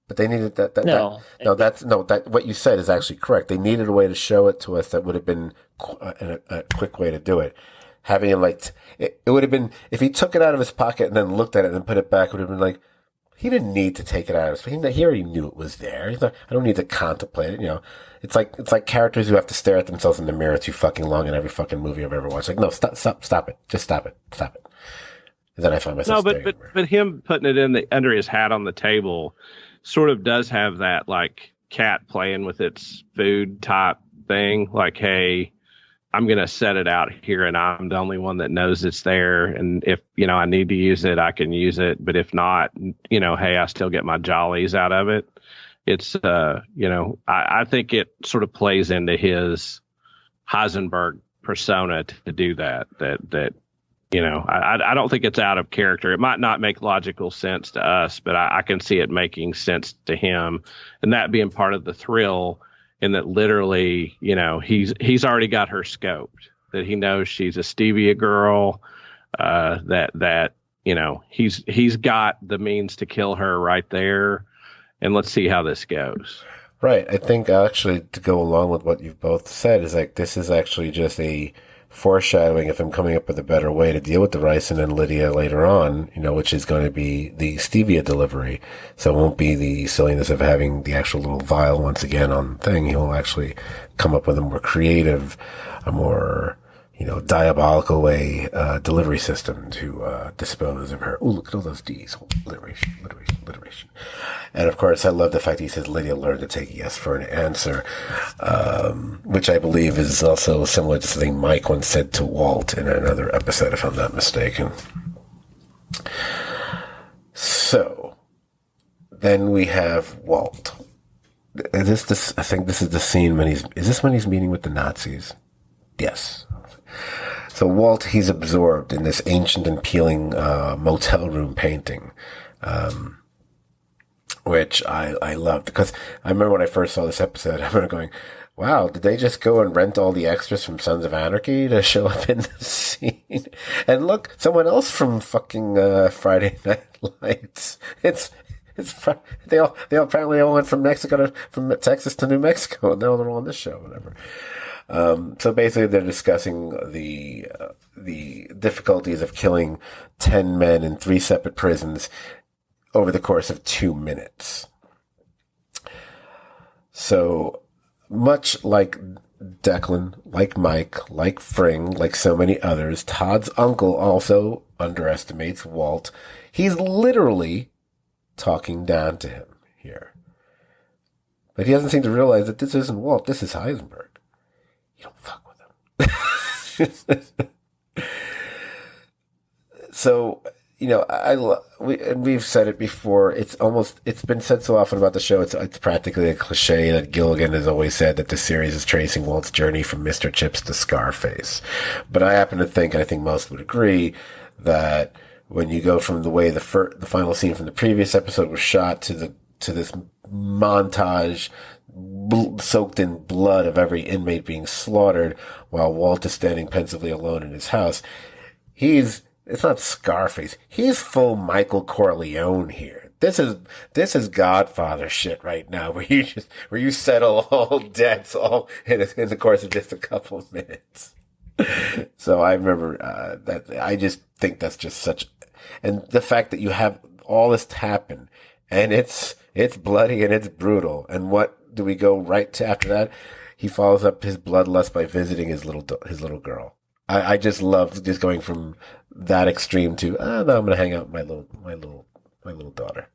But they needed that. What you said is actually correct. They needed a way to show it to us that would have been a quick way to do it. Having it it would have been, if he took it out of his pocket and then looked at it and then put it back, it would have been like, he didn't need to take it out of his pocket. He already knew it was there. He's like, I don't need to contemplate it. It's like characters who have to stare at themselves in the mirror too fucking long in every fucking movie I've ever watched. Like, no, stop it. Just stop it. And then I find myself but him putting it under his hat on the table sort of does have that like cat playing with its food type thing. Like, hey, I'm going to set it out here and I'm the only one that knows it's there. And if, I need to use it, I can use it. But if not, hey, I still get my jollies out of it. It's, I think it sort of plays into his Heisenberg persona to do that. I don't think it's out of character. It might not make logical sense to us, but I can see it making sense to him, and that being part of the thrill. And that literally, he's already got her scoped. That he knows she's a stevia girl. That he's got the means to kill her right there. And let's see how this goes. Right. I think actually to go along with what you've both said is like this is actually just a foreshadowing of him coming up with a better way to deal with the ricin and Lydia later on, which is going to be the stevia delivery. So it won't be the silliness of having the actual little vial once again on thing. He'll actually come up with a more creative, a more, diabolical way, delivery system to, dispose of her. Ooh, look at all those D's. Alliteration. And of course, I love the fact he says Lydia learned to take yes for an answer, which I believe is also similar to something Mike once said to Walt in another episode, if I'm not mistaken. So, then we have Walt. I think this is the scene when is this when he's meeting with the Nazis? Yes. So Walt, he's absorbed in this ancient and peeling motel room painting, which I loved because I remember when I first saw this episode, I remember going, wow, did they just go and rent all the extras from Sons of Anarchy to show up in the scene? And look, someone else from fucking Friday Night Lights. They apparently all went from Texas to New Mexico, and now they're all on this show, whatever. So basically, they're discussing the difficulties of killing 10 men in 3 separate prisons over the course of 2 minutes. So much like Declan, like Mike, like Fring, like so many others, Todd's uncle also underestimates Walt. He's literally talking down to him here. But he doesn't seem to realize that this isn't Walt, this is Heisenberg. You don't fuck with him. So, we've said it before. It's been said so often about the show. It's practically a cliche that Gilligan has always said that the series is tracing Walt's journey from Mr. Chips to Scarface. But I happen to think, and I think most would agree, that when you go from the way the final scene from the previous episode was shot to this montage soaked in blood of every inmate being slaughtered while Walt is standing pensively alone in his house, it's not Scarface. He's full Michael Corleone here. This is Godfather shit right now, where you settle all debts all in the course of just a couple of minutes. So I remember that. I just think that's just and the fact that you have all this happen, and it's bloody and it's brutal. And what do we go right to after that? He follows up his bloodlust by visiting his little girl. I just love just going from that extreme to no, I'm going to hang out with my little daughter.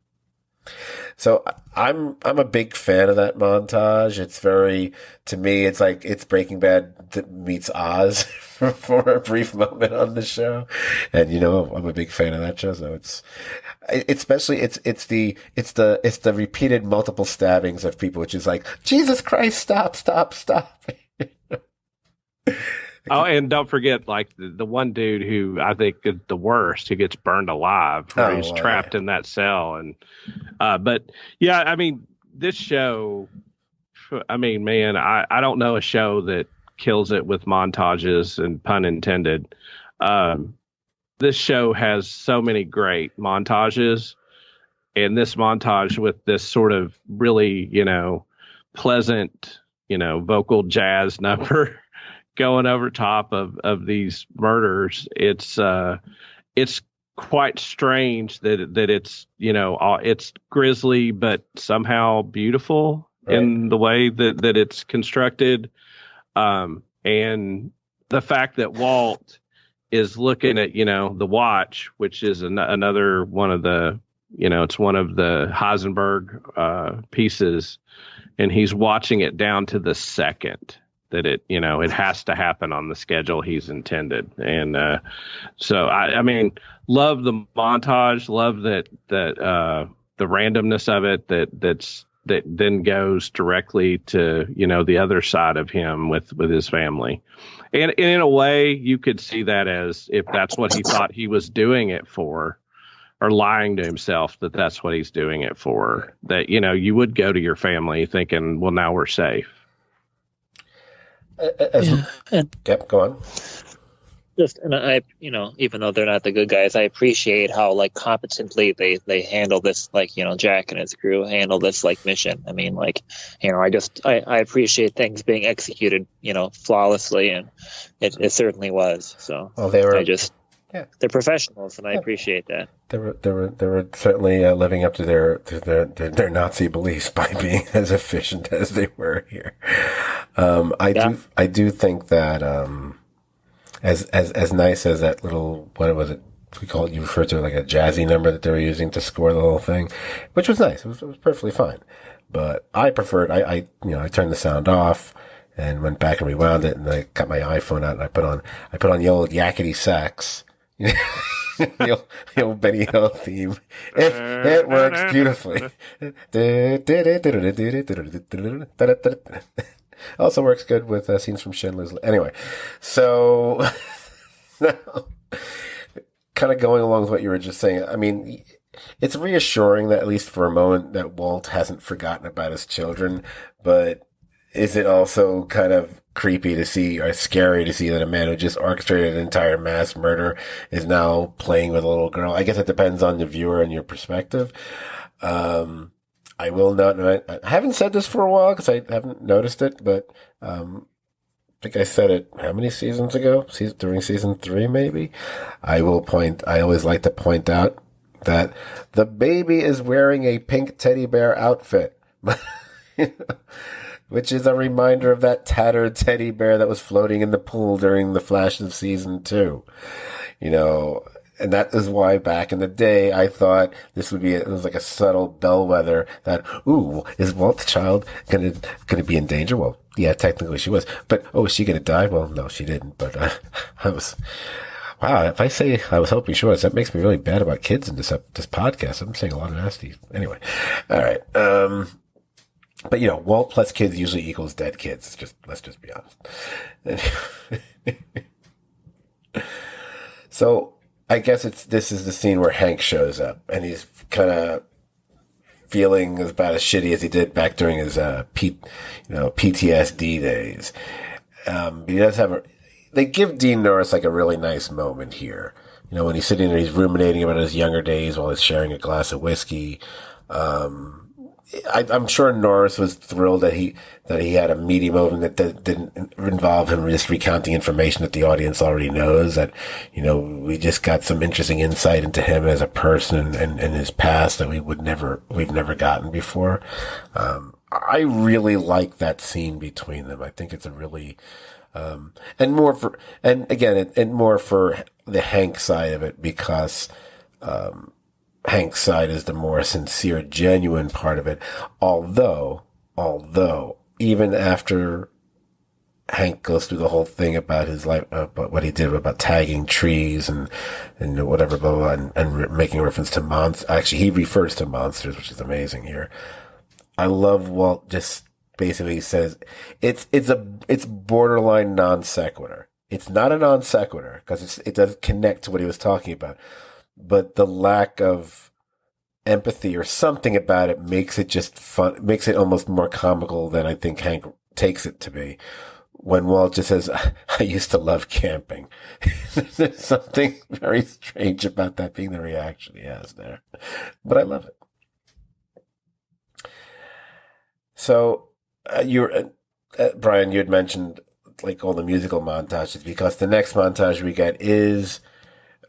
So I'm a big fan of that montage. It's to me, it's like it's Breaking Bad that meets Oz for a brief moment on the show, and I'm a big fan of that show. So it's the repeated multiple stabbings of people, which is like, Jesus Christ, stop. Oh, and don't forget, like the one dude who I think is the worst, who gets burned alive, where he's trapped in that cell. And but yeah, I mean, this show, I mean, man, I don't know a show that kills it with montages, and pun intended. This show has so many great montages, and this montage with this sort of really, pleasant, vocal jazz number going over top of these murders. It's quite strange that it's, it's grisly, but somehow beautiful, right, in the way that it's constructed. And the fact that Walt is looking at, the watch, which is another one of the, it's one of the Heisenberg pieces, and he's watching it down to the second that it has to happen on the schedule he's intended. And so I mean, love the montage, love that the randomness of it, that then goes directly to the other side of him with his family. And in a way, you could see that as if that's what he thought he was doing it for, or lying to himself that that's what he's doing it for, that you would go to your family thinking, well, now we're safe. Yep, go on. And I, even though they're not the good guys, I appreciate how competently they handle this, Jack and his crew handle this mission. I mean, I appreciate things being executed, flawlessly, and it certainly was. So they're professionals, and I appreciate that. They were certainly living up to their Nazi beliefs by being as efficient as they were here. I do think that as nice as that little, what was it? You referred to it like a jazzy number that they were using to score the whole thing, which was nice. It was perfectly fine. But I preferred, I turned the sound off and went back and rewound it, and I got my iPhone out and I put on the old yakety sax. the old Benny Hill theme. It works beautifully. Also works good with scenes from Schindler's List. Anyway, so kind of going along with what you were just saying, I mean, it's reassuring that at least for a moment that Walt hasn't forgotten about his children, but is it also kind of creepy to see, or scary to see, that a man who just orchestrated an entire mass murder is now playing with a little girl? I guess it depends on the viewer and your perspective. I will not, I haven't said this for a while because I haven't noticed it, but I think I said it how many seasons ago? During season 3, maybe? I always like to point out that the baby is wearing a pink teddy bear outfit. Which is a reminder of that tattered teddy bear that was floating in the pool during the flash of season 2. And that is why back in the day I thought it was like a subtle bellwether that, ooh, is Walt's child gonna be in danger? Well, yeah, technically she was. But, is she gonna die? Well, no, she didn't. But wow, Wow, if I say I was hoping she was, that makes me really bad about kids in this podcast. I'm saying a lot of nasty. Anyway, all right. But Walt plus kids usually equals dead kids. Let's just be honest. So I guess this is the scene where Hank shows up, and he's kind of feeling about as shitty as he did back during his PTSD days. He does have they give Dean Norris like a really nice moment here. When he's sitting there, he's ruminating about his younger days while he's sharing a glass of whiskey. I'm sure Norris was thrilled that he had a meaty moment that didn't involve him just recounting information that the audience already knows. That we just got some interesting insight into him as a person and his past that we've never gotten before. I really like that scene between them. I think it's a really and more for the Hank side of it, because Hank's side is the more sincere, genuine part of it. Although, even after Hank goes through the whole thing about his life, about what he did about tagging trees and whatever, blah, blah, blah, and making reference to monsters. Actually, he refers to monsters, which is amazing here. I love Walt just basically says it's borderline non sequitur. It's not a non sequitur because it doesn't connect to what he was talking about. But the lack of empathy or something about it makes it just fun, makes it almost more comical than I think Hank takes it to be. When Walt just says, I used to love camping. There's something very strange about that being the reaction he has there. But I love it. So, Brian, you had mentioned like all the musical montages, because the next montage we get is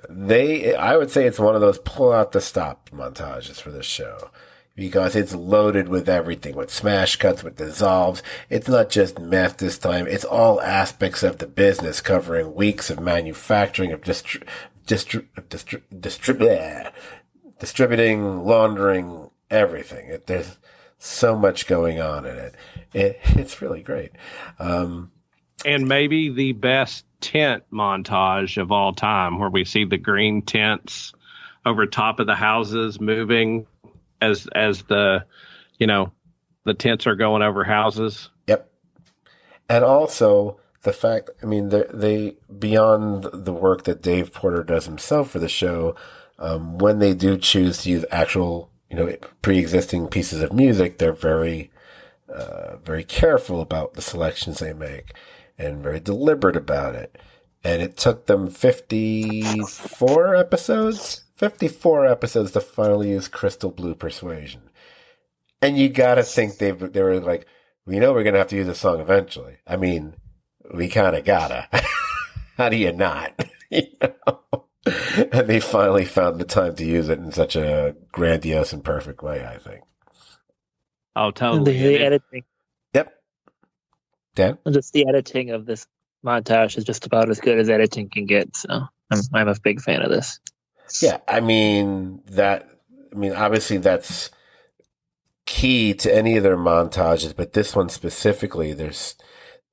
I would say it's one of those pull out the stop montages for this show, because it's loaded with everything, with smash cuts, with dissolves. It's not just meth this time. It's all aspects of the business, covering weeks of manufacturing, of distributing, laundering, everything. There's so much going on in it. It's really great. And maybe the best tent montage of all time, where we see the green tents over top of the houses moving as the tents are going over houses. Yep. And also the fact, they beyond the work that Dave Porter does himself for the show, when they do choose to use actual, pre-existing pieces of music, they're very, very careful about the selections they make and very deliberate about it. And it took them 54 episodes to finally use Crystal Blue Persuasion. And you gotta think they were like, we know we're gonna have to use a song eventually. We kinda gotta. How do you not? And they finally found the time to use it in such a grandiose and perfect way, I think. Oh, totally. The editing. Yep. Dan? Just the editing of this montage is just about as good as editing can get. So I'm a big fan of this. Yeah, obviously that's key to any of their montages, but this one specifically, it's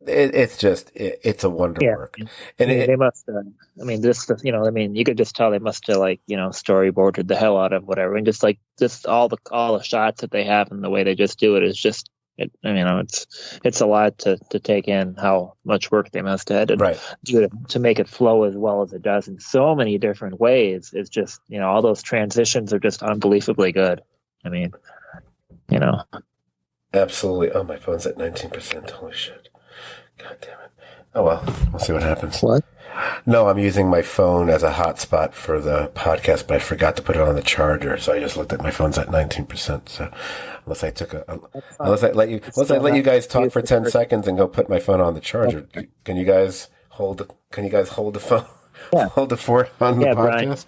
a wonderwork. And they must. You could just tell they must have storyboarded the hell out of whatever, and just all the shots that they have and the way they just do it is just. It's a lot to take in how much work they must have had to make it flow as well as it does in so many different ways. It's just, all those transitions are just unbelievably good. Absolutely. Oh, my phone's at 19%. Holy shit. God damn it. Oh, well, we'll see what happens. What? No, I'm using my phone as a hotspot for the podcast, but I forgot to put it on the charger, so I just looked at my phone's at 19%. So unless I let you guys talk for 10 seconds and go put my phone on the charger, can you guys hold the phone? Yeah. Hold the fort on the podcast?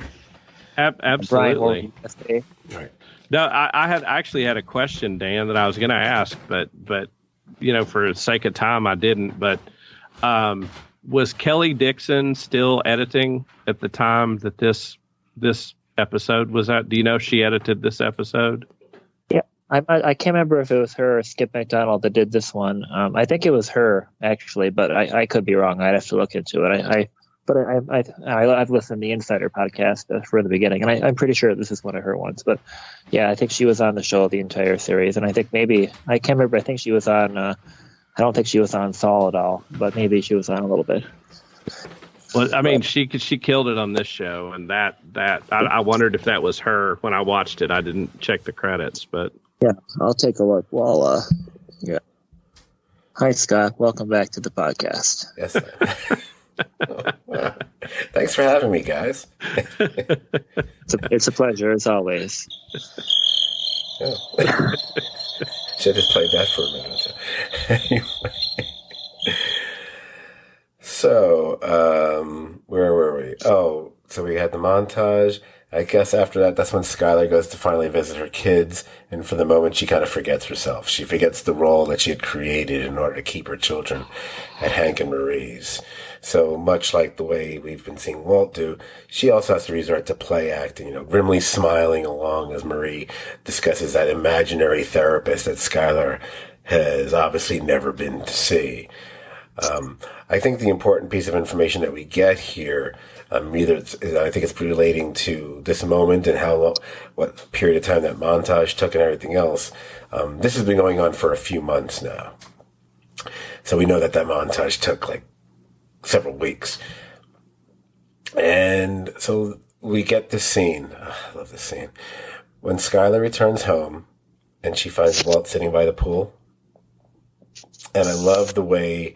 Absolutely. Brian, right. No, I had actually had a question, Dan, that I was going to ask, but for the sake of time, I didn't. But was Kelly Dixon still editing at the time that this episode was out? Do you know if she edited this episode? Yeah, I can't remember if it was her or Skip McDonald that did this one. I think it was her, actually, but I could be wrong. I'd have to look into it. But I've listened to the Insider podcast for the beginning, and I'm pretty sure this is one of her ones. But yeah, I think she was on the show the entire series, and I think maybe I can't remember. I think she was on. I don't think she was on Saul at all, but maybe she was on a little bit. Well, I mean, she killed it on this show, and that I wondered if that was her when I watched it. I didn't check the credits, but yeah, I'll take a look. Well, yeah. Hi, Scott. Welcome back to the podcast. Yes. Thanks for having me, guys. It's a pleasure as always. Oh. Should have just played that for a minute. So, where were we? Oh, so we had the montage. I guess after that, that's when Skylar goes to finally visit her kids, and for the moment, she kind of forgets herself. She forgets the role that she had created in order to keep her children at Hank and Marie's. So much like the way we've been seeing Walt do, she also has to resort to play acting, grimly smiling along as Marie discusses that imaginary therapist that Skylar has obviously never been to see. I think the important piece of information that we get here, I think it's relating to this moment and what period of time that montage took and everything else. This has been going on for a few months now. So we know that montage took like several weeks. And so we get this scene. Oh, I love this scene. When Skylar returns home and she finds Walt sitting by the pool. And I love the way,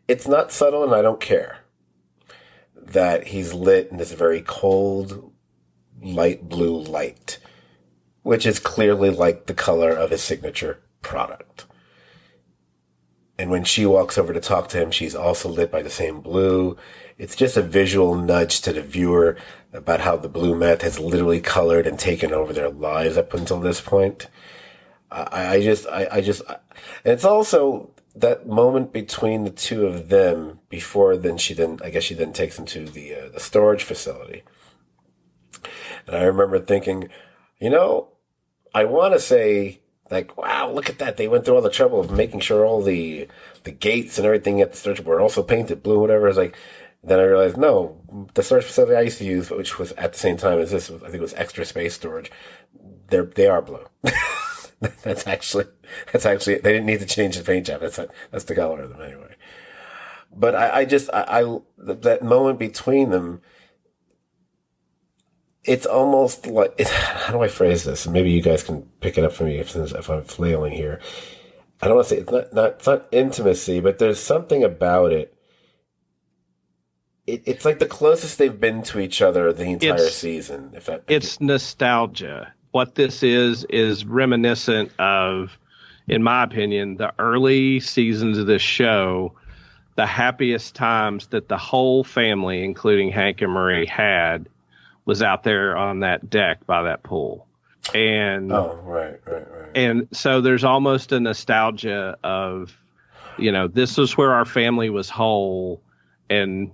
it's not subtle and I don't care that he's lit in this very cold, light blue light, which is clearly like the color of his signature product. And when she walks over to talk to him, she's also lit by the same blue. It's just a visual nudge to the viewer about how the blue meth has literally colored and taken over their lives up until this point. And it's also that moment between the two of them before she then takes him to the storage facility. And I remember thinking, I want to say, like, wow, look at that. They went through all the trouble of making sure all the gates and everything at the storage were also painted blue, whatever. It's like, then I realized, no, the storage facility I used to use, which was at the same time as this, I think it was Extra Space Storage, they are blue. That's actually, they didn't need to change the paint job. That's the color of them anyway. But that moment between them, it's almost like, how do I phrase this? And maybe you guys can pick it up for me if I'm flailing here. I don't want to say it's not intimacy, but there's something about it. It's like the closest they've been to each other the entire season. It's nostalgia. What this is reminiscent of, in my opinion, the early seasons of this show, the happiest times that the whole family, including Hank and Marie, had was out there on that deck by that pool. And right. And so there's almost a nostalgia of, this is where our family was whole, and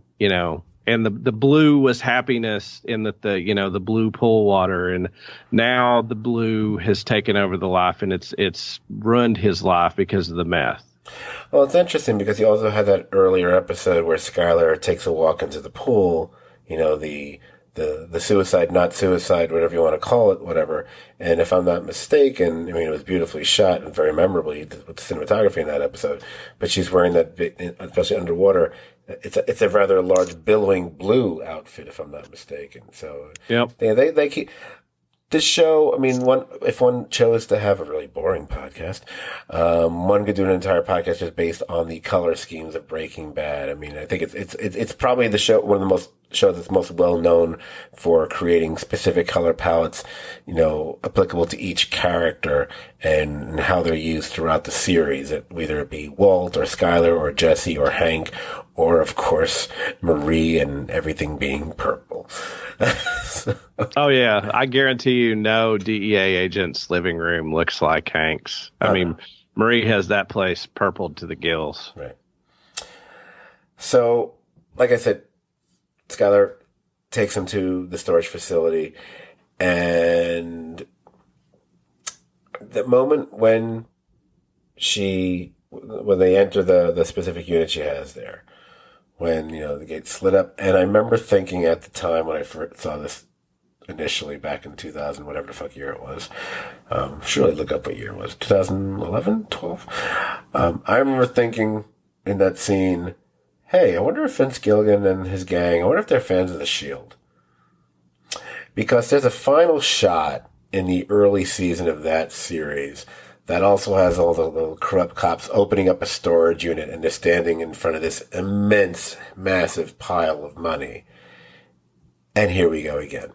and the blue was happiness in that the blue pool water, and now the blue has taken over the life, and it's ruined his life because of the meth. Well, it's interesting because you also had that earlier episode where Skylar takes a walk into the pool, the suicide, not suicide, whatever you want to call it, whatever. And if I'm not mistaken, it was beautifully shot and very memorably with the cinematography in that episode. But she's wearing that, especially underwater, it's a rather large billowing blue outfit, if I'm not mistaken. So yep. They keep this show. If one chose to have a really boring podcast, one could do an entire podcast just based on the color schemes of Breaking Bad. I think it's probably the show, one of the most shows that's most well known for creating specific color palettes, applicable to each character and how they're used throughout the series. Whether it be Walt or Skylar or Jesse or Hank, or of course Marie and everything being purple. Oh yeah, I guarantee you, no DEA agent's living room looks like Hank's. Marie has that place purpled to the gills. Right. So, like I said, Skylar takes him to the storage facility, and the moment when they enter the specific unit she has there, when, the gate slid up. And I remember thinking at the time when I first saw this initially back in 2000, whatever the fuck year it was. Surely look up what year it was. 2011, 12. I remember thinking in that scene, hey, I wonder if Vince Gilligan and his gang, I wonder if they're fans of The Shield. Because there's a final shot in the early season of that series that also has all the little corrupt cops opening up a storage unit, and they're standing in front of this immense, massive pile of money. And here we go again.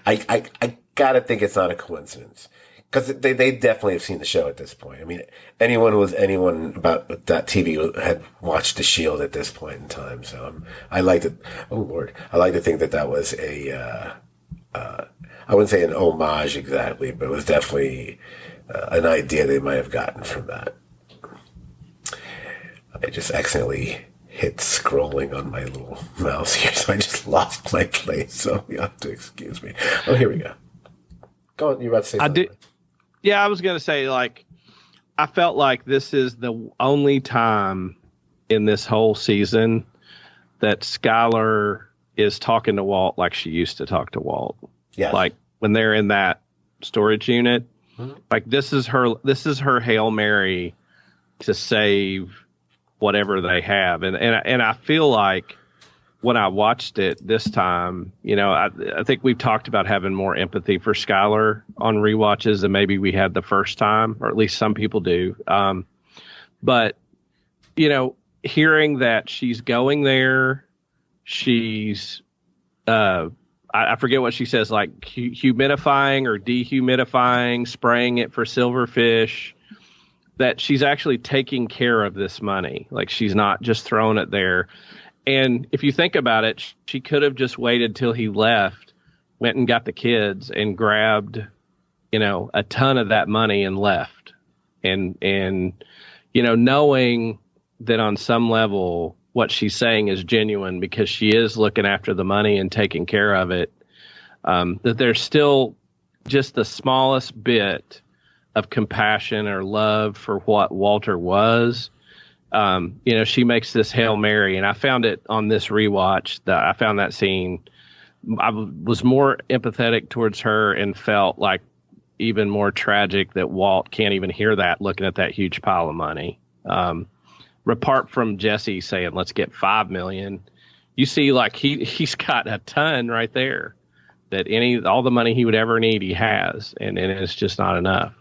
I gotta think it's not a coincidence. Because they definitely have seen the show at this point. I mean, anyone about that TV had watched The Shield at this point in time. So I like to, oh Lord, I like to think that was I wouldn't say an homage exactly, but it was definitely an idea they might have gotten from that. I just accidentally hit scrolling on my little mouse here, so I just lost my place. So you have to excuse me. Oh, here we go. Go on, you about to say something? Yeah, I was going to say, I felt like this is the only time in this whole season that Skylar is talking to Walt like she used to talk to Walt. Yes. Like when they're in that storage unit, like this is her Hail Mary to save whatever they have. And I feel like when I watched it this time, I think we've talked about having more empathy for Skylar on rewatches than maybe we had the first time, or at least some people do. But, hearing that she's going there, she's, I forget what she says, like humidifying or dehumidifying, spraying it for silverfish, that she's actually taking care of this money. Like she's not just throwing it there. And if you think about it, she could have just waited till he left, went and got the kids and grabbed, a ton of that money and left. And knowing that on some level what she's saying is genuine because she is looking after the money and taking care of it, that there's still just the smallest bit of compassion or love for what Walter was. She makes this Hail Mary, and I found it on this rewatch that I found that scene. I was more empathetic towards her and felt like even more tragic that Walt can't even hear that looking at that huge pile of money. Apart from Jesse saying, let's get $5 million, you see like he's got a ton right there that all the money he would ever need, he has, and it's just not enough.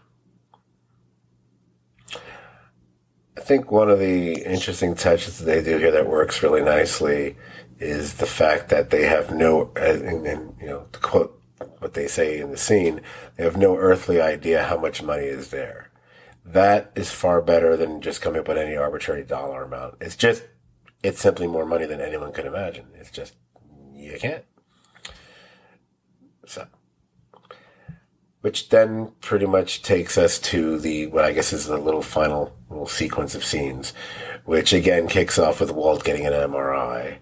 I think one of the interesting touches that they do here that works really nicely is the fact that they have no, and to quote what they say in the scene, they have no earthly idea how much money is there. That is far better than just coming up with any arbitrary dollar amount. It's simply more money than anyone could imagine. It's just, you can't. So, which then pretty much takes us to what I guess is the final little sequence of scenes, which again kicks off with Walt getting an MRI.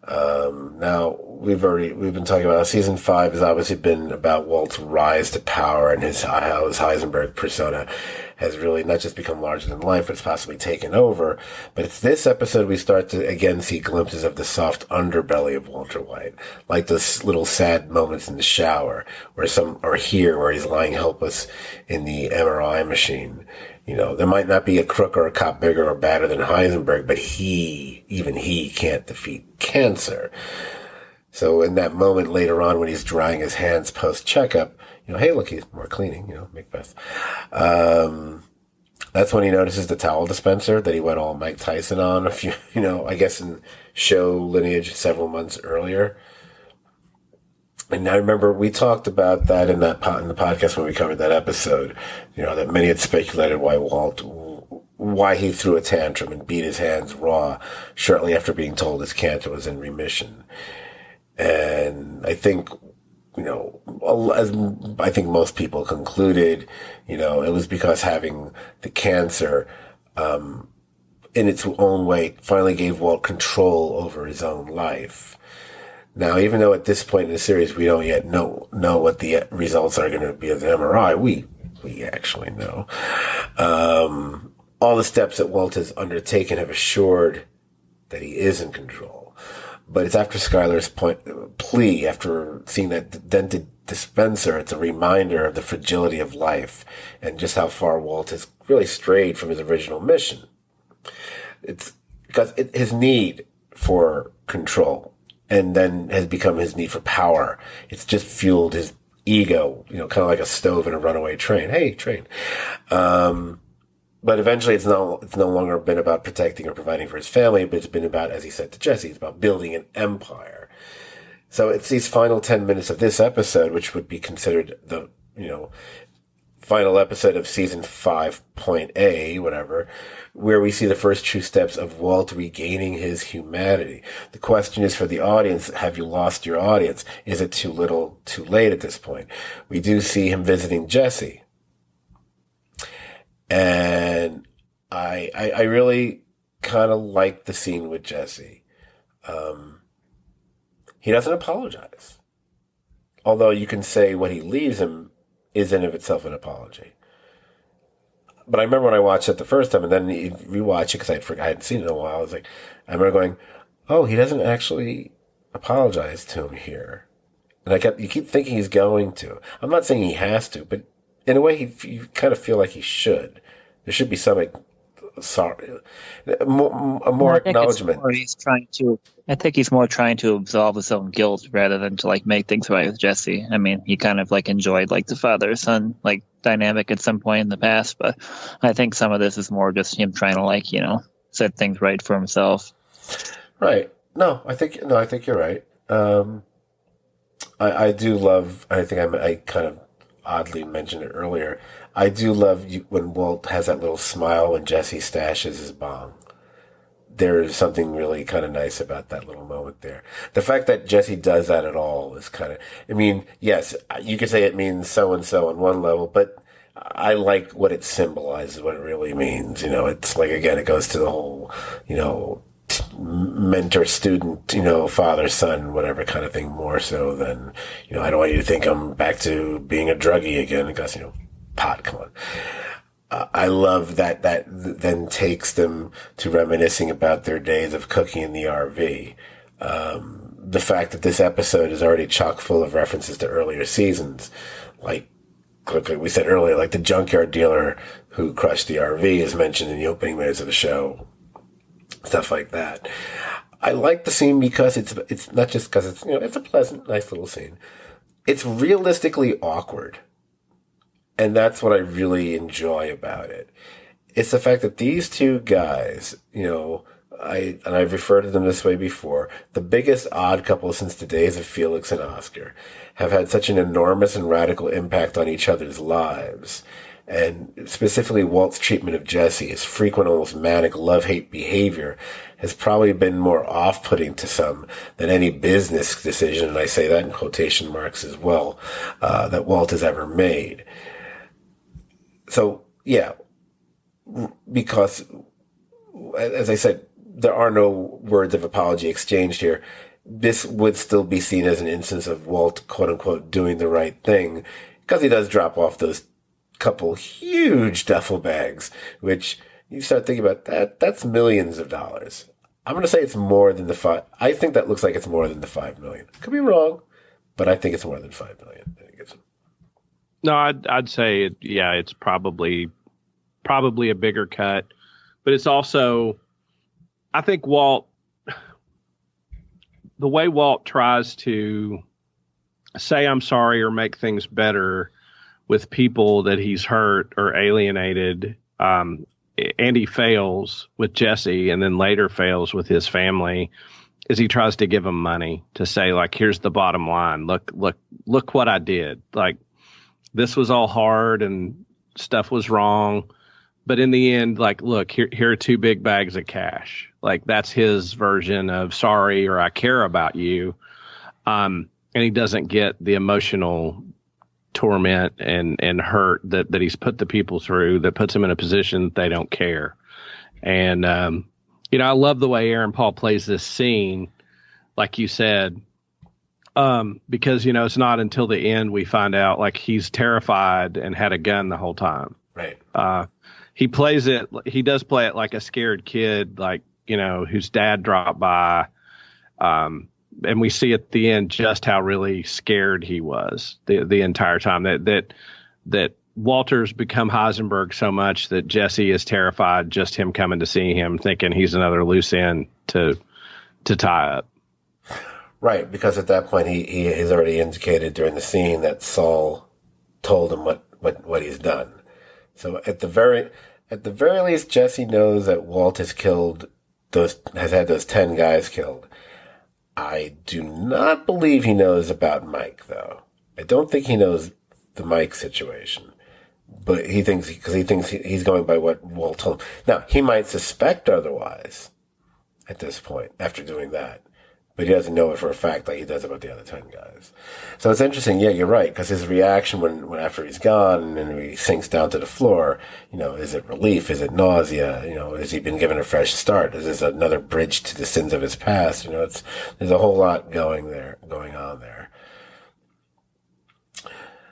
Now we've been talking about season 5 has obviously been about Walt's rise to power and how his Heisenberg persona has really not just become larger than life, but it's possibly taken over. But it's this episode we start to again see glimpses of the soft underbelly of Walter White, like those little sad moments in the shower, where he's lying helpless in the MRI machine. There might not be a crook or a cop bigger or badder than Heisenberg, but even he can't defeat cancer. So in that moment later on when he's drying his hands post-checkup, hey, look, he's more cleaning, Macbeth. That's when he notices the towel dispenser that he went all Mike Tyson on I guess in show lineage several months earlier. And I remember we talked about that in the podcast when we covered that episode, that many had speculated why he threw a tantrum and beat his hands raw shortly after being told his cancer was in remission. And I think, as I think most people concluded, it was because having the cancer, in its own way, finally gave Walt control over his own life. Now, even though at this point in the series we don't yet know what the results are going to be of the MRI, we actually know. All the steps that Walt has undertaken have assured that he is in control. But it's after Skylar's plea, after seeing that dented dispenser, it's a reminder of the fragility of life and just how far Walt has really strayed from his original mission. It's because his need for control and then has become his need for power. It's just fueled his ego, kind of like a stove in a runaway train. Hey, train. But eventually it's no longer been about protecting or providing for his family, but it's been about, as he said to Jesse, it's about building an empire. So it's these final 10 minutes of this episode, which would be considered the, final episode of season 5.A, whatever, where we see the first true steps of Walt regaining his humanity. The question is for the audience, have you lost your audience? Is it too little, too late at this point? We do see him visiting Jesse. And I really kind of like the scene with Jesse. He doesn't apologize. Although you can say what he leaves him is in of itself an apology. But I remember when I watched it the first time and then rewatch it because I hadn't seen it in a while. I remember going, oh, he doesn't actually apologize to him here. And you keep thinking he's going to. I'm not saying he has to, but in a way, you kind of feel like he should. There should be some more acknowledgement. I think he's more trying to absolve his own guilt rather than to make things right with Jesse. I mean, he kind of enjoyed the father-son dynamic at some point in the past, but I think some of this is more just him trying to set things right for himself. Right. I think you're right. I do love. I think I kind of oddly mentioned it earlier. I do love when Walt has that little smile when Jesse stashes his bong. There is something really kind of nice about that little moment there. The fact that Jesse does that at all is kind of, yes, you could say it means so-and-so on one level, but I like what it symbolizes, what it really means. It's again, it goes to the whole, mentor-student, father-son, whatever kind of thing, more so than, I don't want you to think I'm back to being a druggie again because, pot, come on. I love that then takes them to reminiscing about their days of cooking in the RV. The fact that this episode is already chock full of references to earlier seasons, like we said earlier, the junkyard dealer who crushed the RV is mentioned in the opening minutes of the show. Stuff like that. I like the scene because it's not just because it's a pleasant, nice little scene. It's realistically awkward. And that's what I really enjoy about it. It's the fact that these two guys, I've referred to them this way before, the biggest odd couple since the days of Felix and Oscar, have had such an enormous and radical impact on each other's lives. And specifically Walt's treatment of Jesse, his frequent, almost manic love-hate behavior, has probably been more off-putting to some than any business decision, and I say that in quotation marks as well, that Walt has ever made. So, yeah, because, as I said, there are no words of apology exchanged here. This would still be seen as an instance of Walt, quote-unquote, doing the right thing, because he does drop off those couple huge duffel bags, which you start thinking about that's millions of dollars. I'm going to say it's more than I think that looks like it's more than the $5 million. Could be wrong, but I think it's more than $5 million. No, I'd say it's probably a bigger cut, but it's also, I think the way Walt tries to say I'm sorry or make things better with people that he's hurt or alienated, and he fails with Jesse and then later fails with his family, is he tries to give them money to say, here's the bottom line. Look what I did. This was all hard and stuff was wrong. But in the end, look, here are 2 big bags of cash. That's his version of sorry or I care about you. And he doesn't get the emotional torment and hurt that he's put the people through that puts them in a position that they don't care. And, I love the way Aaron Paul plays this scene, like you said, because, it's not until the end we find out he's terrified and had a gun the whole time. Right. He does play it like a scared kid, whose dad dropped by. And we see at the end just how really scared he was the entire time, that Walter's become Heisenberg so much that Jesse is terrified just him coming to see him, thinking he's another loose end to tie up. Right, because at that point he has already indicated during the scene that Saul told him what he's done. So at the very least, Jesse knows that Walt has had those 10 guys killed. I do not believe he knows about Mike, though. I don't think he knows the Mike situation. But he thinks he's going by what Walt told him. Now, he might suspect otherwise at this point after doing that. But he doesn't know it for a fact like he does about the other 10 guys. So it's interesting. Yeah, you're right. Because his reaction when after he's gone and he sinks down to the floor, is it relief? Is it nausea? Has he been given a fresh start? Is this another bridge to the sins of his past? There's a whole lot going on there.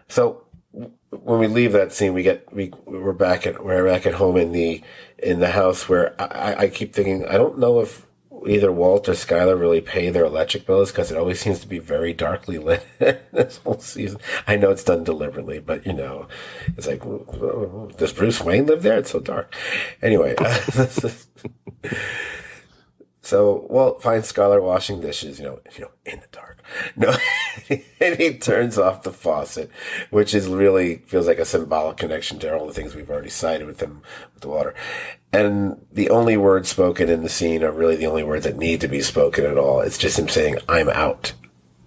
So when we leave that scene, we're back at home in the house where I keep thinking, I don't know if either Walt or Skylar really pay their electric bills because it always seems to be very darkly lit this whole season. I know it's done deliberately, but it's like, does Bruce Wayne live there? It's so dark. Anyway, so Walt finds Skylar washing dishes, in the dark. No, and he turns off the faucet, which really feels like a symbolic connection to all the things we've already cited with the water. And the only words spoken in the scene are really the only words that need to be spoken at all. It's just him saying, "I'm out,"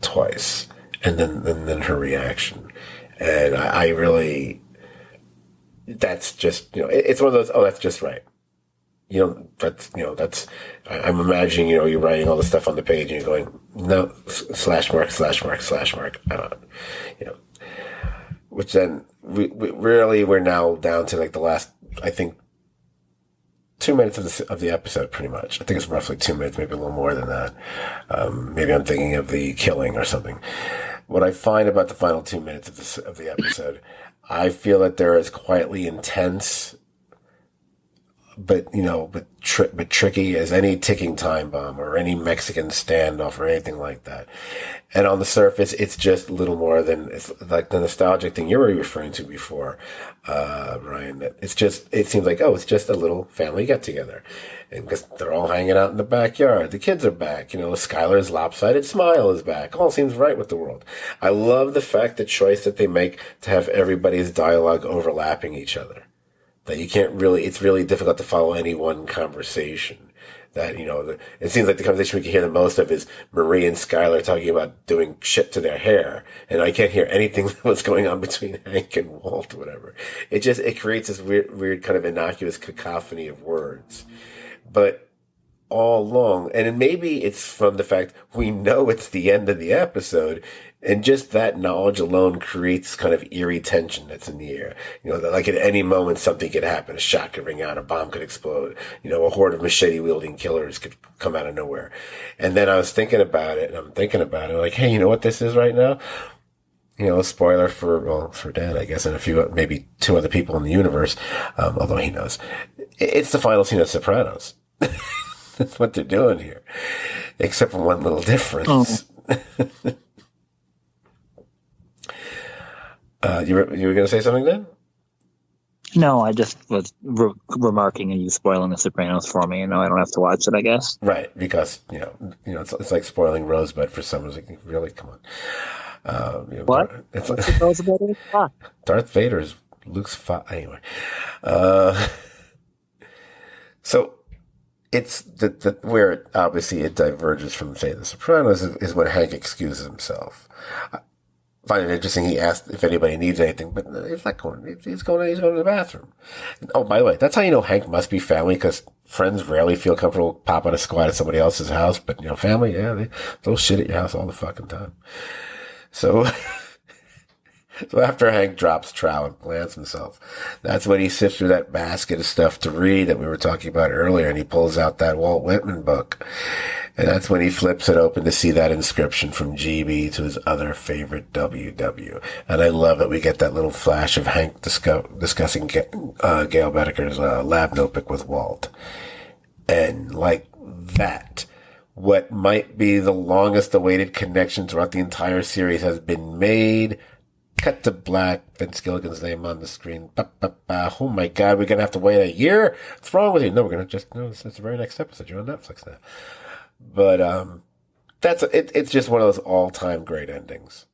twice. And then her reaction. And I really, that's just, it's one of those, oh, that's just right. I'm imagining, you're writing all the stuff on the page and you're going, no, /mark. Which then we're now down to like the last, I think, 2 minutes of the episode, pretty much. I think it's roughly 2 minutes, maybe a little more than that. Maybe I'm thinking of the killing or something. What I find about the final 2 minutes of the episode, I feel that they're as quietly intense, but tricky as any ticking time bomb or any Mexican standoff or anything like that. And on the surface, it's just a little more than, it's like the nostalgic thing you were referring to before, Ryan, that it seems like, oh, it's just a little family get together. And because they're all hanging out in the backyard. The kids are back. Skylar's lopsided smile is back. All seems right with the world. I love the choice that they make to have everybody's dialogue overlapping each other. That you can't really, it's really difficult to follow any one conversation. That, it seems like the conversation we can hear the most of is Marie and Skylar talking about doing shit to their hair. And I can't hear anything what's going on between Hank and Walt or whatever. It creates this weird kind of innocuous cacophony of words. But all along, and maybe it's from the fact we know it's the end of the episode, and just that knowledge alone creates kind of eerie tension that's in the air. That like at any moment something could happen. A shot could ring out, a bomb could explode, a horde of machete-wielding killers could come out of nowhere. And then I was thinking about it, like, hey, you know what this is right now? A spoiler for Dan, I guess, and a few, maybe 2 other people in the universe, although he knows. It's the final scene of Sopranos. That's what they're doing here. Except for one little difference. Oh. You were going to say something then? No, I just was remarking and you spoiling The Sopranos for me. I don't have to watch it, I guess. Right, because, it's like spoiling Rosebud for someone. Like, really? Come on. What? It's like, Darth Vader is Luke's father. Anyway. So, it's where obviously it diverges from, say, The Sopranos is when Hank excuses himself. I find it interesting. He asked if anybody needs anything, but he's not going. He's going to the bathroom. Oh, by the way, that's how you know Hank must be family, because friends rarely feel comfortable popping a squat at somebody else's house. But family, yeah, they'll shit at your house all the fucking time. So after Hank drops trowel and plants himself, that's when he sifts through that basket of stuff to read that we were talking about earlier, and he pulls out that Walt Whitman book. And that's when he flips it open to see that inscription from GB to his other favorite WW. And I love that we get that little flash of Hank discussing Gail Bedeker's lab notebook with Walt. And like that what might be the longest awaited connection throughout the entire series has been made. Cut to black. Vince Gilligan's name on the screen. Oh my God, we're going to have to wait a year? What's wrong with you? No, we're going to just, no, it's the very next episode. You're on Netflix now. But, it's just one of those all-time great endings.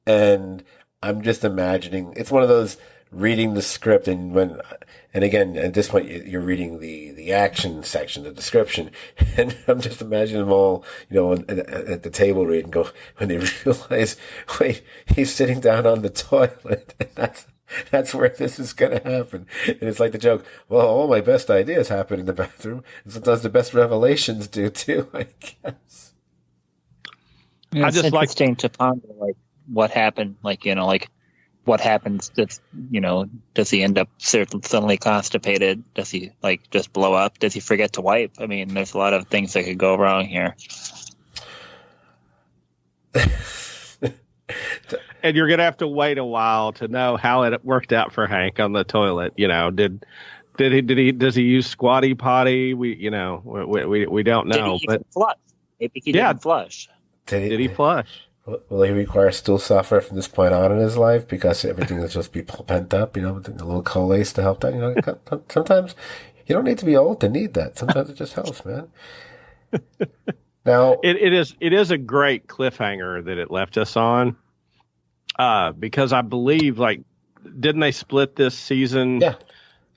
And I'm just imagining, it's one of those reading the script and again, at this point, you're reading the action section, the description, and I'm just imagining them all, at the table reading, when they realize, wait, he's sitting down on the toilet, and that's where this is going to happen. And it's like the joke, well, all my best ideas happen in the bathroom, and sometimes the best revelations do too, I guess. Yeah, it's interesting to ponder, like, what happened, what happens, does he end up suddenly constipated? Does he, just blow up? Does he forget to wipe? I mean, there's a lot of things that could go wrong here. And you're going to have to wait a while to know how it worked out for Hank on the toilet. Does he use squatty potty? We don't know. But flush? Maybe he didn't flush. Did he flush? Will he require stool software from this point on in his life because everything is just be pent up, with a little Colace to help that? Sometimes you don't need to be old to need that. Sometimes it just helps, man. Now it is a great cliffhanger that it left us on, because I believe, didn't they split this season? Yeah.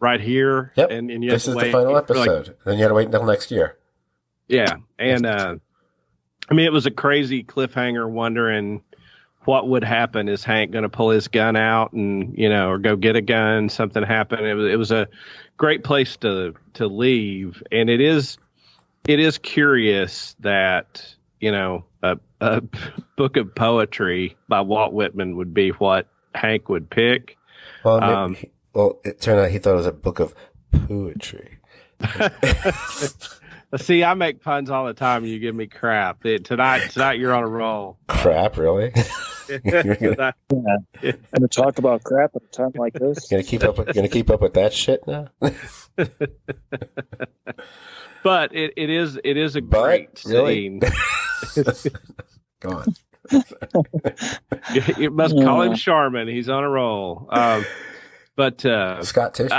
Right here. Yep. And you this is the final episode. Then you had to wait until next year. Yeah, and it was a crazy cliffhanger, wondering what would happen. Is Hank going to pull his gun out and, or go get a gun? Something happened. It was a great place to leave. And it is curious that, a book of poetry by Walt Whitman would be what Hank would pick. Well, it turned out he thought it was a book of poetry. See, I make puns all the time. And you give me crap. Tonight, you're on a roll. Crap, really? I'm gonna talk about crap at a time like this. Gonna keep up with that shit now. But it is a great scene. Go on. You must call him Charmin. He's on a roll. But Scott Tish.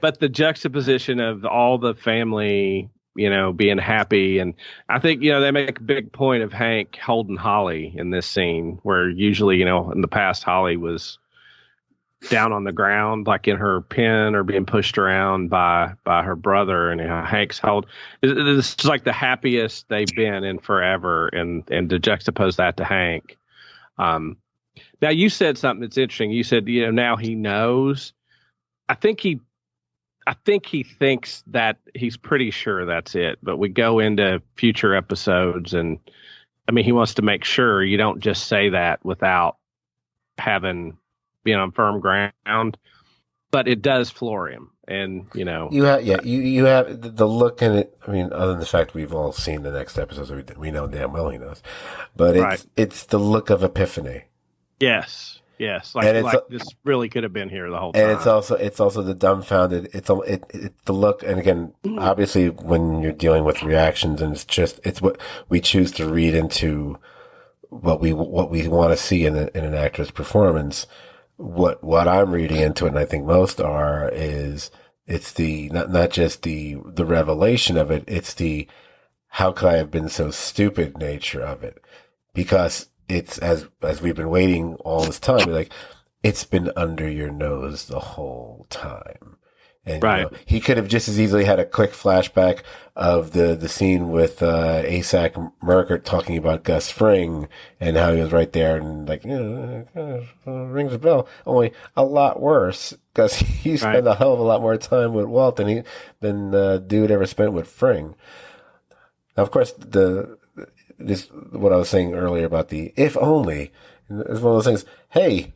But the juxtaposition of all the family, being happy, and I think they make a big point of Hank holding Holly in this scene, where usually in the past Holly was down on the ground, like in her pen, or being pushed around by her brother, and Hank's it's like the happiest they've been in forever, and to juxtapose that to Hank. Now you said something that's interesting. You said now he knows. I think he thinks that he's pretty sure that's it, but we go into future episodes, and he wants to make sure you don't just say that without being on firm ground, but it does floor him. And, you have the look in it. Other than the fact we've all seen the next episodes, we know damn well he knows, but it's the look of epiphany. Yes. Like this really could have been here the whole time. And it's also the dumbfounded. It's the look. And again, obviously, when you're dealing with reactions, and it's what we choose to read into what we want to see in an actor's performance. What I'm reading into it, and I think most is it's the not just the revelation of it. It's the how could I have been so stupid nature of it, because it's as we've been waiting all this time, it's been under your nose the whole time. And he could have just as easily had a quick flashback of the scene with Asac Merkert talking about Gus Fring and how he was right there and rings a bell. Only a lot worse, because he spent a hell of a lot more time with Walt than dude ever spent with Fring. Now, of course, this what I was saying earlier about the if only is one of those things. Hey,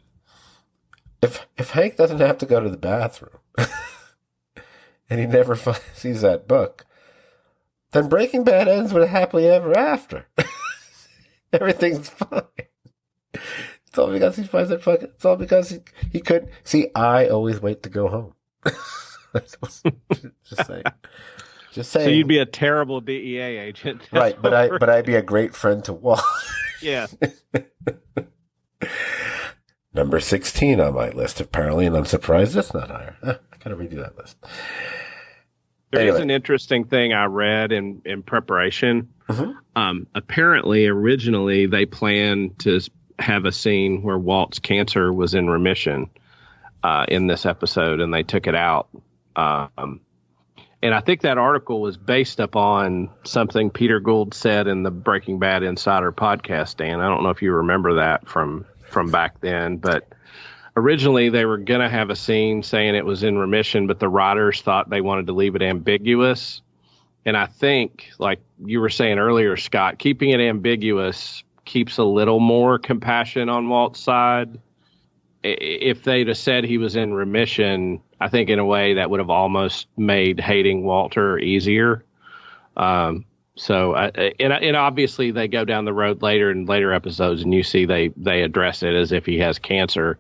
if Hank doesn't have to go to the bathroom and he never sees that book, then Breaking Bad ends with a happily ever after. Everything's fine. It's all because he finds that fucking. It's all because he couldn't see. I always wait to go home. Just saying. Just saying. So you'd be a terrible DEA agent, right? But I'd be a great friend to Walt. Yeah. Number 16 on my list, apparently, and I'm surprised it's not higher. I gotta redo that list. There is an interesting thing I read in preparation. Apparently, originally, they planned to have a scene where Walt's cancer was in remission in this episode, and they took it out. And I think that article was based upon something Peter Gould said in the Breaking Bad Insider podcast, Dan. I don't know if you remember that from back then, but originally they were going to have a scene saying it was in remission, but the writers thought they wanted to leave it ambiguous. And I think, like you were saying earlier, Scott, keeping it ambiguous keeps a little more compassion on Walt's side. If they'd have said he was in remission, I think in a way that would have almost made hating Walter easier. And obviously they go down the road later in later episodes, and you see they address it as if he has cancer.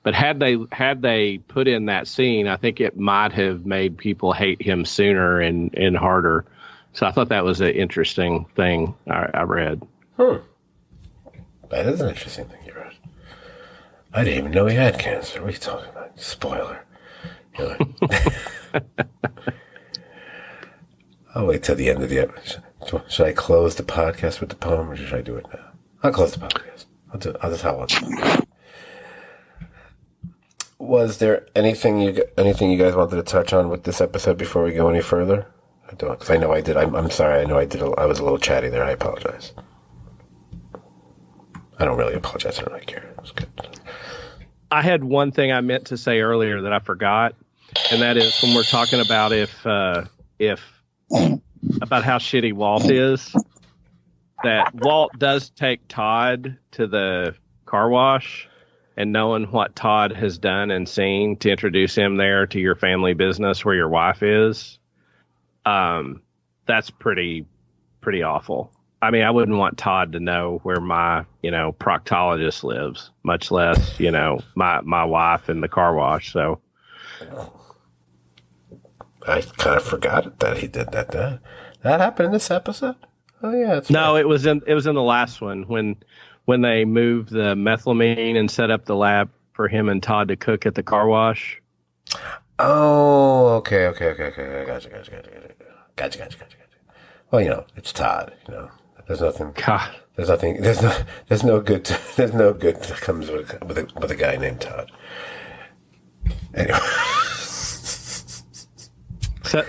But had they put in that scene, I think it might have made people hate him sooner and harder. So I thought that was an interesting thing I read. That is an interesting thing you read. I didn't even know he had cancer. What are you talking about? Spoiler. I'll wait till the end of the episode. Should I close the podcast with the poem, or should I do it now? I'll close the podcast. I'll just how I'll do it. Was there anything you guys wanted to touch on with this episode before we go any further? I don't, because I know I did. I'm sorry. I know I did. I was a little chatty there. I apologize. I don't really apologize. I don't really care. It was good. I had one thing I meant to say earlier that I forgot, and that is when we're talking about about how shitty Walt is, that Walt does take Todd to the car wash, and knowing what Todd has done and seen to introduce him there to your family business where your wife is, that's pretty awful. I mean, I wouldn't want Todd to know where my, proctologist lives, much less, my wife in the car wash. So I kind of forgot that he did that. That happened in this episode. Oh yeah, no, right. It was in the last one when they moved the methylamine and set up the lab for him and Todd to cook at the car wash. Oh, okay. Gotcha. Well, it's Todd. There's nothing. God. There's nothing. There's no good. There's no good that comes with a guy named Todd. Anyway.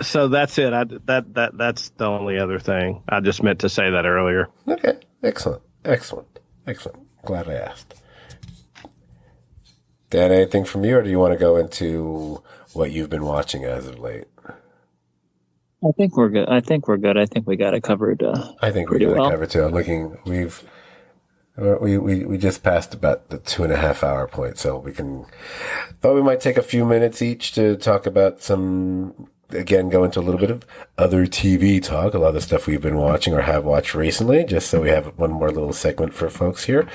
So that's it. That's the only other thing. I just meant to say that earlier. Okay. Excellent. Glad I asked. Dan, anything from you, or do you want to go into what you've been watching as of late? I think we're good. I think we got it covered. I think we got it covered too. I'm looking. We just passed about the 2.5 hour point, so thought we might take a few minutes each to talk about go into a little bit of other TV talk, a lot of stuff we've been watching or have watched recently, just so we have one more little segment for folks here.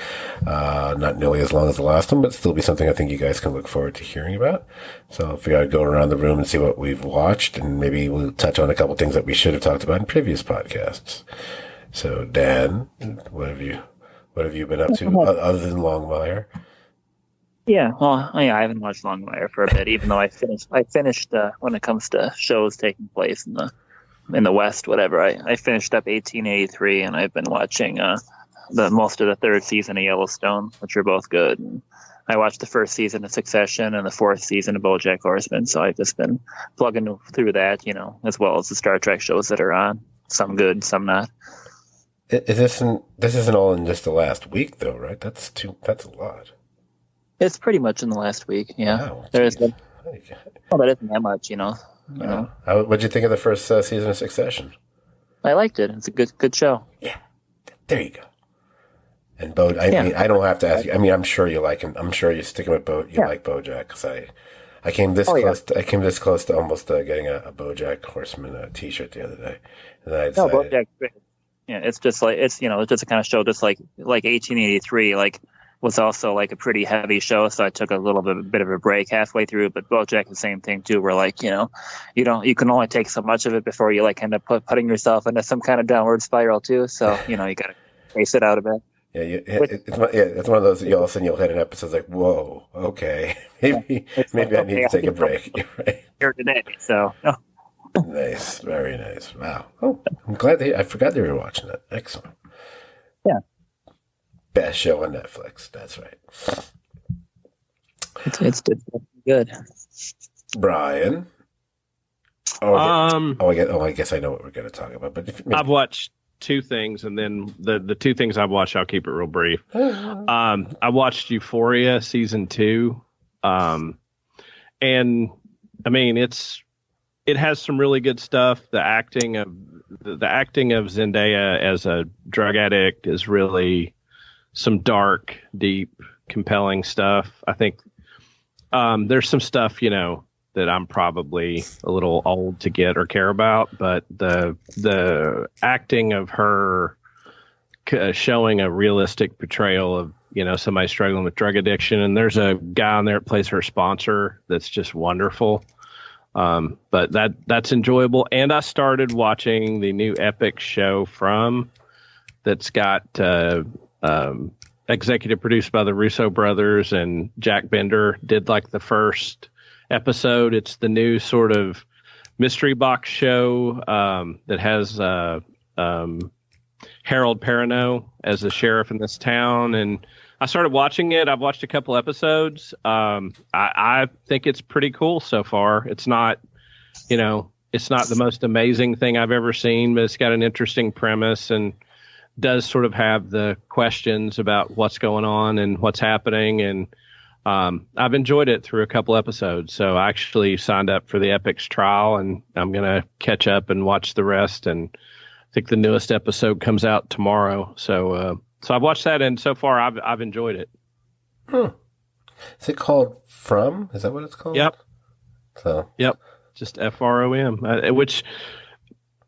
Not nearly as long as the last one, but still be something I think you guys can look forward to hearing about. So if we gotta go around the room and see what we've watched, and maybe we'll touch on a couple things that we should have talked about in previous podcasts. So Dan, what have you been up to other than Longmire? Yeah, well, I haven't watched Longmire for a bit, even though I finished when it comes to shows taking place in the West, whatever. I finished up 1883, and I've been watching most of the third season of Yellowstone, which are both good. And I watched the first season of Succession and the fourth season of BoJack Horseman, so I've just been plugging through that, as well as the Star Trek shows that are on. Some good, some not. This isn't all in just the last week, though, right? That's a lot. It's pretty much in the last week, yeah. Wow, that isn't that much, What'd you think of the first season of Succession? I liked it. It's a good show. Yeah, there you go. And Bo, I mean, I don't have to ask you. I mean, I'm sure you like him. I'm sure you're sticking with Bo. You like BoJack, because I came this close. I came this close to almost getting a BoJack Horseman T-shirt the other day, and then I decided. No, BoJack. Yeah, it's just like it's just a kind of show, just like 1883, like. was also like a pretty heavy show, so I took a little bit of a break halfway through. But BoJack the same thing too, where like you can only take so much of it before you like end up putting yourself into some kind of downward spiral too. So you gotta pace it out a bit. Yeah, it's one of those. All of a sudden, you'll hit an episode like, "Whoa, okay, maybe I need to take a break." Right? Here today, so Nice, very nice. Wow. Oh, I'm glad I forgot they were watching that. Excellent. Yeah. Best show on Netflix. That's right. It's good. Brian. I guess I know what we're going to talk about. But I've watched two things, and then the two things I've watched, I'll keep it real brief. I watched Euphoria season 2, and I mean it has some really good stuff. The acting of Zendaya as a drug addict is really some dark, deep, compelling stuff. I think there's some stuff, that I'm probably a little old to get or care about, but the acting of her showing a realistic portrayal of, somebody struggling with drug addiction. And there's a guy on there that plays her sponsor that's just wonderful. But that's enjoyable. And I started watching the new Epic show that's got executive produced by the Russo brothers, and Jack Bender did like the first episode. It's the new sort of mystery box show that has Harold Perrineau as a sheriff in this town. And I started watching it. I've watched a couple episodes. I think it's pretty cool so far. It's not, it's not the most amazing thing I've ever seen, but it's got an interesting premise and does sort of have the questions about what's going on and what's happening. And I've enjoyed it through a couple episodes. So I actually signed up for the Epic's trial, and I'm going to catch up and watch the rest. And I think the newest episode comes out tomorrow. So I've watched that, and so far I've enjoyed it. Is it called From? Is that what it's called? Yep. Yep. Just FROM, which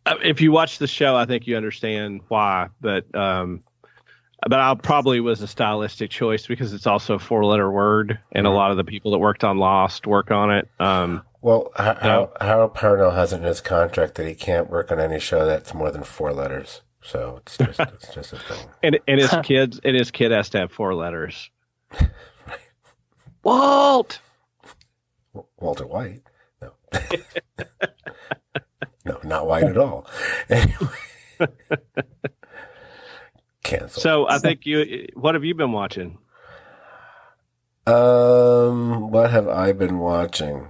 if you watch the show, I think you understand why. But I probably was a stylistic choice because it's also a 4-letter word, and a lot of the people that worked on Lost work on it. Well, Harold Perrineau has it in his contract that he can't work on any show that's more than 4 letters. So it's just a thing. And his kid has to have 4 letters. Walter White? No. No, not white at all. Anyway. Cancel. So I think what have you been watching? What have I been watching?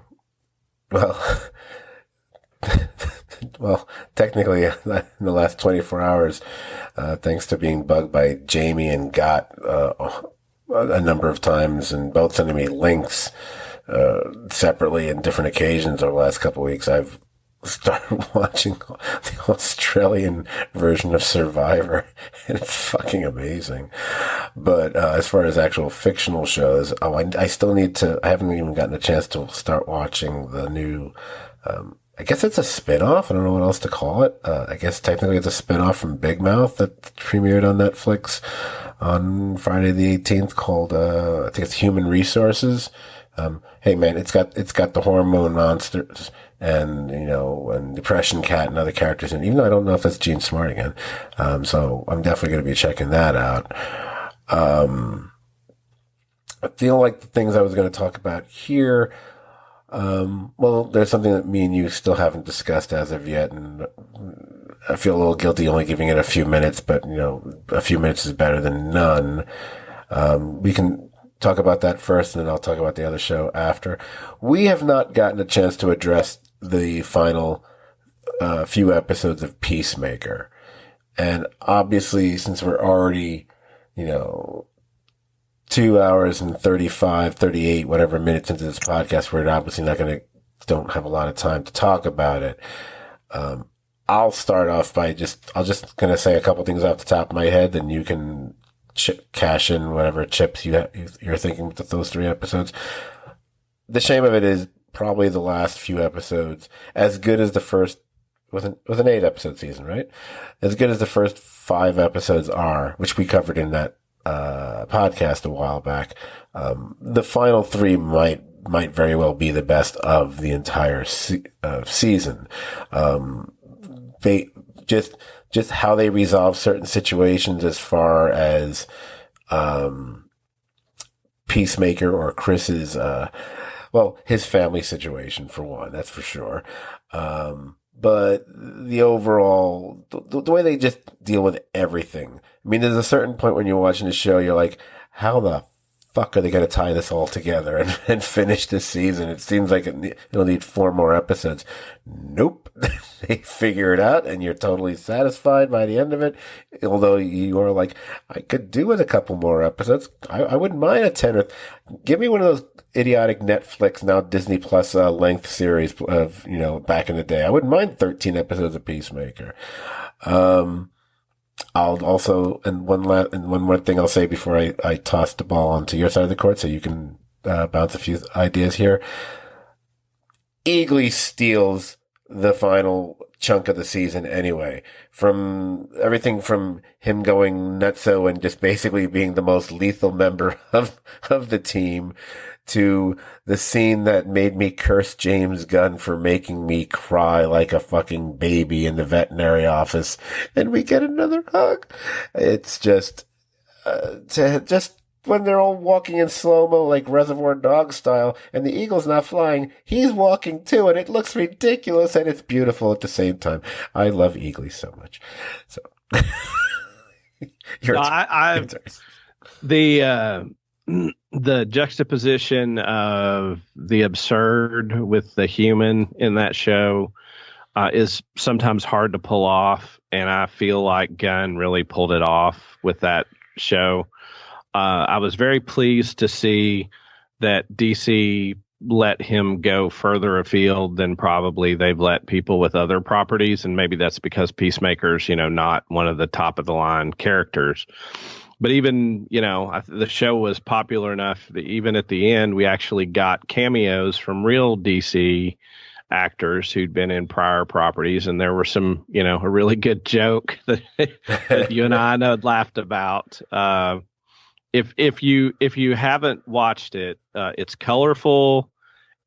Well, technically, in the last 24 hours, thanks to being bugged by Jamie and Got a number of times, and both sending me links separately in different occasions over the last couple of weeks, I've started watching the Australian version of Survivor, and it's fucking amazing. But as far as actual fictional shows, I still need to. I haven't even gotten a chance to start watching the new. I guess it's a spin-off. I don't know what else to call it. I guess technically it's a spin-off from Big Mouth that premiered on Netflix on Friday the 18th called, I think it's Human Resources. Hey man, it's got the Hormone Monsters and, and Depression Cat and other characters. And even though I don't know if that's Gene Smart again. So I'm definitely going to be checking that out. I feel like the things I was going to talk about here, well, there's something that me and you still haven't discussed as of yet, and I feel a little guilty only giving it a few minutes, but, a few minutes is better than none. We can talk about that first, and then I'll talk about the other show after. We have not gotten a chance to address the final few episodes of Peacemaker. And obviously, since we're already, 2 hours and 35, 38, whatever minutes into this podcast, we're obviously don't have a lot of time to talk about it. I'll start off by I'll just gonna say a couple things off the top of my head, then you can cash in whatever chips you're thinking with those 3 episodes. The shame of it is probably the last few episodes, as good as the first, with an 8 episode season, right? As good as the first 5 episodes are, which we covered in that podcast a while back. The final three might very well be the best of the entire season. They just how they resolve certain situations as far as Peacemaker or Chris's his family situation for one, that's for sure. But the overall, the way they just deal with everything. I mean, there's a certain point when you're watching the show, you're like, how the fuck are they going to tie this all together and finish this season? It seems like it'll need 4 more episodes. Nope. They figure it out and you're totally satisfied by the end of it. Although you are like, I could do with a couple more episodes. I wouldn't mind a 10 or give me one of those idiotic Netflix, now Disney Plus, length series of, back in the day. I wouldn't mind 13 episodes of Peacemaker. I'll also, and one more thing I'll say before I toss the ball onto your side of the court so you can bounce a few ideas here. Eagly steals the final chunk of the season anyway. From everything from him going nutso and just basically being the most lethal member of the team to the scene that made me curse James Gunn for making me cry like a fucking baby in the veterinary office, and we get another hug. It's just when they're all walking in slow-mo like Reservoir Dogs style and the eagle's not flying, he's walking too, and it looks ridiculous and it's beautiful at the same time. I love Eagly so much. So the juxtaposition of the absurd with the human in that show is sometimes hard to pull off, and I feel like Gunn really pulled it off with that show. I was very pleased to see that DC let him go further afield than probably they've let people with other properties, and maybe that's because Peacemaker's, not one of the top of the line characters. But even, the show was popular enough that even at the end, we actually got cameos from real DC actors who'd been in prior properties. And there were some, a really good joke that you and I know laughed about. If you haven't watched it, it's colorful,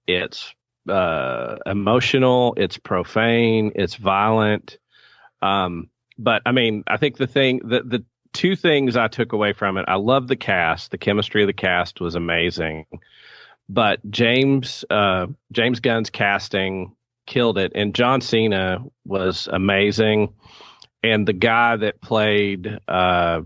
it's emotional, it's profane, it's violent. But I mean, I think the 2 things I took away from it, I love the cast. The chemistry of the cast was amazing. But James Gunn's casting killed it. And John Cena was amazing. And the guy that played I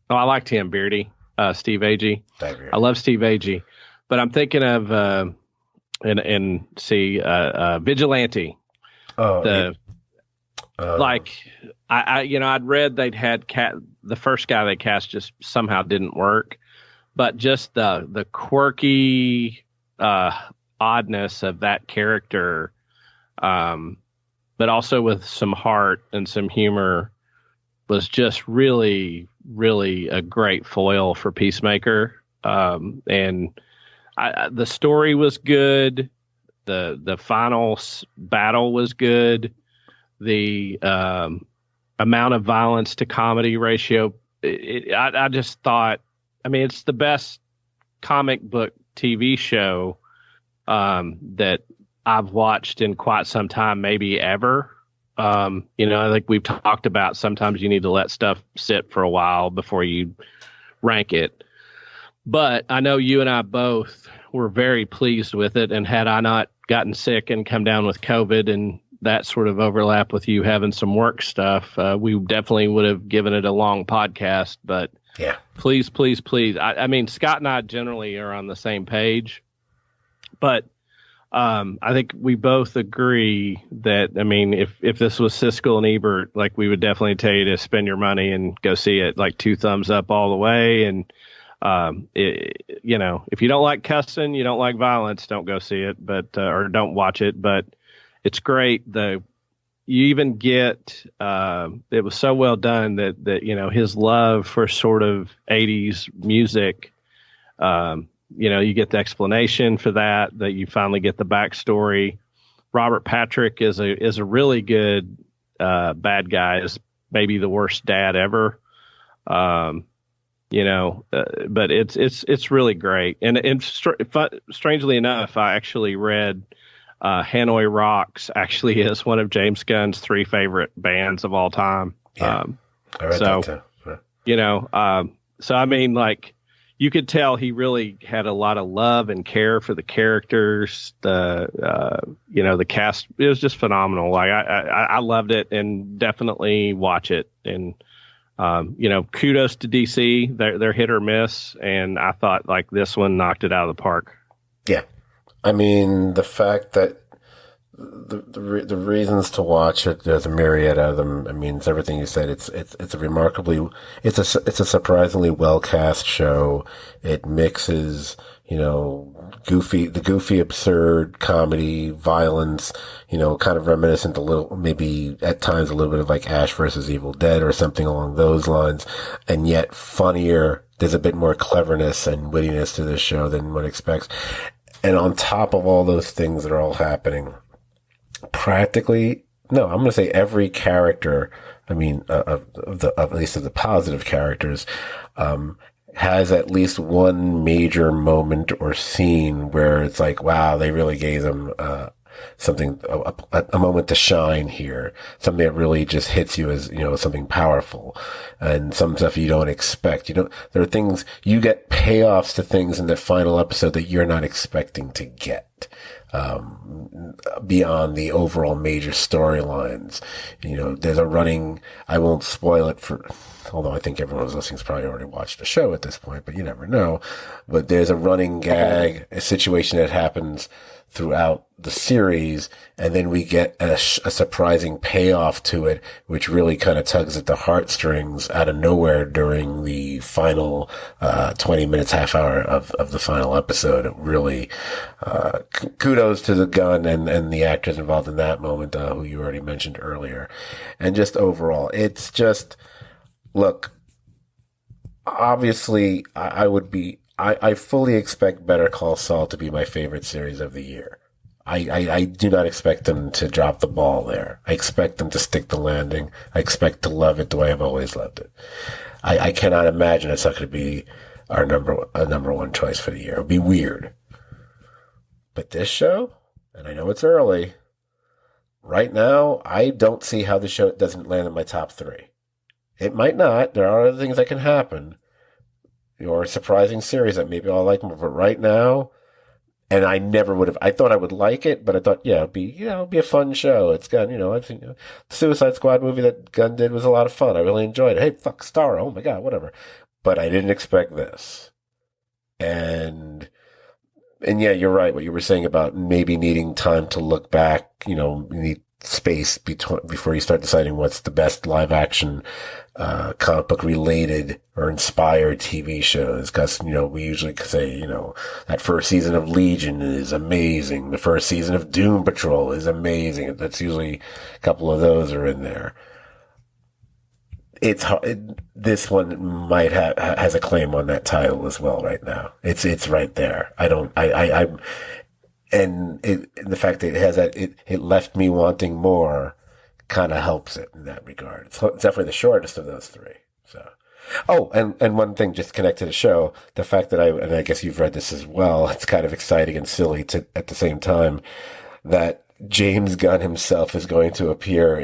liked him, Beardy, Steve Agee. I love Steve Agee. But I'm thinking of Vigilante. I'd read they'd had the first guy they cast just somehow didn't work, but just the quirky oddness of that character, but also with some heart and some humor, was just really, really a great foil for Peacemaker. And the story was good. The final battle was good. The amount of violence to comedy ratio, I just thought, it's the best comic book TV show that I've watched in quite some time, maybe ever. I think we've talked about sometimes you need to let stuff sit for a while before you rank it. But I know you and I both were very pleased with it, and had I not gotten sick and come down with COVID and that sort of overlap with you having some work stuff, we definitely would have given it a long podcast. But yeah, please. I mean, Scott and I generally are on the same page, but I think we both agree that, if this was Siskel and Ebert, like, we would definitely tell you to spend your money and go see it, like 2 thumbs up all the way. And, if you don't like cussing, you don't like violence, don't go see it, but, or don't watch it. But it's great. You even get, it was so well done that, his love for sort of 80s music, you get the explanation for that you finally get the backstory. Robert Patrick is a really good, bad guy, as maybe the worst dad ever. But it's really great. And strangely enough, I actually read Hanoi Rocks actually is one of James Gunn's 3 favorite bands of all time. Yeah, I read that too. So I mean, like, you could tell he really had a lot of love and care for the characters. The cast, it was just phenomenal. Like I loved it, and definitely watch it. And kudos to DC. They're hit or miss, and I thought like this one knocked it out of the park. Yeah, I mean, the fact that the reasons to watch it, there's a myriad of them. I mean, it's everything you said. It's a surprisingly well cast show. It mixes, goofy, absurd comedy, violence, kind of reminiscent a little, maybe at times a little bit of like Ash versus Evil Dead or something along those lines, and yet funnier. There's a bit more cleverness and wittiness to this show than one expects. And on top of all those things that are all happening, practically, no, I'm going to say every character, I mean, at least of the positive characters, has at least one major moment or scene where it's like, wow, they really gave them, something, a moment to shine here. Something that really just hits you as, something powerful, and some stuff you don't expect. There are things, you get payoffs to things in the final episode that you're not expecting to get. Beyond the overall major storylines, there's a running, I won't spoil it although I think everyone who's listening's probably already watched the show at this point, but you never know. But there's a running gag, a situation that happens throughout the series, and then we get a surprising payoff to it, which really kind of tugs at the heartstrings out of nowhere during the final 20 minutes, half hour of the final episode. It really, kudos to the Gunn and the actors involved in that moment, who you already mentioned earlier. And just overall, it's just, look, obviously I fully expect Better Call Saul to be my favorite series of the year. I do not expect them to drop the ball there. I expect them to stick the landing. I expect to love it the way I've always loved it. I cannot imagine it's not going to be our number one choice for the year. It would be weird. But this show, and I know it's early, right now, I don't see how the show doesn't land in my top 3. It might not. There are other things that can happen. Or a surprising series that maybe I'll like more. But right now, and I never would have, I thought I would like it, but I thought, it'll be a fun show. It's Gunn, I think the Suicide Squad movie that Gunn did was a lot of fun. I really enjoyed it. Hey, fuck, Star, oh my God, whatever. But I didn't expect this. And yeah, you're right. What you were saying about maybe needing time to look back, you need space before you start deciding what's the best live action comic book related or inspired TV shows, because we usually say that first season of Legion is amazing, the first season of Doom Patrol is amazing. That's usually a couple of those are in there. It's this one might has a claim on that title as well right now. It's right there. And the fact that it has that, it left me wanting more, kind of helps it in that regard. It's definitely the shortest of those 3. So, and one thing just connect to the show, the fact that and I guess you've read this as well, it's kind of exciting and silly at the same time, that James Gunn himself is going to appear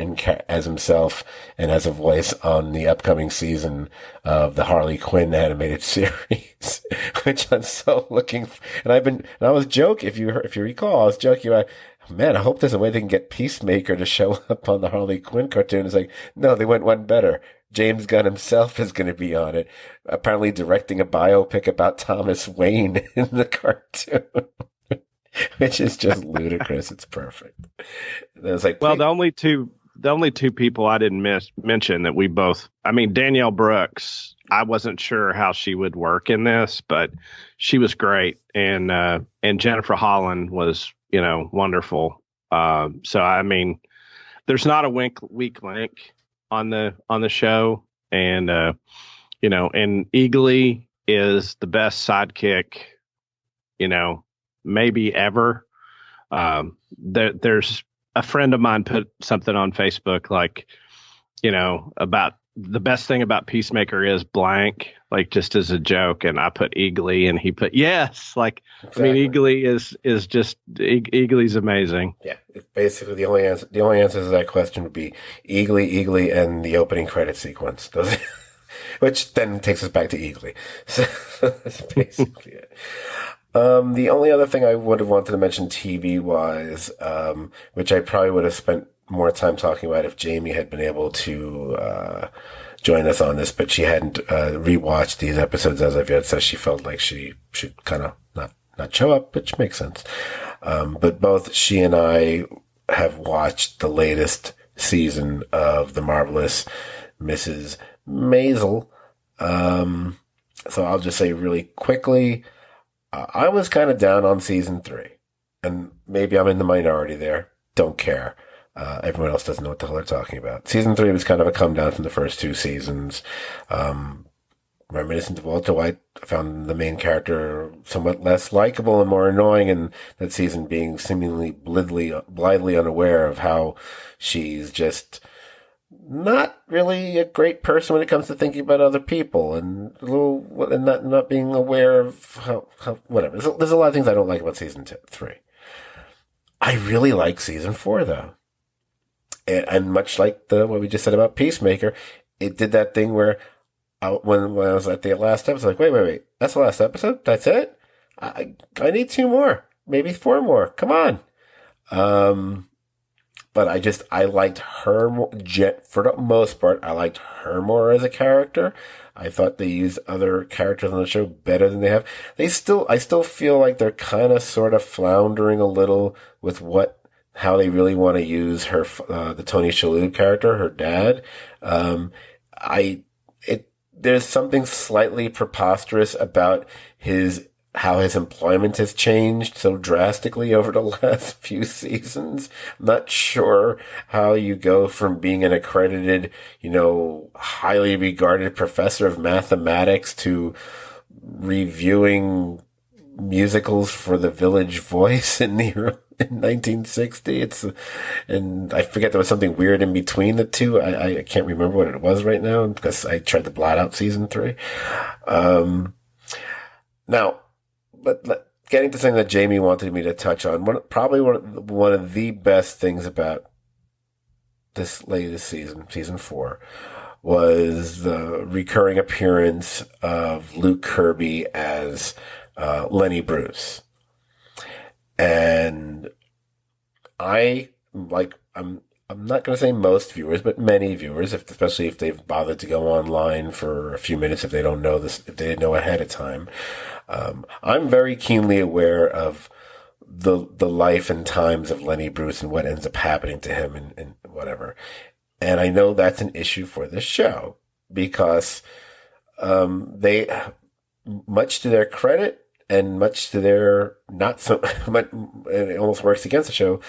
as himself and as a voice on the upcoming season of the Harley Quinn animated series, which I'm so looking for. And I was joking, if you recall, I was joking about, man, I hope there's a way they can get Peacemaker to show up on the Harley Quinn cartoon. It's like, no, they went one better. James Gunn himself is going to be on it, apparently directing a biopic about Thomas Wayne in the cartoon. Which is just ludicrous. It's perfect. And I was like, well, the only two people I didn't mention that we both, I mean, Danielle Brooks, I wasn't sure how she would work in this, but she was great. And Jennifer Holland was, wonderful. So, I mean, there's not a weak link on the show. And, and Eagly is the best sidekick, maybe ever. There's a friend of mine put something on Facebook like, about the best thing about Peacemaker is blank, like just as a joke. And I put Eagly and he put yes. Like, exactly. I mean, Eagly is just, Eagly's amazing. Yeah. It's basically the only answer to that question would be Eagly, and the opening credit sequence. Which then takes us back to Eagly. So that's basically it. The only other thing I would have wanted to mention TV-wise, which I probably would have spent more time talking about if Jamie had been able to join us on this, but she hadn't rewatched these episodes as of yet, so she felt like she should kind of not show up, which makes sense. But both she and I have watched the latest season of The Marvelous Mrs. Maisel. So I'll just say really quickly, I was kind of down on season 3, and maybe I'm in the minority there. Don't care. Everyone else doesn't know what the hell they're talking about. Season 3 was kind of a come down from the first 2 seasons. Reminiscent of Walter White, I found the main character somewhat less likable and more annoying in that season, being seemingly blithely unaware of how she's just not really a great person when it comes to thinking about other people, and not being aware of how whatever. There's a lot of things I don't like about season 3. I really like season 4 though. And much like what we just said about Peacemaker, it did that thing where when I was at the last episode, like, wait, that's the last episode? That's it? I need 2 more, maybe 4 more. Come on. But I liked her more, for the most part. I liked her more as a character. I thought they used other characters on the show better than they have. I still feel like they're kind of sort of floundering a little with how they really want to use her, the Tony Shalhoub character, her dad. There's something slightly preposterous about how his employment has changed so drastically over the last few seasons. I'm not sure how you go from being an accredited, highly regarded professor of mathematics to reviewing musicals for the Village Voice in 1960. And I forget there was something weird in between the two. I can't remember what it was right now because I tried to blot out season 3. Now, but getting to something that Jamie wanted me to touch on, one of the best things about this latest season 4, was the recurring appearance of Luke Kirby as Lenny Bruce. And I'm not going to say most viewers, but many viewers, especially if they've bothered to go online for a few minutes, if they don't know this, if they didn't know ahead of time. I'm very keenly aware of the life and times of Lenny Bruce and what ends up happening to him and whatever. And I know that's an issue for this show because they, much to their credit and much to their not so much, it almost works against the show,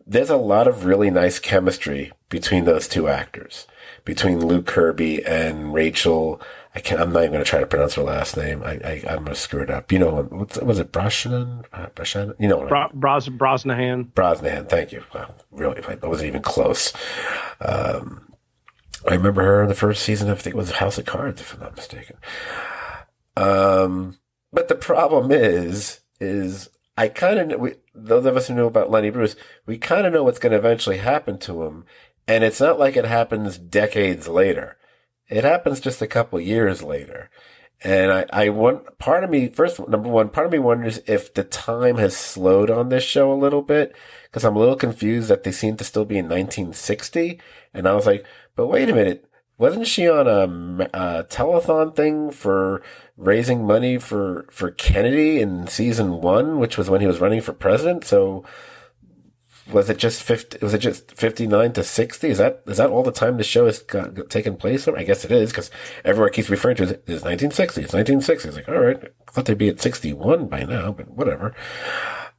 there's a lot of really nice chemistry between those 2 actors, between Luke Kirby and Rachel. I'm not even going to try to pronounce her last name. I'm going to screw it up. Was it Brosnan? Brosnan? Brosnahan. Brosnahan. Thank you. Wow, really, I wasn't even close. I remember her in the first season. I think it was House of Cards, if I'm not mistaken. But the problem is I kind of, those of us who know about Lenny Bruce, we kind of know what's going to eventually happen to him. And it's not like it happens decades later. It happens just a couple years later. And part of me wonders if the time has slowed on this show a little bit, because I'm a little confused that they seem to still be in 1960. And I was like, but wait a minute. Wasn't she on a telethon thing for raising money for Kennedy in season 1, which was when he was running for president? So was it just 59 to 60? Is that all the time the show has taken place? I guess it is, because everyone keeps referring to it as 1960. It's 1960. It's like, all right, I thought they'd be at 61 by now, but whatever.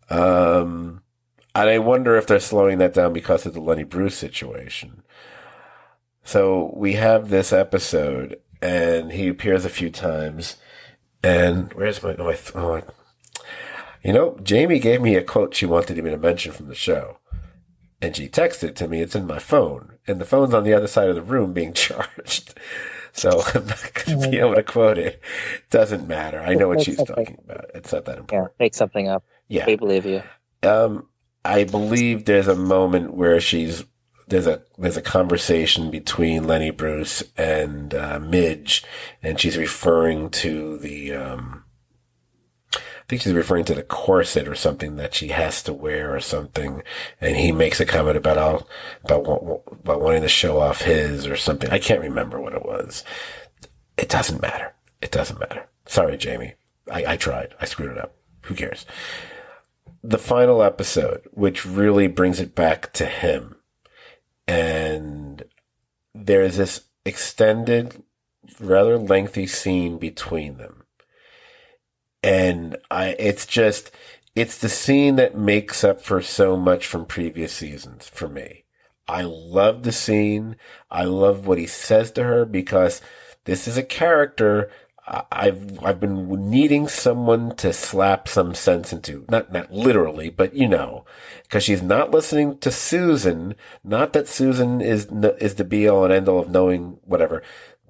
And I wonder if they're slowing that down because of the Lenny Bruce situation. So we have this episode, and he appears a few times. And where's Jamie gave me a quote she wanted me to mention from the show. And she texted it to me. It's in my phone. And the phone's on the other side of the room being charged. So I'm not going to be able to quote it. Doesn't matter. I know what she's talking about. It's not that important. Yeah, make something up. Yeah. We believe you. I believe there's a moment where there's a conversation between Lenny Bruce and Midge, and she's referring to I think she's referring to the corset or something that she has to wear or something, and he makes a comment about wanting to show off his or something. I can't remember what it was. It doesn't matter. It doesn't matter. Sorry, Jamie. I tried. I screwed it up. Who cares? The final episode, which really brings it back to him, and there's this extended, rather lengthy scene between them. And it's the scene that makes up for so much from previous seasons for me. I love the scene. I love what he says to her, because this is a character I've been needing someone to slap some sense into. Not literally, but because she's not listening to Susan. Not that Susan is the be all and end all of knowing whatever.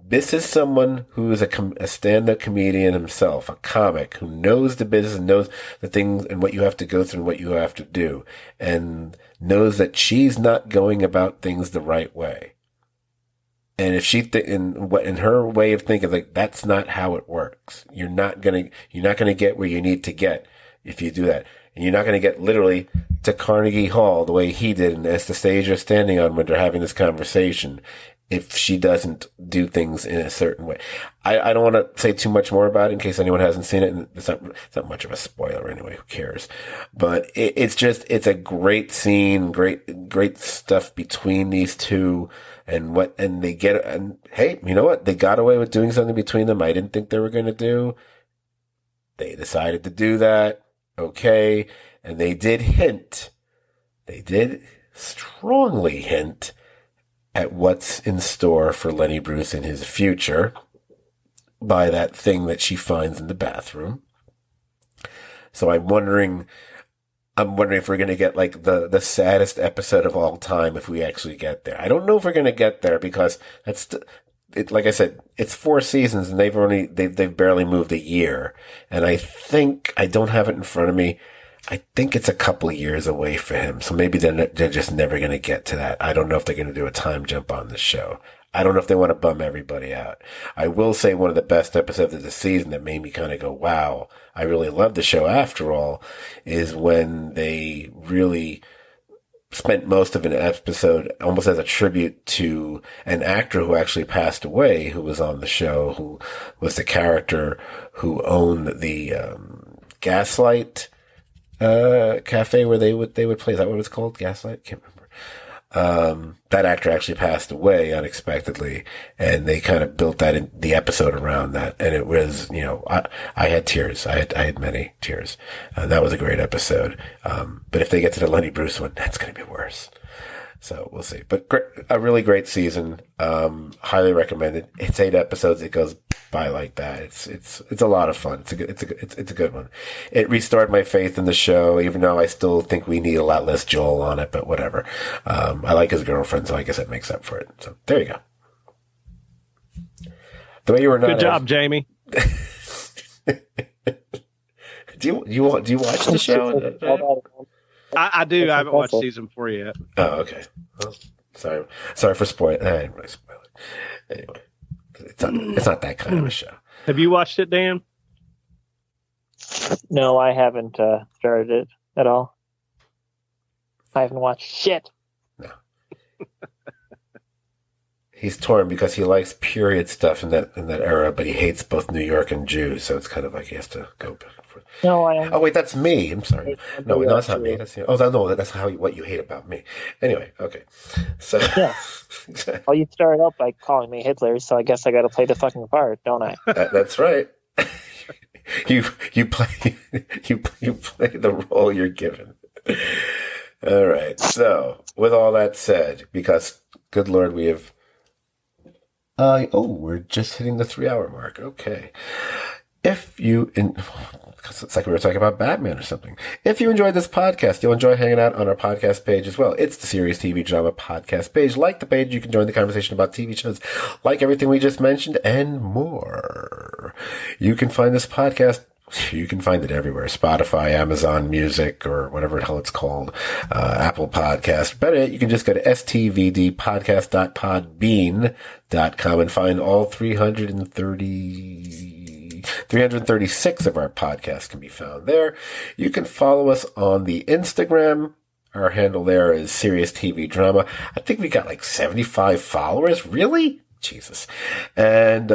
This is someone who is a stand-up comedian himself, a comic who knows the business and knows the things and what you have to go through and what you have to do, and knows that she's not going about things the right way. And if she in her way of thinking, like, that's not how it works. You're not gonna get where you need to get if you do that, and you're not gonna get literally to Carnegie Hall the way he did, and as the stage you're standing on when they're having this conversation, if she doesn't do things in a certain way. I don't want to say too much more about it in case anyone hasn't seen it. And it's not much of a spoiler anyway. Who cares? But it's a great scene, great stuff between these two, and they get, and hey, you know what? They got away with doing something between them I didn't think they were going to do. They decided to do that. Okay. And they did strongly hint at what's in store for Lenny Bruce in his future by that thing that she finds in the bathroom. So I'm wondering if we're going to get like the saddest episode of all time if we actually get there. I don't know if we're going to get there, because like I said, it's 4 seasons and they've barely moved a year. And I think, I don't have it in front of me, I think it's a couple years away for him. So maybe they're just never going to get to that. I don't know if they're going to do a time jump on the show. I don't know if they want to bum everybody out. I will say one of the best episodes of the season that made me kind of go, wow, I really love the show after all, is when they really spent most of an episode almost as a tribute to an actor who actually passed away, who was on the show, who was the character who owned the Gaslight cafe where they would play. Is that what it's called? Gaslight? Can't remember. That actor actually passed away unexpectedly, and they kind of built the episode around that. And it was, I had tears. I had many tears. That was a great episode. But if they get to the Lenny Bruce one, that's going to be worse. So we'll see. But a really great season. Highly recommended. It's 8 episodes. It goes by like that. It's a lot of fun. It's a good one. It restored my faith in the show, even though I still think we need a lot less Joel on it, but whatever. I like his girlfriend, so I guess it makes up for it. So there you go. The way you were not. Good job, Jamie. Do you watch the show? I do. I haven't watched season 4 yet. Oh, okay. Well, sorry for spoiling. I didn't really spoil it. Anyway, it's not that kind of a show. Have you watched it, Dan? No, I haven't started it at all. I haven't watched shit. No. He's torn because he likes period stuff in that era, but he hates both New York and Jews, so it's kind of like he has to go back and forth. No, I. Oh wait, that's me. I'm sorry. No, that's not me. That's you. Oh, no, that's what you hate about me. Anyway, okay. So yeah. Well, you started out by calling me Hitler, so I guess I got to play the fucking part, don't I? That's right. You play the role you're given. All right. So, with all that said, because good Lord, we have. We're just hitting the 3-hour mark. Okay. It's like we were talking about Batman or something. If you enjoyed this podcast, you'll enjoy hanging out on our podcast page as well. It's the Serious TV Drama podcast page. Like the page, you can join the conversation about TV shows, like everything we just mentioned, and more. You can find this podcast. You can find it everywhere. Spotify, Amazon Music, or whatever the hell it's called. Apple Podcast. Better yet, you can just go to stvdpodcast.podbean.com and find all 336 of our podcasts can be found there. You can follow us on the Instagram. Our handle there is Serious TV Drama. I think we got like 75 followers. Really? Jesus. And,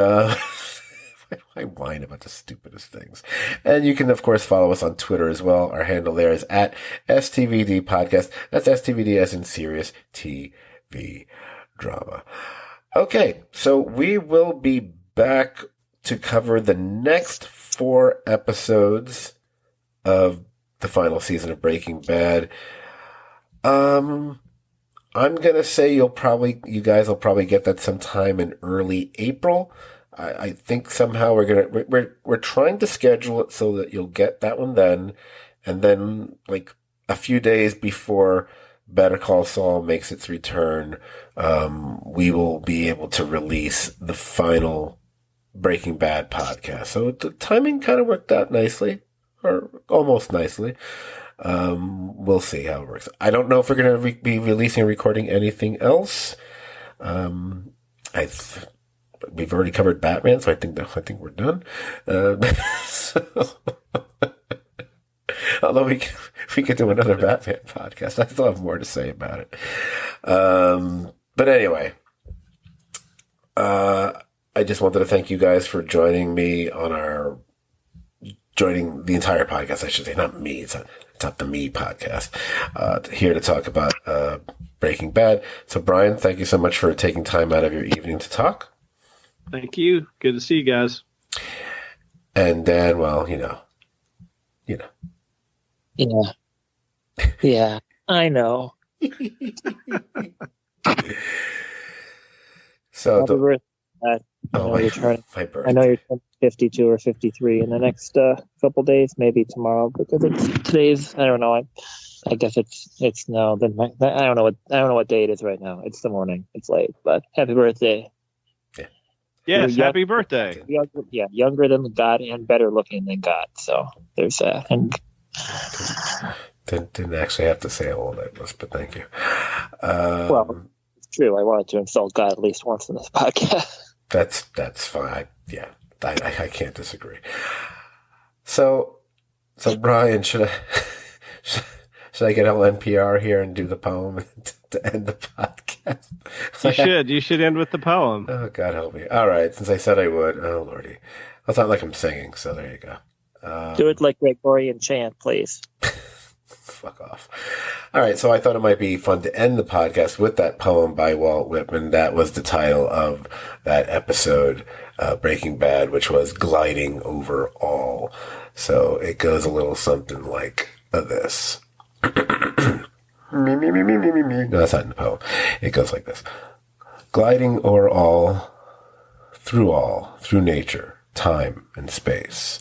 I whine about the stupidest things. And you can, of course, follow us on Twitter as well. Our handle there is at STVD Podcast. That's STVD as in Serious TV Drama. Okay, so we will be back to cover the next 4 episodes of the final season of Breaking Bad. I'm gonna say you guys will probably get that sometime in early April. I think somehow we're trying to schedule it so that you'll get that one then, and then like a few days before Better Call Saul makes its return, we will be able to release the final Breaking Bad podcast. So the timing kind of worked out nicely, or almost nicely. We'll see how it works. I don't know if we're going to be releasing or recording anything else. We've already covered Batman, so I think we're done. Although we could do another Batman podcast. I still have more to say about it. But anyway, I just wanted to thank you guys for joining me joining the entire podcast, I should say. Not me. It's not the me podcast. Here to talk about Breaking Bad. So, Brian, thank you so much for taking time out of your evening to talk. Thank you. Good to see you guys. And Dan, well, you know. Yeah, I know. So, I know you're turning 52 or 53 in the next couple days, maybe tomorrow, because today's. I don't know. I guess it's no. Then I don't know what day it is right now. It's the morning. It's late, but happy birthday. Yes, happy birthday. Younger than God and better looking than God. So there's that. And didn't actually have to say how old I was, but thank you. Well, it's true. I wanted to insult God at least once in this podcast. That's fine. Yeah, I can't disagree. So Brian, should I get all NPR here and do the poem to end the podcast? You should end with the poem. Oh, God help me. All right, since I said I would. Oh, Lordy. It's not like I'm singing, so there you go. Do it like Gregorian chant, please. Fuck off. All right, so I thought it might be fun to end the podcast with that poem by Walt Whitman. That was the title of that episode, Breaking Bad, which was Gliding Over All. So it goes a little something like this. Me. No, that's not in the poem. It goes like this. Gliding o'er all, through nature, time, and space,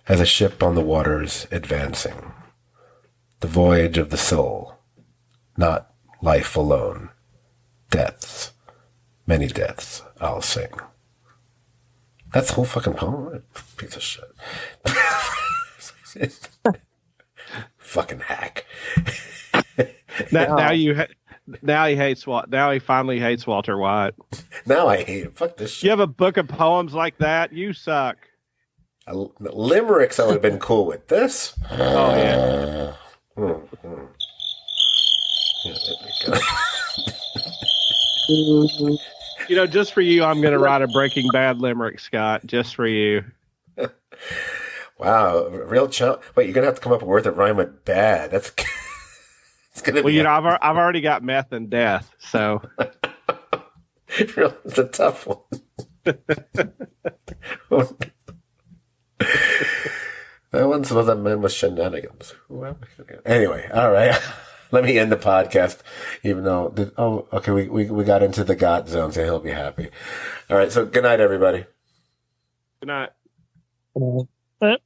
as a ship on the waters advancing. The voyage of the soul, not life alone. Deaths, many deaths, I'll sing. That's the whole fucking poem? Piece of shit. Fucking hack. Now he finally hates Walter White. Now I hate him. Fuck this shit. You have a book of poems like that? You suck. Limericks I would have been cool with. This? Oh, yeah. Yeah, there we go. Just for you, I'm going to write a Breaking Bad limerick, Scott. Just for you. Wow, real chump. Wait, you're going to have to come up with words that rhyme with bad. That's... It's gonna be I've already got meth and death, so... It's a tough one. That one's with a man with shenanigans. Anyway, all right. Let me end the podcast, even though... okay, we got into the God zone, so he'll be happy. All right, so good night, everybody. Good night. Good night.